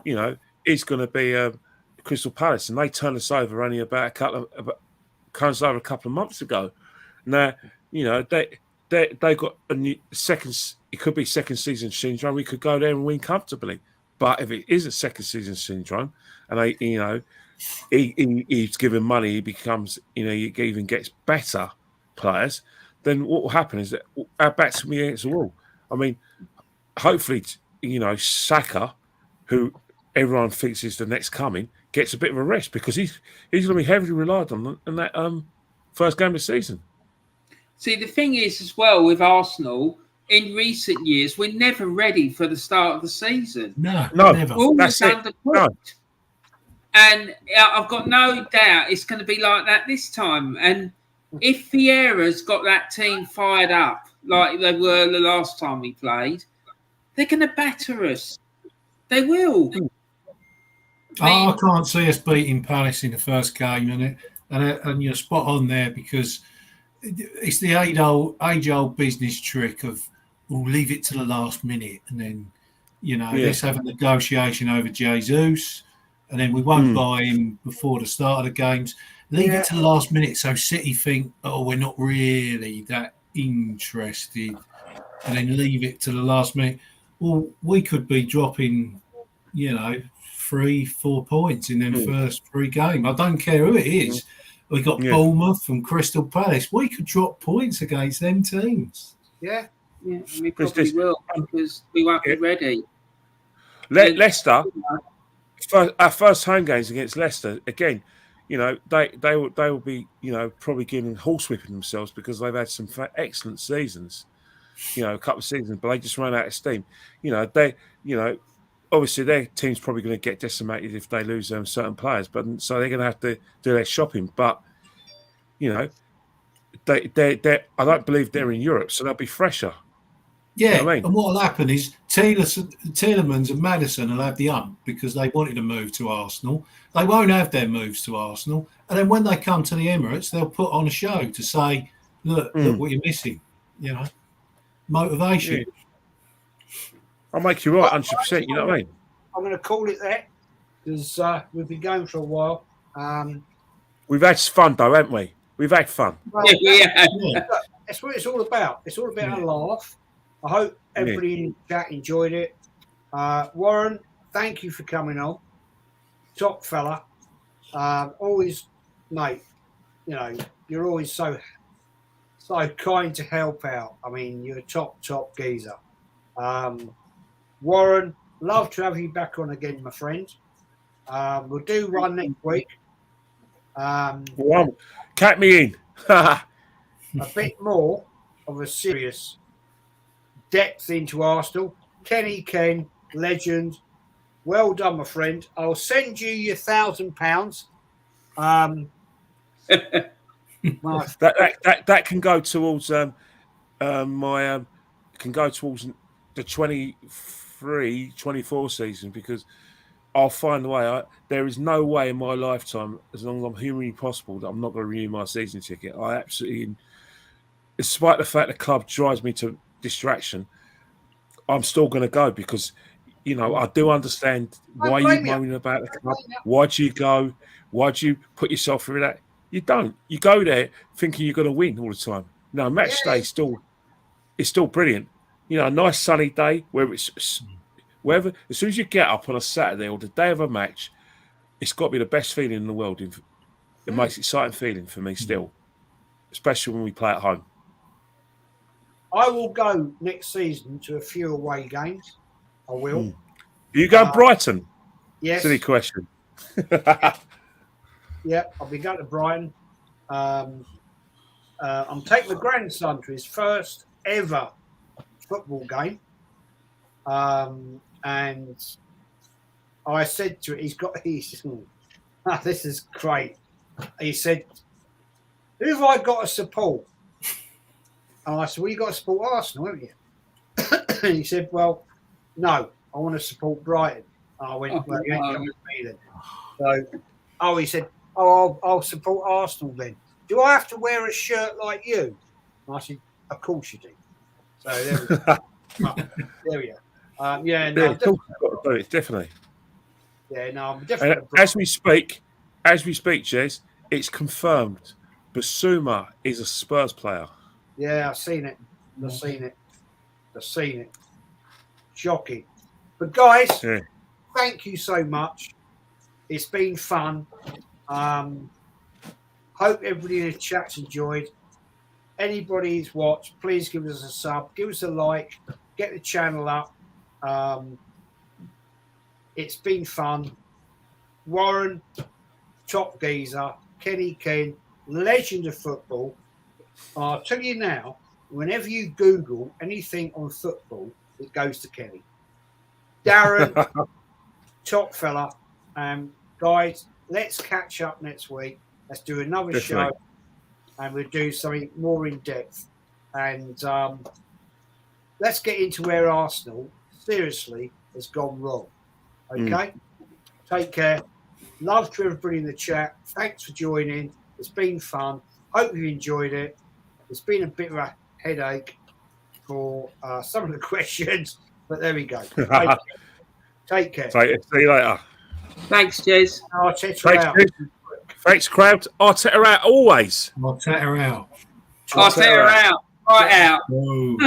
you know, is going to be Crystal Palace, and they turned us over only about a couple of months ago. Now, you know, they got a new second. It could be second season syndrome. We could go there and win comfortably. But if it is a second season syndrome, and he's given money, he becomes, you know, he even gets better players. Then what will happen is that our backs will be against the wall. I mean, hopefully, you know, Saka, who everyone thinks is the next coming, gets a bit of a rest because he's going to be heavily relied on in that first game of the season. See, the thing is as well with Arsenal, in recent years, we're never ready for the start of the season. No, never. We're always That's undercooked. No. And I've got no doubt it's going to be like that this time. And if Vieira's got that team fired up like they were the last time we played, they're going to batter us. They will. I can't see us beating Palace in the first game, and you're spot on there because it's the age-old business trick of we'll leave it to the last minute, and then let's have a negotiation over Jesus, and then we won't buy him before the start of the games. Leave it to the last minute so City think, oh, we're not really that interested, and then leave it to the last minute. Well, we could be dropping, 3-4 points in them first 3 games. I don't care who it is. We got Bournemouth and Crystal Palace. We could drop points against them teams. Yeah. Yeah, we probably will because we won't be ready. Leicester, our first home games against Leicester, again, they will be, probably giving horsewhipping themselves because they've had some excellent seasons, a couple of seasons, but they just run out of steam. Obviously their team's probably going to get decimated if they lose certain players, but so they're going to have to do their shopping. But they I don't believe they're in Europe, so they'll be fresher. Yeah, You know what I mean? and what will happen is Tielemans and Maddison will have the ump because they wanted to move to Arsenal. They won't have their moves to Arsenal. And then when they come to the Emirates, they'll put on a show to say, look what you're missing, motivation. Yeah. I'll make you right 100%, you know what I mean? I'm going to call it that because we've been going for a while. We've had fun, though, haven't we? We've had fun. Well, that's what it's all about. It's all about a laugh. I hope everybody in the chat enjoyed it. Warren, thank you for coming on. Top fella. Always, mate, you're always so kind to help out. I mean, you're a top geezer. Warren, love to have you back on again, my friend. We'll do one next week. Cat me in. A bit more of a serious depth into Arsenal. Kenny Ken, legend. Well done, my friend. I'll send you your £1,000. That can go towards can go towards the 23-24 season because I'll find a way. There is no way in my lifetime, as long as I'm humanly possible, that I'm not going to renew my season ticket. I absolutely, despite the fact the club drives me to distraction, I'm still going to go because, I do understand why you're moaning about the club. Why do you go? Why do you put yourself through that? You don't. You go there thinking you're going to win all the time. No, match day is still brilliant. A nice sunny day where it's wherever. As soon as you get up on a Saturday or the day of a match, it's got to be the best feeling in the world. The most exciting feeling for me still, especially when we play at home. I will go next season to a few away games. I will. You go Brighton? Yes. Silly question. Yeah, I'll be going to Brighton. I'm taking my grandson to his first ever football game. And I said to him, this is great. He said, who have I got to support? And I said, well, you got to support Arsenal, haven't you? And he said, well, no, I want to support Brighton. And I went, well, you ain't coming with me then. So, he said, I'll support Arsenal then. Do I have to wear a shirt like you? And I said, of course you do. So there we go. There we go. Definitely. Yeah, no, I'm definitely. As we speak, Jez, it's confirmed. Basuma is a Spurs player. Yeah, I've seen it. I've seen it. Shocking. But guys, thank you so much. It's been fun. Hope everybody in the chat's enjoyed. Anybody who's watched, please give us a sub, give us a like, get the channel up. It's been fun. Warren, top geezer, Kenny Ken, legend of football. I'll tell you now, whenever you Google anything on football, it goes to Kenny. Darren, top fella. Guys, let's catch up next week. Let's do another show and we'll do something more in depth. And let's get into where Arsenal, seriously, has gone wrong. Okay? Take care. Love to everybody in the chat. Thanks for joining. It's been fun. Hope you enjoyed it. It's been a bit of a headache for some of the questions, but there we go. Take care. See you later. Thanks, Jez. Arteta out. Thanks, crowd. Arteta out always. Arteta out. Arteta out. Right out. Whoa.